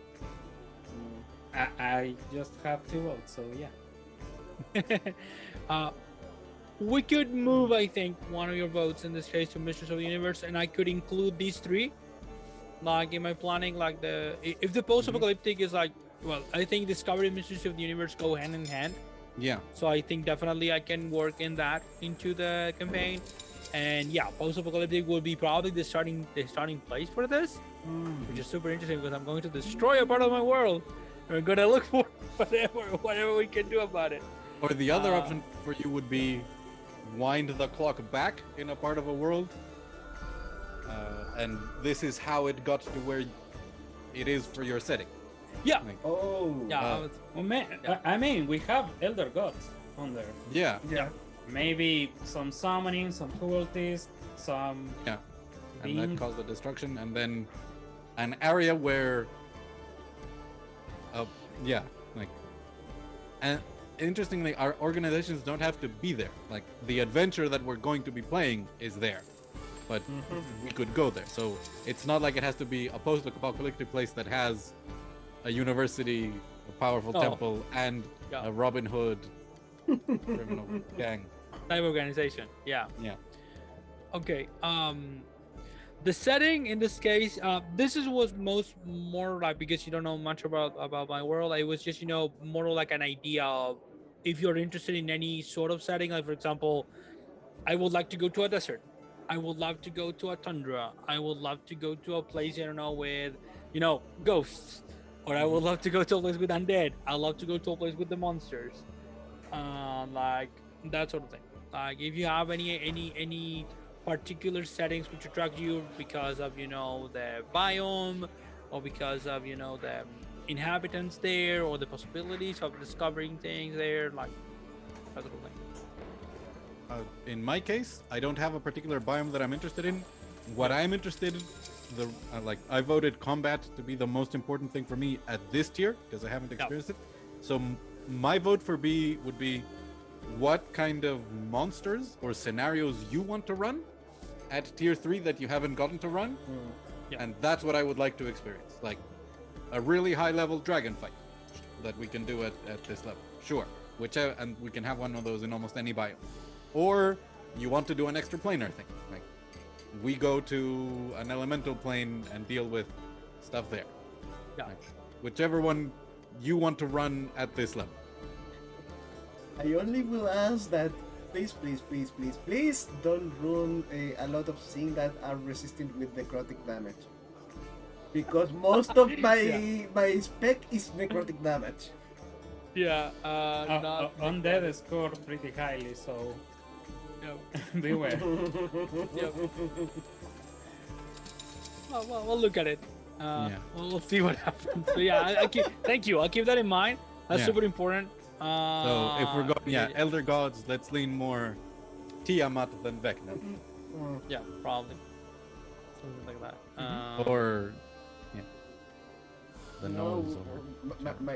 S3: I just have two votes, so yeah.
S1: We could move, I think, one of your votes in this case to Mysteries of the Universe, and I could include these three, like in my planning. Like if the post-apocalyptic is like, well, I think Discovery and Mysteries of the Universe go hand in hand.
S2: Yeah.
S1: So I think definitely I can work in that into the campaign, and yeah, post-apocalyptic will be probably the starting place for this, which is super interesting because I'm going to destroy a part of my world. We're gonna look for whatever we can do about it.
S2: Or the other option for you would be wind the clock back in a part of a world, and this is how it got to where it is for your setting.
S1: Yeah,
S2: Like,
S4: Oh.
S1: yeah.
S3: Well, I mean, we have elder gods on there.
S2: yeah,
S4: Yeah.
S3: Maybe some summoning, some cruelties, some
S2: yeah. And
S3: being.
S2: that caused the destruction, and then an area where, yeah, like, and interestingly, our organizations don't have to be there. Like the adventure that we're going to be playing is there, but we could go there. So it's not like it has to be a post-apocalyptic place that has a university, a powerful
S1: Oh.
S2: temple, and
S1: Yeah.
S2: a Robin Hood criminal gang.
S1: Type organization. Yeah.
S2: Yeah.
S1: Okay. The setting in this case, this was more like, because you don't know much about my world. It was just more like an idea of if you're interested in any sort of setting. Like for example, I would like to go to a desert. I would love to go to a tundra. I would love to go to a place with ghosts, or I would love to go to a place with undead. I love to go to a place with the monsters, like that sort of thing. Like if you have any particular settings which attract you because of the biome, or because of the inhabitants there, or the possibilities of discovering things there, like that sort of thing.
S2: In my case, I don't have a particular biome that I'm interested in. What I'm interested in, I voted combat to be the most important thing for me at this tier because I haven't experienced it. So my vote for B would be what kind of monsters or scenarios you want to run at tier 3 that you haven't gotten to run.
S1: Yeah.
S2: And that's what I would like to experience. Like a really high level dragon fight that we can do at this level. Sure. Whichever, and we can have one of those in almost any biome. Or you want to do an extra planar thing. Like we go to an elemental plane and deal with stuff there.
S1: Yeah.
S2: Like, whichever one you want to run at this level.
S4: I only will ask that please don't ruin a lot of things that are resistant with necrotic damage. Because most of my spec is necrotic damage.
S1: Yeah. Not
S3: Undead scored pretty highly, so
S1: Yep.
S3: beware.
S1: Yep. Well, we'll look at it. We'll see what happens. But yeah, thank you. I'll keep that in mind. That's
S2: Yeah.
S1: super important.
S2: So if we're going, Elder Gods, let's lean more Tiamat than Vecna.
S1: Yeah, probably something like that.
S2: Or the
S4: No,
S2: nose.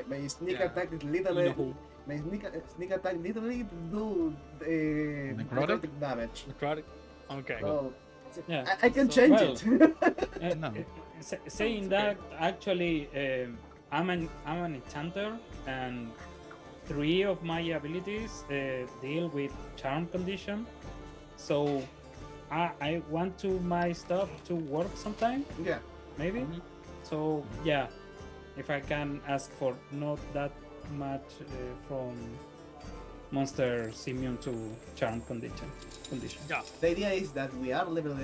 S4: my sneak
S1: Yeah.
S4: attack is literally.
S1: who?
S4: My sneak attack literally do necrotic damage.
S1: Necrotic. Okay.
S4: So
S3: Yeah.
S4: I can
S1: So-
S4: change
S3: well,
S4: it.
S2: No.
S3: Saying that, actually, I'm an enchanter, and 3 of my abilities deal with charm condition. So I want to my stuff to work sometime,
S4: Yeah.
S3: maybe.
S1: Mhm.
S3: So yeah, if I can ask for not that much from monsters immune to charm condition.
S1: Yeah.
S4: The idea is that we are level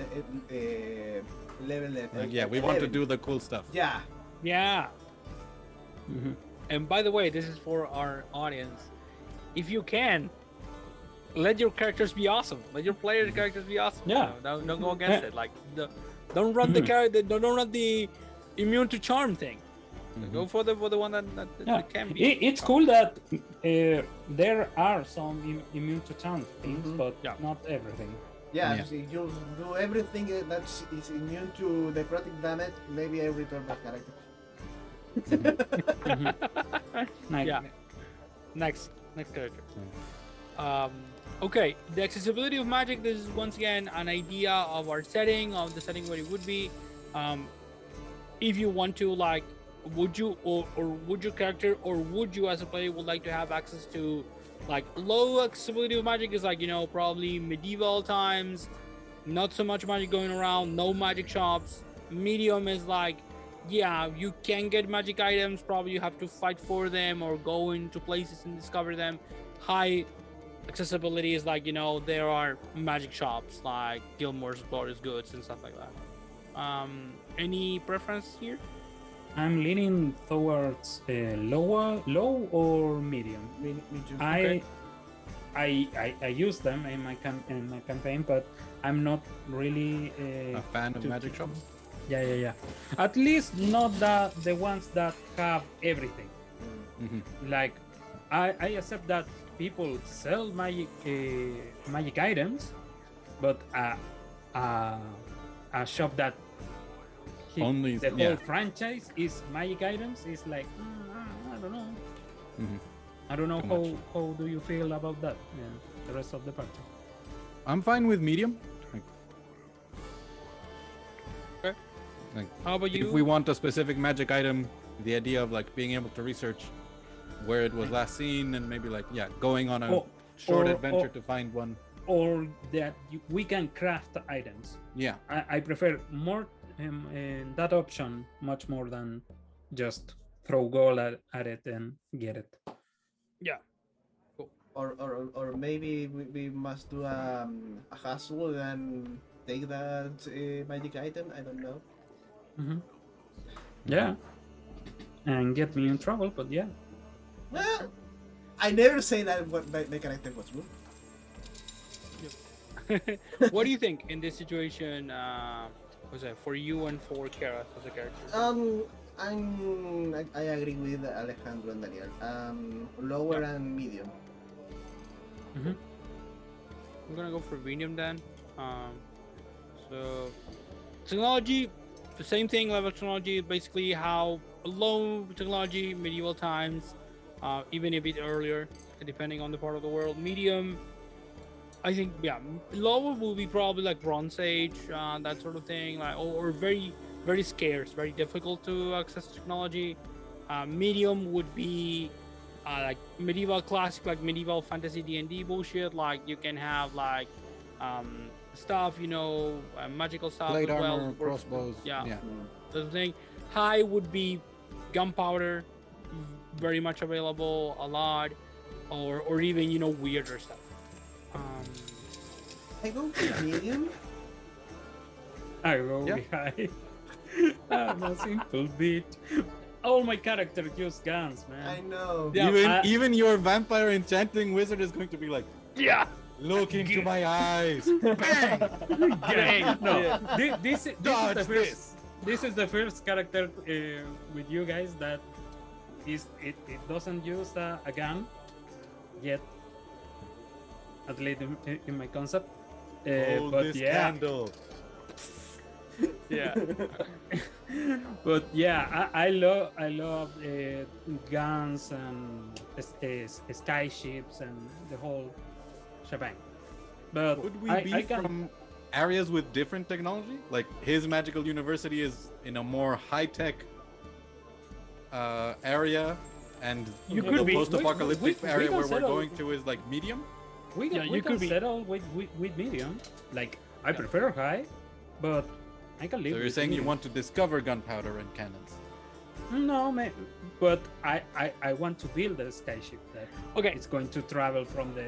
S2: We want to do the cool stuff.
S4: Yeah.
S1: Yeah. And by the way, this is for our audience. If you can, let your characters be awesome. Let your player characters be awesome.
S3: Yeah.
S1: You know, don't go against it. Like, don't run the character. Don't run the immune to charm thing. Go for the one that can be.
S3: It's cool that there are some immune to charm things,
S4: Mhm.
S3: but
S1: Yeah.
S3: not everything.
S4: Yeah,
S2: Yeah.
S4: so you do everything that is immune to necrotic damage, maybe I return that character.
S3: Like,
S1: Yeah. Next character. Okay, the accessibility of magic. This is once again an idea of our setting, of the setting where it would be. If you want to, like, would you or would your character or would you as a player would like to have access to, like, low accessibility of magic is like, you know, probably medieval times, not so much magic going around, no magic shops. Medium is like, yeah, you can get magic items, probably you have to fight for them or go into places and discover them. High accessibility is like, you know, there are magic shops like Gilmore's Glorious Goods and stuff like that. Any preference here?
S3: I'm leaning towards low or medium.
S4: Me too.
S3: I use them in my campaign, but I'm not really
S2: A fan of
S3: to-
S2: magic shops?
S3: yeah. At least not the ones that have everything. Like I accept that people sell magic items, but a shop that
S2: Only-
S3: the whole
S2: yeah.
S3: franchise is magic items is like I don't know.
S2: Mhm.
S3: I don't know
S2: Too
S3: how do you feel about that? Yeah, the rest of the party.
S2: I'm fine with medium.
S1: Okay.
S2: Like,
S1: How about you?
S2: if we want a specific magic item, the idea of like being able to research where it was last seen and maybe like going on a
S3: Or-
S2: short
S3: or-
S2: adventure
S3: or-
S2: to find one.
S3: Or that we can craft items.
S2: Yeah.
S3: I prefer more that option much more than just throw gold at it and get it.
S1: Yeah.
S4: Or maybe we must do a hustle and take that magic item. I don't know.
S3: Yeah, and get me in trouble, but yeah.
S4: Well, I never say that what my character was good.
S1: What do you think in this situation, Jose, for you and for Kara as a character?
S4: I agree with Alejandro and Daniel. Lower and medium.
S1: I'm gonna go for medium then. So technology, the same thing. Level of technology, basically how low technology, medieval times, even a bit earlier, depending on the part of the world. Medium, I think, yeah, lower will be probably like Bronze Age, that sort of thing, like or very very scarce, very difficult to access technology. Medium would be like medieval classic, like medieval fantasy D&D bullshit. Like you can have like stuff, you know, magical stuff
S2: Blade
S1: as well.
S2: armor, crossbows.
S1: Yeah.
S2: Yeah.
S1: That's the thing. High would be gunpowder, very much available, a lot, or even, you know, weirder stuff.
S4: I go with medium.
S3: I go
S2: Yeah.
S3: high. I'm a simple bitch. All my characters use guns, man.
S4: I know.
S1: Yeah.
S2: Even your vampire enchanting wizard is going to be like,
S1: Yeah.
S2: look into my eyes. Bang!
S3: Yeah, no,
S1: Yeah.
S3: this is
S2: Dodge
S3: the first.
S2: this.
S3: This is the first character with you guys that it doesn't use a gun, yet, at least in my concept.
S2: Hold
S3: But
S2: this
S3: yeah,
S2: candle.
S1: Yeah.
S3: but yeah, I love guns and sky ships and the whole shebang. But
S2: Would we
S3: I
S2: be
S3: can
S2: from areas with different technology? Like his magical university is in a more high-tech area, and
S1: You
S2: the
S1: could be.
S2: post-apocalyptic
S3: we
S2: area
S3: can
S2: where we're
S3: settle-
S2: going to is like medium.
S3: we can,
S1: Yeah,
S3: we
S1: you
S3: can
S1: could be-
S3: settle with medium. Like I prefer high, but I can live.
S2: So you're
S3: with
S2: saying you
S3: medium.
S2: want to discover gunpowder and cannons?
S3: No, but I want to build a skyship that
S1: Okay.
S3: it's going to travel from the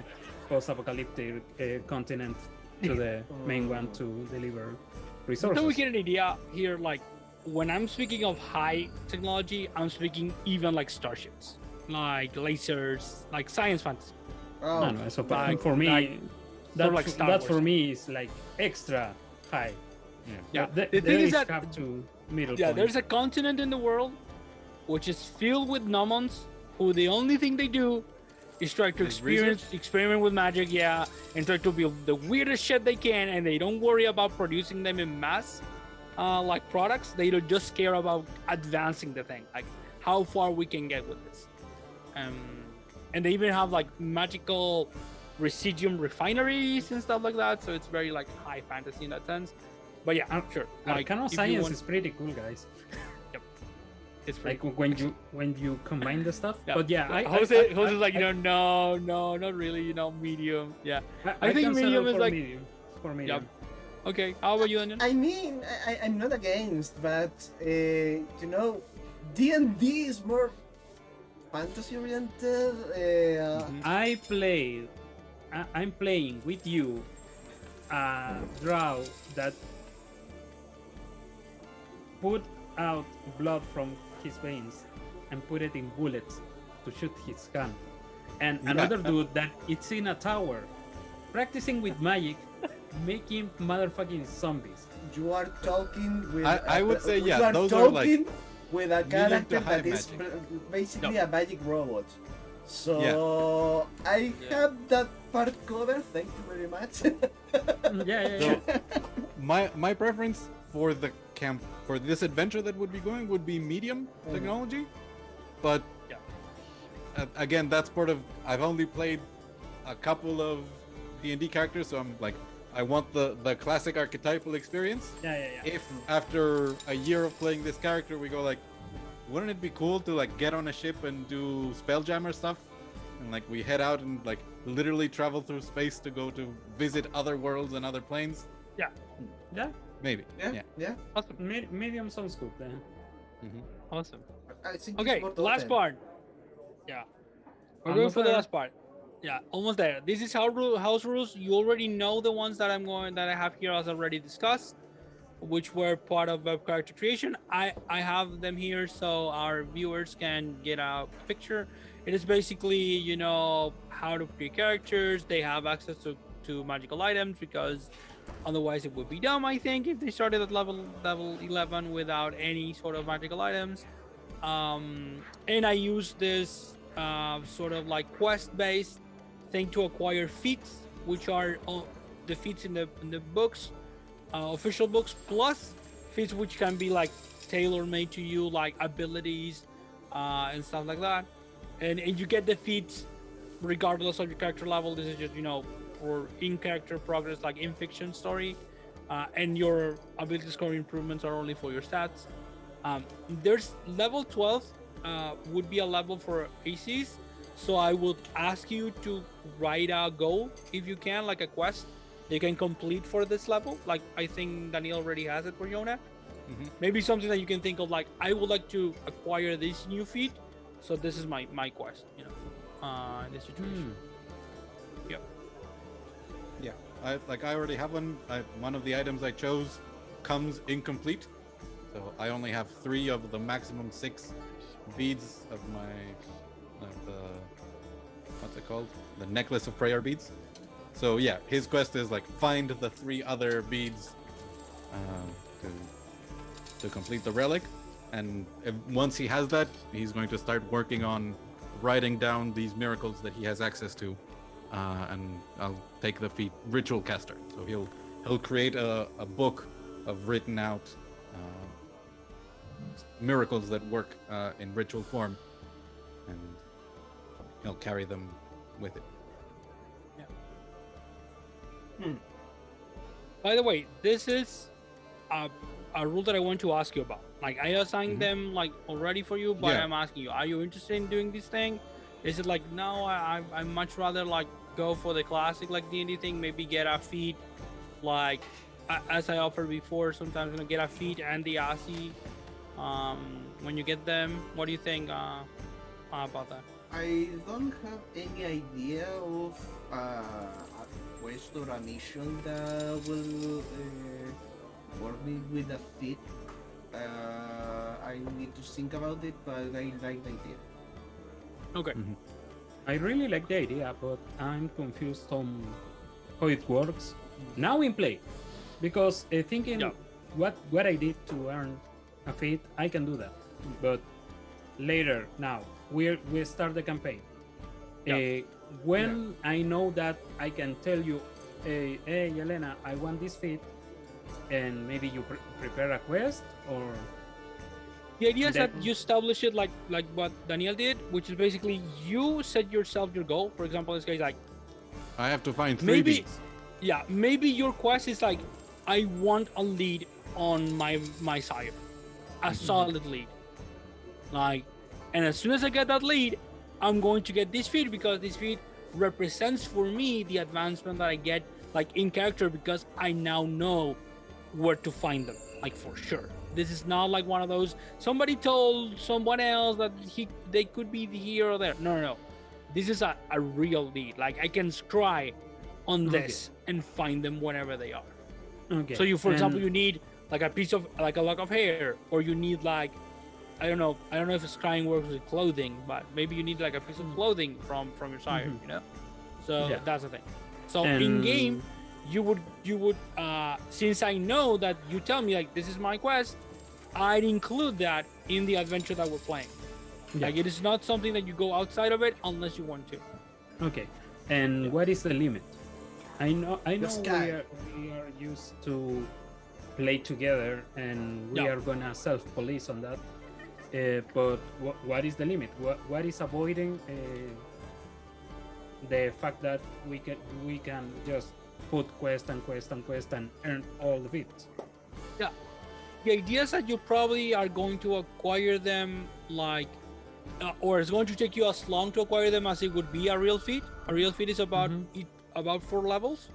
S3: post-apocalyptic continent to the main one to deliver resources.
S1: So we get an idea here, like when I'm speaking of high technology, I'm speaking even like starships, like lasers, like science fantasy.
S4: Oh,
S3: No, no, so
S1: Like-
S3: for me,
S1: like-
S3: that,
S1: like Star
S3: that
S1: Wars.
S3: for me is like extra high.
S1: Yeah.
S3: But
S1: The thing is that
S3: have to middle
S1: yeah,
S3: point.
S1: there's a continent in the world which is filled with gnomons who the only thing they do is try to
S2: Is research?
S1: experiment with magic, yeah, and try to build the weirdest shit they can, and they don't worry about producing them in mass, like products. They don't just care about advancing the thing, like how far we can get with this. And they even have like magical residuum refineries and stuff like that, so it's very like high fantasy in that sense. But yeah, sure. Like
S3: Arcano
S1: if you
S3: science
S1: want-
S3: is pretty cool, guys.
S1: it's pretty
S3: Like when you combine the stuff.
S1: Yeah.
S3: But yeah,
S1: Jose's like, no, not really, medium. Yeah. I think
S3: can settle
S1: medium is
S3: for
S1: like-
S3: medium. For medium.
S1: Okay. How about you, Daniel?
S4: I mean, I'm not against, but you know, D&D is more fantasy oriented.
S3: I'm playing with you a draw that put out blood from his veins and put it in bullets to shoot his gun. And another dude that it's in a tower practicing with magic, making motherfucking zombies.
S4: You are talking with.
S2: I would say,
S4: you
S2: yeah,
S4: are
S2: those are, like,
S4: talking with a
S2: medium to
S4: character
S2: high
S4: that is
S2: magic.
S4: basically a magic robot. So I have that part covered. Thank you very much.
S3: Yeah.
S2: So my preference for the camp for this adventure that would be going would be medium technology, but again, that's part of. I've only played a couple of D&D characters, so I'm like, I want the classic archetypal experience.
S3: Yeah.
S2: If after a year of playing this character, we go like, wouldn't it be cool to like get on a ship and do spelljammer stuff, and like we head out and like literally travel through space to go to visit other worlds and other planes?
S3: Yeah.
S2: Maybe.
S4: yeah.
S1: Awesome.
S3: Medium sounds good then.
S1: Awesome.
S4: I think
S1: Okay.
S4: it's more
S1: Last
S4: open.
S1: part. Yeah. We're going
S3: Almost
S1: for the
S3: there.
S1: last part. Yeah, almost there. This is house rules. You already know the ones that I have here as already discussed, which were part of web character creation. I have them here so our viewers can get a picture. It is basically, how to create characters. They have access to magical items because otherwise it would be dumb, I think, if they started at level 11 without any sort of magical items. And I use this sort of like quest-based thing to acquire feats, which are the feats in the books, official books, plus feats which can be like tailor-made to you, like abilities and stuff like that. And you get the feats regardless of your character level. This is just for in-character progress, like in fiction story, and your ability score improvements are only for your stats. There's level 12 would be a level for ACs, so I would ask you to write a goal if you can, like a quest you can complete for this level. Like I think Daniel already has it for Yona. Maybe something that you can think of, like I would like to acquire this new feat, so this is my quest, in this situation.
S2: Yeah, I already have one. One of the items I chose comes incomplete, so I only have 3 of the maximum 6 beads of my what's it called? The necklace of prayer beads. So yeah, his quest is like find the 3 other beads to complete the relic, and once he has that, he's going to start working on writing down these miracles that he has access to, and I'll take the feat Ritual Caster. So he'll create a book of written out miracles that work in ritual form, and he'll carry them with it.
S1: By the way, this is a rule that I want to ask you about. Like, I assigned them like already for you, but
S2: Yeah.
S1: I'm asking you, are you interested in doing this thing? Is it like, no, I much rather like go for the classic like D&D thing, maybe get a feat, like as I offered before, sometimes get a feat and the ASI when you get them. What do you think about that?
S4: I don't have any idea of a quest or a mission that will work me with a fit. I need to think about it, but I like the idea.
S1: Okay.
S3: I really like the idea, but I'm confused on how it works now in play, because thinking
S1: Yeah.
S3: what I did to earn a feat, I can do that, but later now we start the campaign.
S1: Yeah.
S3: When I know that I can tell you, hey Elena, I want this feat, and maybe you prepare a quest, or
S1: The idea is that
S3: Then-
S1: you establish it like what Daniel did, which is basically you set yourself your goal. For example, this guy's like,
S2: I have to find 3
S1: Maybe-
S2: beats.
S1: yeah, maybe your quest is like, I want a lead on my sire, a solid lead. Like, and as soon as I get that lead, I'm going to get this feat, because this feat represents for me the advancement that I get like in character, because I now know where to find them, like for sure. This is not like one of those somebody told someone else that they could be here or there. No. This is a real lead. Like, I can scry on this and find them whenever they are.
S3: okay.
S1: So you, for example,
S3: and-
S1: you need like a piece of like a lock of hair, or you need like, I don't know if scrying works with clothing, but maybe you need like a piece of clothing from your sire, you know. So
S3: Yeah.
S1: that's the thing. So in
S3: And-
S1: game, you would since I know that you tell me like this is my quest, I'd include that in the adventure that we're playing.
S3: Yeah.
S1: Like, it is not something that you go outside of it unless you want to.
S3: Okay, and what is the limit? I know
S4: sky.
S3: we are used to play together, and we
S1: Yeah.
S3: are gonna self-police on that. But what is the limit? What is avoiding the fact that we can just put quest and earn all the bits?
S1: Yeah. The idea is that you probably are going to acquire them like, or it's going to take you as long to acquire them as it would be a real feat. A real feat is about about 4 levels.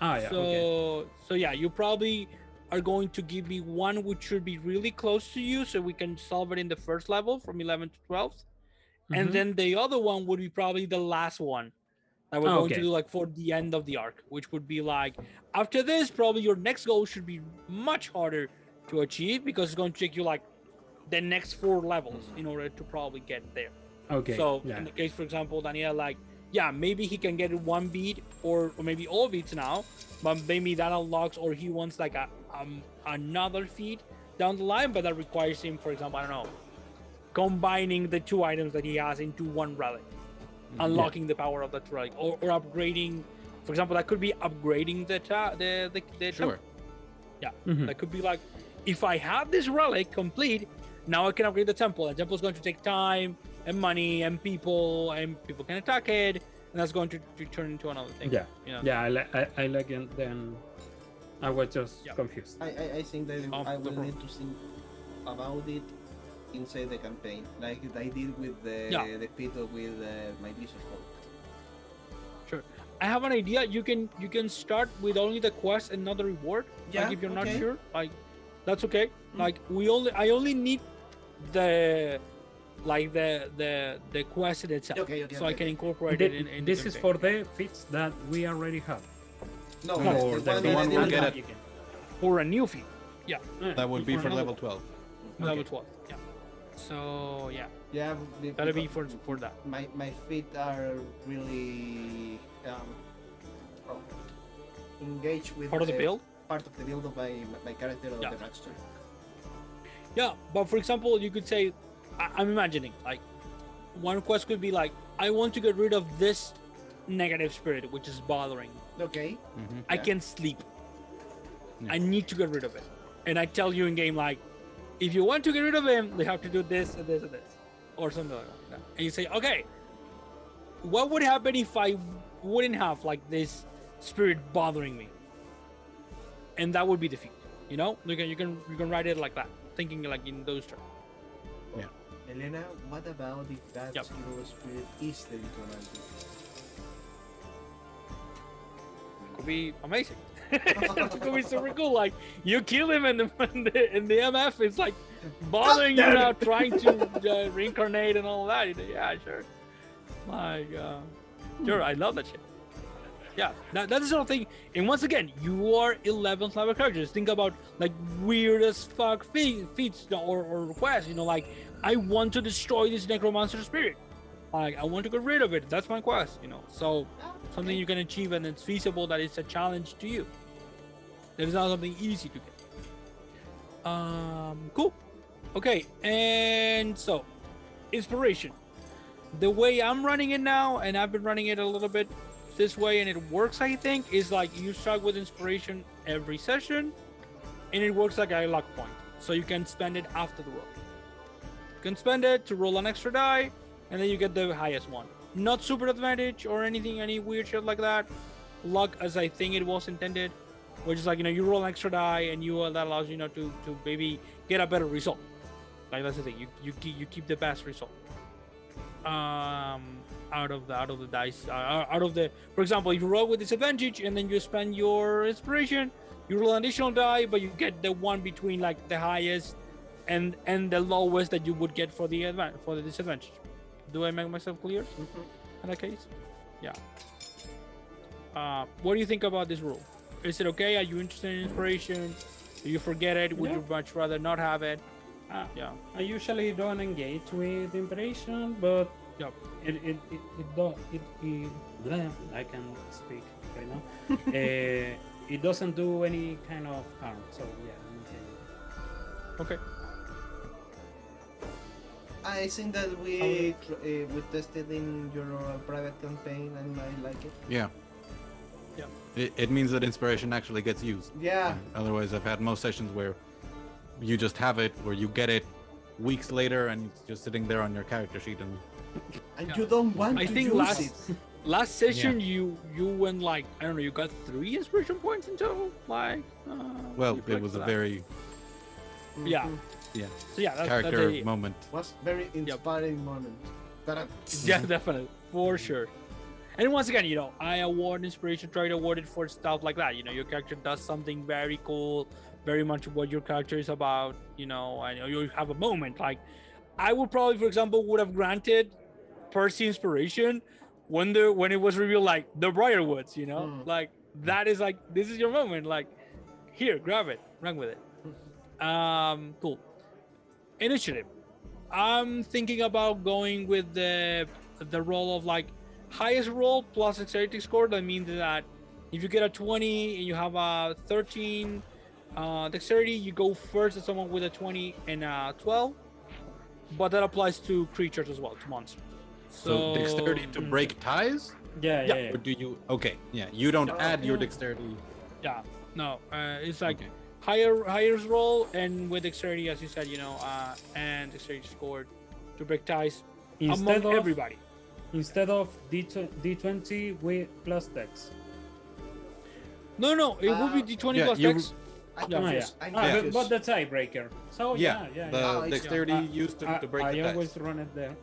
S3: Ah, yeah.
S1: So
S3: Okay.
S1: so yeah, you probably are going to give me one which should be really close to you, so we can solve it in the first level from 11 to 12, and
S3: Mhm.
S1: then the other one would be probably the last one that we're going to
S3: Okay.
S1: do like for the end of the arc, which would be like after this, probably your next goal should be much harder to achieve, because it's going to take you like the next 4 levels in order to probably get there.
S3: Okay.
S1: So
S3: yeah.
S1: in the case, for example, Daniel, like, yeah, maybe he can get 1 beat or maybe all beats now, but maybe that unlocks, or he wants like another feat down the line, but that requires him, for example, I don't know, combining the 2 items that he has into 1 relic, unlocking the power of that relic, or upgrading. For example, that could be upgrading the
S2: Sure.
S1: yeah,
S3: Mhm.
S1: that could be like, if I have this relic complete, now I can upgrade the temple. And the temple is going to take time and money and people can attack it, and that's going to turn into another thing.
S3: Yeah.
S1: You know?
S3: Yeah, I like it. Then I was just
S1: Yeah.
S3: confused.
S4: I think that
S1: Oh,
S4: I
S1: no
S4: will
S1: problem.
S4: need to think about it inside the campaign, like I did with
S1: Yeah.
S4: the pit with my Blizzard folk.
S1: Sure. I have an idea. You can start with only the quest and not the reward.
S4: Yeah,
S1: Like, if you're not
S4: okay.
S1: sure, like, that's okay. Like, I only need the the quest in itself,
S4: Okay,
S1: so I can incorporate
S3: Thi-
S1: it in
S3: this
S1: the
S3: is
S1: campaign.
S3: for the feats that we already have.
S4: No,
S3: Or
S4: the
S3: the
S4: one
S2: the
S4: that
S2: one
S4: I
S2: we'll
S4: didn't
S2: get
S4: have.
S2: at-
S1: For a new feat.
S2: That would be for
S1: another
S2: level
S1: one.
S2: 12.
S1: Level 12. Yeah. So yeah,
S4: Yeah,
S1: that'll be for that.
S4: my feet are really well, engaged with
S1: Part of the build.
S4: Part of the build of my character of
S1: Yeah.
S4: the backstory.
S1: Yeah, but for example, you could say, I'm imagining like one quest could be like, I want to get rid of this negative spirit which is bothering me.
S4: Okay.
S1: I can't sleep.
S2: Yeah.
S1: I need to get rid of it. And I tell you in game like, if you want to get rid of him, they have to do this and this and this, or something like that. And you say, okay, what would happen if I wouldn't have like this spirit bothering me? And that would be defeat. You know, you can write it like that, thinking like in those terms.
S4: Elena, what about if that
S1: Yep.
S4: hero spirit is the necromancer?
S1: Could be amazing. It could be super cool. Like you kill him, and the MF is like bothering you now, trying to reincarnate and all that. Yeah, sure. Like, sure, I love that shit. Yeah, that's the sort of thing. And once again, you are 11th level characters. Think about like weird as fuck feats or quests. You know, like I want to destroy this necromancer spirit. Like I want to get rid of it. That's my quest. You know, so something you can achieve and it's feasible. That it's a challenge to you. That is not something easy to get. Cool. Okay, and so inspiration. The way I'm running it now, and I've been running it a little bit this way, and it works, I think, is like you start with inspiration every session, and it works like a luck point. So you can spend it after the roll. You can spend it to roll an extra die, and then you get the highest one. Not super advantage or anything, any weird shit like that. Luck as I think it was intended, which is like, you know, you roll an extra die, and that allows you, you know, to maybe get a better result. Like that's the thing. You keep the best result. Out of the dice, for example, if you roll with disadvantage and then you spend your inspiration, you roll an additional die, but you get the one between like the highest and the lowest that you would get for the disadvantage. Do I make myself clear in that case? Yeah. What do you think about this rule? Is it okay? Are you interested in inspiration? Do you forget it? Would you much rather not have it? Yeah.
S3: I usually don't engage with inspiration, but
S1: Yep.
S3: I can speak right now. It doesn't do any kind of harm, so yeah, I'm okay.
S1: Okay.
S4: I think that we tested in your private campaign and I like it.
S2: Yeah.
S1: Yeah.
S2: It means that inspiration actually gets used.
S4: Yeah.
S2: Otherwise, I've had most sessions where you just have it, where you get it weeks later, and it's just sitting there on your character sheet.
S4: And
S1: Yeah.
S4: you don't want
S1: I
S4: to
S1: think
S4: use it.
S1: last session you went like, I don't know, you got 3 inspiration points in total. Like,
S2: Well,
S1: you
S2: it
S1: collect
S2: was a
S1: that.
S2: very
S1: Yeah.
S2: yeah
S1: So yeah,
S2: character
S1: that's
S2: moment.
S4: Was very inspiring moment. Ta-da.
S1: yeah, definitely, for sure. And once again, you know, I award inspiration, try to award it for stuff like that. You know, your character does something very cool, very much what your character is about. You know, I know you have a moment. Like, I would probably, for example, would have granted Percy inspiration when it was revealed like the Briarwoods. You know, like that is like, this is your moment. Like, here, grab it, run with it. Cool. Initiative. I'm thinking about going with the roll of like highest roll plus dexterity score. That means that if you get a 20 and you have a 13 dexterity, you go first as someone with a 20 and a 12. But that applies to creatures as well, to monsters.
S2: So dexterity to break ties?
S3: Yeah.
S2: Or do you? Okay, yeah. You don't add your
S4: yeah.
S2: dexterity.
S1: Yeah, no, it's like
S2: Okay.
S1: highest roll and with dexterity, as you said, you know, and dexterity scored to break ties among everybody.
S3: Instead of D20 with plus dex.
S1: No, it would be D20
S2: yeah,
S1: plus
S2: you-
S1: dex.
S4: I'm
S1: Yeah.
S4: confused. I'm
S2: Yeah.
S4: confused.
S3: But the tiebreaker. So
S2: Yeah, the
S4: Oh, it's-
S2: dexterity used to break
S3: I
S2: the ties.
S3: always run it there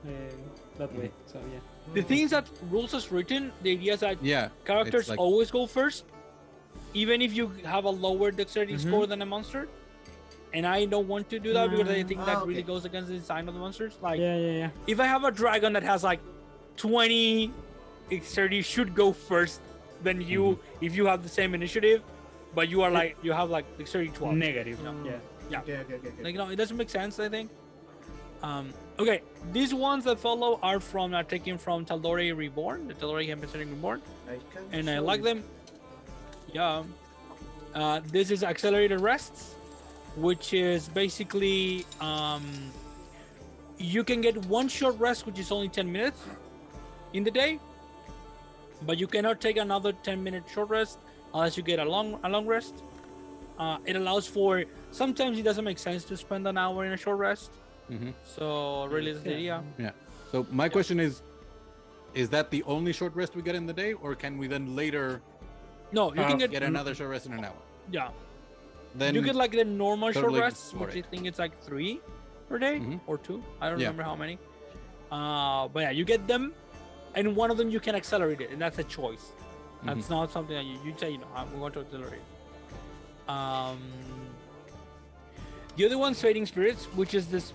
S3: that way. So yeah.
S1: The thing is that rules as written, the idea is that
S2: Yeah,
S1: characters
S2: it's like-
S1: always go first, even if you have a lower dexterity score than a monster. And I don't want to do that because I think that really
S4: okay.
S1: goes against the design of the monsters. Like,
S3: Yeah.
S1: if I have a dragon that has like 20 dexterity, should go first than you if you have the same initiative, but you are like you have like dexterity 12.
S3: Negative.
S1: No.
S3: Yeah.
S4: Okay.
S1: Like, no, it doesn't make sense, I think. Okay, these ones that follow are taken from Tal'Dorei Reborn, the Tal'Dorei Campaign Reborn, and I like them. Yeah. This is Accelerated Rests, which is basically you can get one short rest, which is only 10 minutes in the day, but you cannot take another 10-minute short rest unless you get a long rest. It allows for, sometimes it doesn't make sense to spend an hour in a short rest. So really that's the idea.
S2: Yeah. So my question is that the only short rest we get in the day, or can we then later
S1: No, you can
S2: get another short rest in an hour?
S1: Yeah.
S2: Then
S1: You get like the normal short
S2: totally
S1: rests, which I think it's like 3 per day or 2. I don't remember how many. But yeah, you get them, and one of them you can accelerate it, and that's a choice. That's not something that you say, I'm going to accelerate. The other one's Fading Spirits, which is this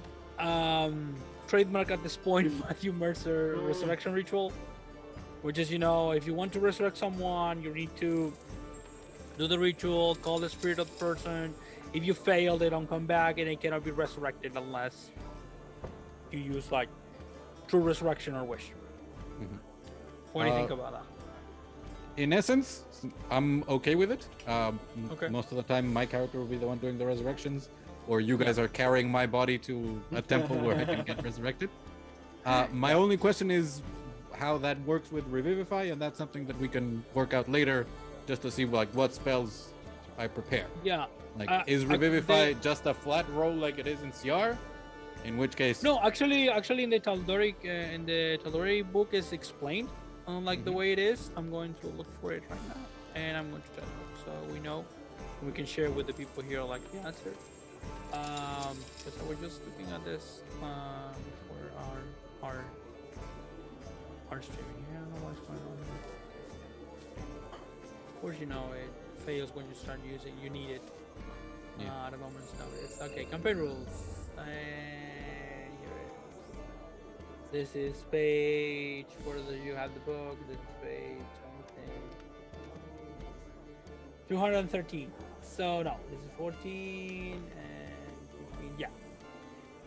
S1: trademark at this point, Matthew Mercer resurrection ritual, which is, if you want to resurrect someone, you need to do the ritual, call the spirit of the person. If you fail, they don't come back, and they cannot be resurrected unless you use like true resurrection or wish. What do you think about that?
S2: In essence, I'm okay with it.
S1: Okay.
S2: Most of the time, my character will be the one doing the resurrections, or you guys are carrying my body to a temple where I can get resurrected. My only question is how that works with Revivify, and that's something that we can work out later, just to see like what spells I prepare.
S1: Yeah.
S2: Like, is Revivify just a flat roll like it is in CR? In which case,
S1: No, actually, in the Tal'Dorei book is explained like the way it is. I'm going to look for it right now, and I'm going to tell you so we know, and we can share with the people here like the answer. So we're just looking at this for our streaming here. I don't know what's going on here. Of course, it fails when you start using. You need it. At a moment's notice. Okay, campaign rules. And here it is. This is page. You have the book. This is page 213. So no, this is 14 and 15. Yeah.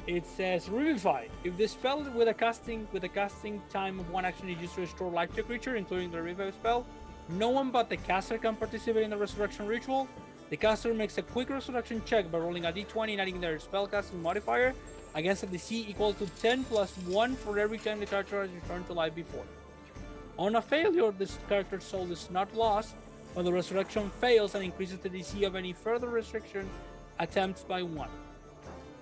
S1: It says Revivify. If the spell with a casting time of 1 action is used to restore life to a creature, including the revive spell, no one but the caster can participate in the resurrection ritual. The caster makes a quick resurrection check by rolling a d20 and adding their spellcasting modifier against a DC equal to 10 plus 1 for every time the character has returned to life before. On a failure, this character's soul is not lost, but the resurrection fails and increases the DC of any further resurrection attempts by 1.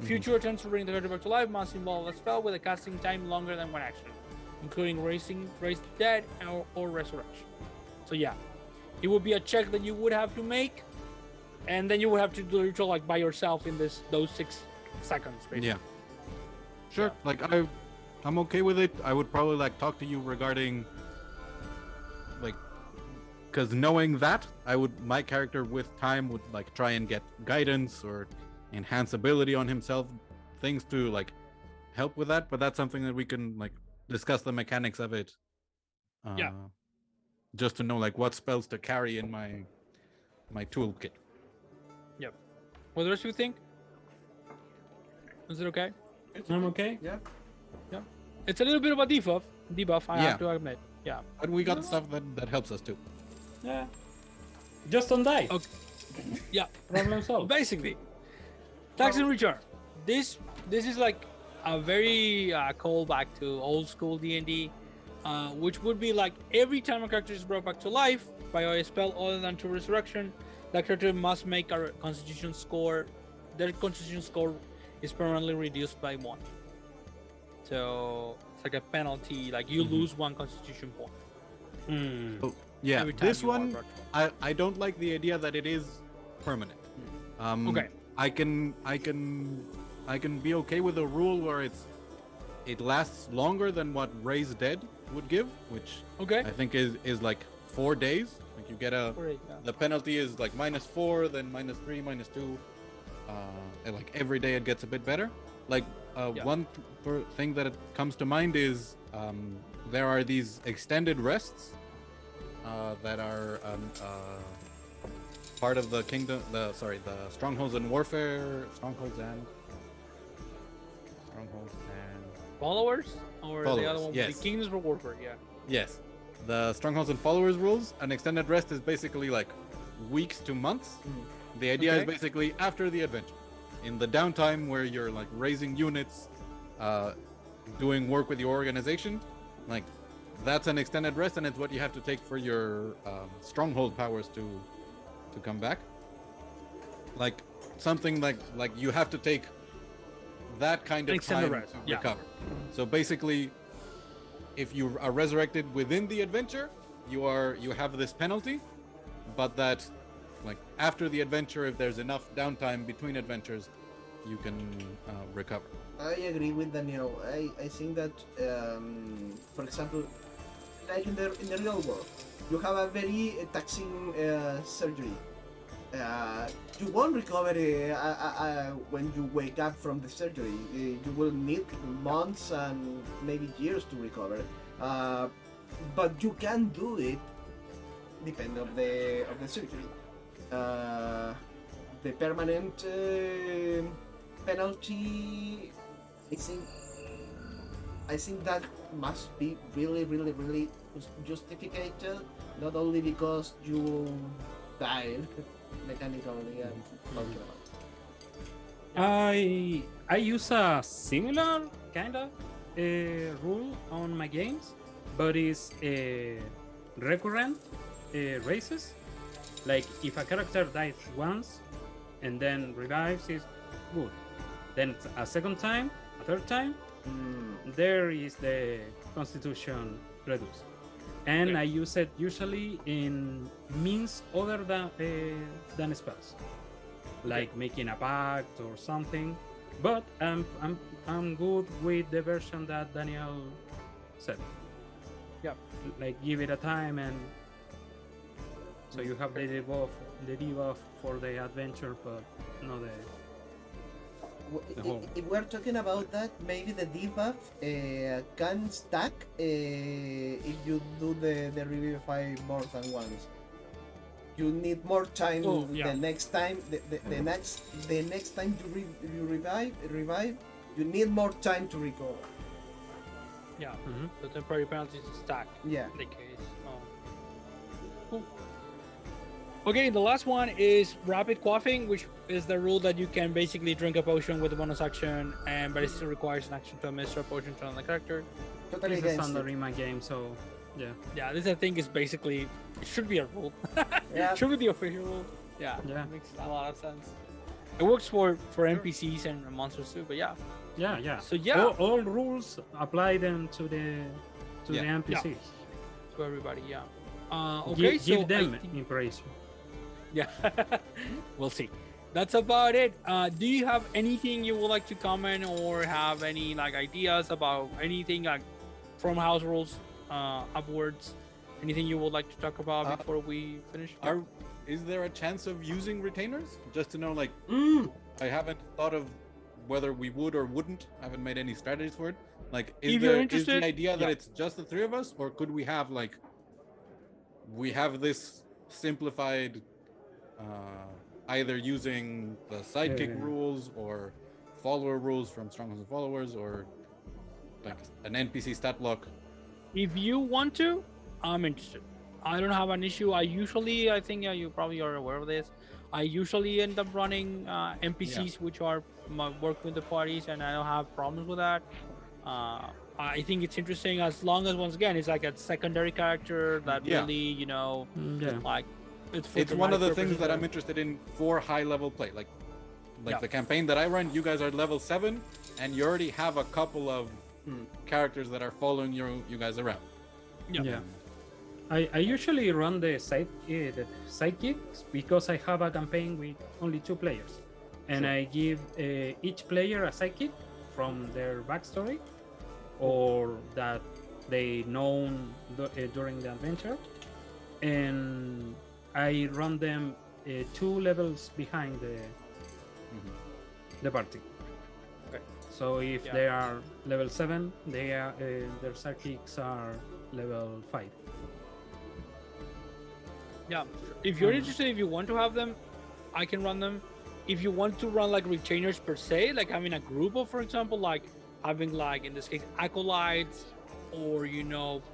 S1: Future attempts to bring the character back to life must involve a spell with a casting time longer than 1 action, including raise dead or resurrection. So yeah, it would be a check that you would have to make, and then you would have to do the ritual like by yourself in those 6 seconds. Basically.
S2: Yeah. Sure.
S1: Yeah.
S2: Like I'm okay with it. I would probably like talk to you regarding like, because knowing that my character with time would like try and get guidance or enhance ability on himself, things to like help with that. But that's something that we can like discuss the mechanics of it. Just to know like what spells to carry in my toolkit.
S1: Yep. What do the rest of you think? Is it okay?
S3: I'm okay.
S4: Yeah.
S1: Yeah. It's a little bit of a debuff, I have to admit. Yeah.
S2: But we got stuff that helps us too.
S3: Yeah. Just don't die.
S1: Okay. Yeah.
S3: Problem solved.
S1: Basically, tax and return. This is like a very callback to old school D&D, which would be like every time a character is brought back to life by a spell other than true resurrection, that character must make a constitution score. Their constitution score is permanently reduced by 1. So it's like a penalty, like you lose 1 constitution point.
S2: So, yeah,
S1: Every time
S2: this
S1: you are
S2: one
S1: brought to life.
S2: I don't like the idea that it is permanent.
S1: Okay.
S2: I can be okay with a rule where it lasts longer than what Raise Dead would give, which
S1: Okay.
S2: I think is like 4 days. Like you get
S1: Great, yeah.
S2: the penalty is like -4, then -3, -2. And like every day it gets a bit better. Like one thing that comes to mind is there are these extended rests that are part of the kingdom. The strongholds and warfare, strongholds and
S1: Followers? Or the
S2: Followers,
S1: other one would
S2: yes.
S1: be Kingdoms for Warfare, yeah.
S2: yes, the strongholds and followers rules. An extended rest is basically like weeks to months. The idea is
S1: Okay.
S2: basically after the adventure, in the downtime where you're like raising units, doing work with your organization, like that's an extended rest, and it's what you have to take for your stronghold powers to come back. Like something like you have to take that kind of
S1: Extended
S2: time
S1: rest,
S2: to
S1: yeah.
S2: recover. So basically, if you are resurrected within the adventure, you have this penalty, but that like after the adventure, if there's enough downtime between adventures, you can recover.
S4: I agree with Daniel. I think that, for example, like in the real world, you have a very taxing surgery. You won't recover when you wake up from the surgery. You will need months and maybe years to recover. But you can do it depending of the surgery. The permanent penalty, I think that must be really, really, really justified, not only because you died mechanically. I'm talking about.
S3: I use a similar kind of rule on my games, but it's recurrent races. Like if a character dies once and then revives, is good. Then a second time, a third time, there is the constitution reduced. And I use it usually in means other than spells, like making a pact or something. But I'm good with the version that Daniel said.
S1: Yeah.
S3: Like give it a time, and so you have the debuff for the adventure, but not the.
S4: If we're talking about that, maybe the debuff can stack if you do the revivify more than once. You need more time. The next time, the next time you revive, you need more time to recover.
S1: Yeah. The temporary penalties stack.
S4: Yeah.
S1: In the case. Cool. Okay, the last one is rapid quaffing, which is the rule that you can basically drink a potion with a bonus action, but it still requires an action to administer a potion to another character.
S4: Totally
S3: It's a
S4: against
S3: standard
S4: it.
S3: in my game, so yeah.
S1: Yeah, this I think is basically, it should be a rule.
S4: Yeah.
S1: It should be the official rule. Yeah,
S3: Yeah.
S1: It makes a lot of sense. It works for NPCs and monsters too, but yeah.
S3: Yeah.
S1: So yeah,
S3: All rules apply them to the NPCs.
S1: to everybody, yeah. Okay, so
S3: Give them
S1: I think-
S3: inspiration.
S1: Yeah, we'll see. That's about it. Do you have anything you would like to comment or have any like ideas about anything like from house rules upwards? Anything you would like to talk about before we finish?
S2: Is there a chance of using retainers? Just to know, like, I haven't thought of whether we would or wouldn't. I haven't made any strategies for it. Like,
S1: If you're
S2: is
S1: interested,
S2: the idea that
S1: yeah.
S2: it's just the three of us, or could we have like, we have this simplified, either using the sidekick rules or follower rules from Strongholds and Followers, or like an NPC stat block?
S1: If you want to, I'm interested. I don't have an issue. I think you probably are aware of this. I usually end up running NPCs which are working with the parties, and I don't have problems with that. I think it's interesting as long as, once again, it's like a secondary character that really, like
S2: It's one of the things that I'm interested in for high level play. Like the campaign that I run, you guys are level 7, and you already have a couple of characters that are following you guys around.
S3: Yeah. I usually run the sidekicks because I have a campaign with only 2 players, and I give each player a sidekick from their backstory or that they known during the adventure, and I run them 2 levels behind the party.
S1: Okay.
S3: So if they are level 7, their sidekicks are level 5.
S1: Yeah, if you're interested, if you want to have them, I can run them. If you want to run like retainers per se, like having a group of, for example, like having like in this case acolytes, or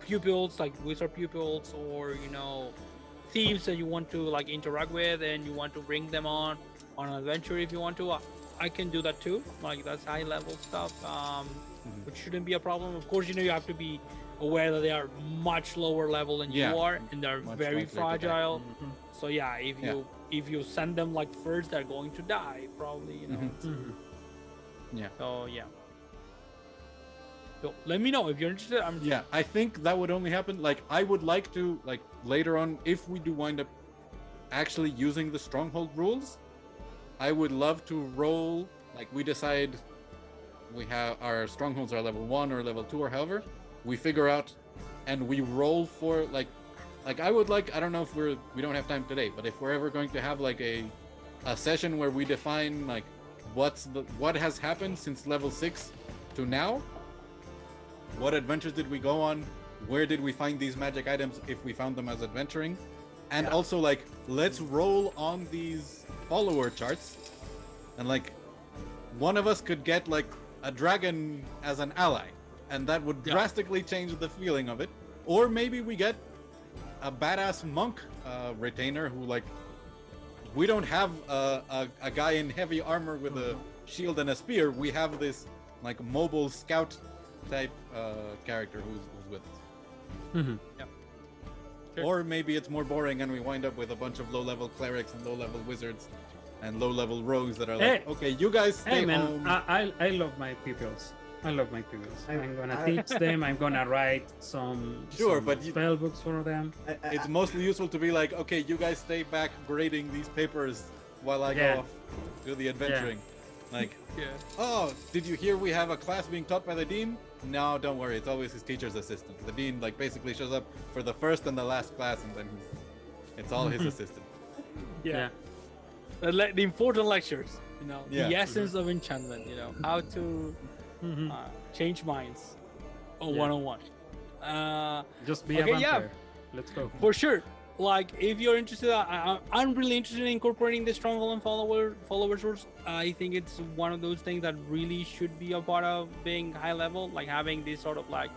S1: pupils, like wizard pupils, or thieves that you want to like interact with and you want to bring them on an adventure, if you want to, I can do that too. Like that's high level stuff. which shouldn't be a problem. Of course, you have to be aware that they are much lower level than you are, and they're
S2: Much
S1: very
S2: likely to die.
S1: fragile. So yeah, if you send them like first, they're going to die probably.
S2: Yeah.
S1: So yeah. So let me know if you're interested.
S2: Yeah, I think that would only happen. Like, I would like to, like, later on, if we do wind up actually using the stronghold rules, I would love to roll, like, we decide we have our strongholds are level 1 or level 2 or however, we figure out and we roll for, like I would like, I don't know if we don't have time today, but if we're ever going to have, like, a session where we define, like, what has happened since level 6 to now, what adventures did we go on, where did we find these magic items if we found them as adventuring, and also, like, let's roll on these follower charts, and, like, one of us could get, like, a dragon as an ally, and that would drastically change the feeling of it. Or maybe we get a badass monk retainer who, like, we don't have a guy in heavy armor with a shield and a spear. We have this, like, mobile scout type character who's with us.
S1: Sure.
S2: Or maybe it's more boring and we wind up with a bunch of low-level clerics and low-level wizards and low-level rogues that are like, okay, you guys stay
S3: Hey man,
S2: home.
S3: I love my pupils. I love my pupils. I'm gonna teach them. I'm gonna write some
S2: but
S3: spell books for them.
S2: it's mostly useful to be like, okay, you guys stay back grading these papers while I go off do the adventuring. Like, oh, did you hear we have a class being taught by the dean? No, don't worry, it's always his teacher's assistant. The dean, like, basically shows up for the first and the last class, and then it's all his assistant.
S1: The important lectures,
S2: Yeah.
S1: the essence of enchantment, how to change minds. 101.
S3: Just be a vampire. Let's go.
S1: For sure. Like, if you're interested, I'm really interested in incorporating the stronghold and followers rules. I think it's one of those things that really should be a part of being high level, like having this sort of like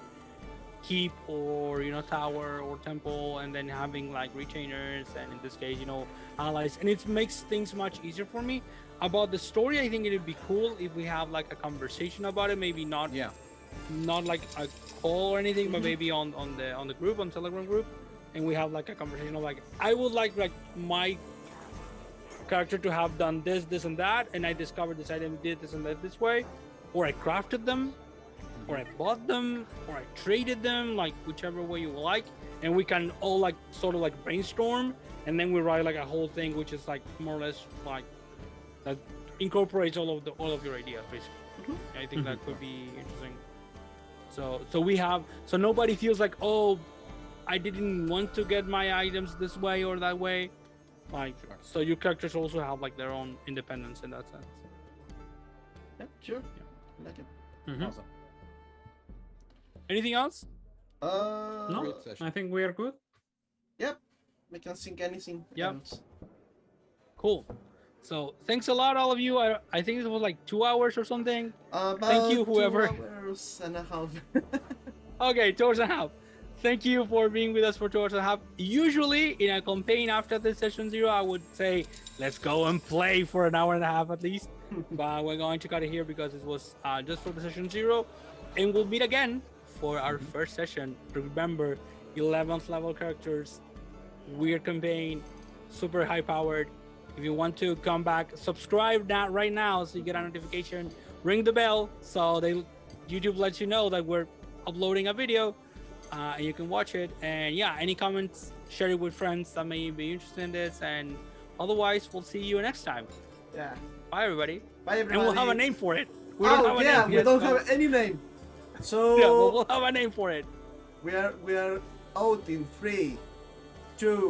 S1: keep or tower or temple, and then having like retainers, and in this case allies, and it makes things much easier for me. About the story, I think it would be cool if we have like a conversation about it, maybe not like a call or anything, but maybe on the group, on Telegram group, and we have like a conversation of like, I would like my character to have done this and that, and I discovered this item, did this and that this way, or I crafted them, or I bought them, or I traded them, like whichever way you like, and we can all like sort of like brainstorm, and then we write like a whole thing which is like more or less like that incorporates all of your ideas basically. I think that could be interesting. So nobody feels like, oh, I didn't want to get my items this way or that way, like, so your characters also have like their own independence in that sense.
S4: Yeah, sure. I like it.
S2: Awesome.
S1: Anything else?
S3: No,
S2: Great session.
S3: I think we are good.
S4: Yep. We can sync anything.
S1: Yep.
S4: else.
S1: Cool. So thanks a lot, all of you. I think it was like 2 hours or something.
S4: About
S1: Thank you, whoever.
S4: 2 hours and a half.
S1: Okay, 2 hours and a half. Thank you for being with us for 2 hours and a half. Usually in a campaign after the session 0, I would say, let's go and play for an hour and a half at least. But we're going to cut it here because it was just for the session 0. And we'll meet again for our first session. Remember, 11th level characters, weird campaign, super high powered. If you want to come back, subscribe right now so you get a notification. Ring the bell so YouTube lets you know that we're uploading a video. And you can watch it, and any comments, share it with friends that may be interested in this, and otherwise we'll see you next time.
S4: Yeah.
S1: Bye everybody.
S4: Bye everybody.
S1: And we'll have a name for it. We
S4: We
S1: don't
S4: have any name. So
S1: we'll have a name for it.
S4: we are out in 3, 2.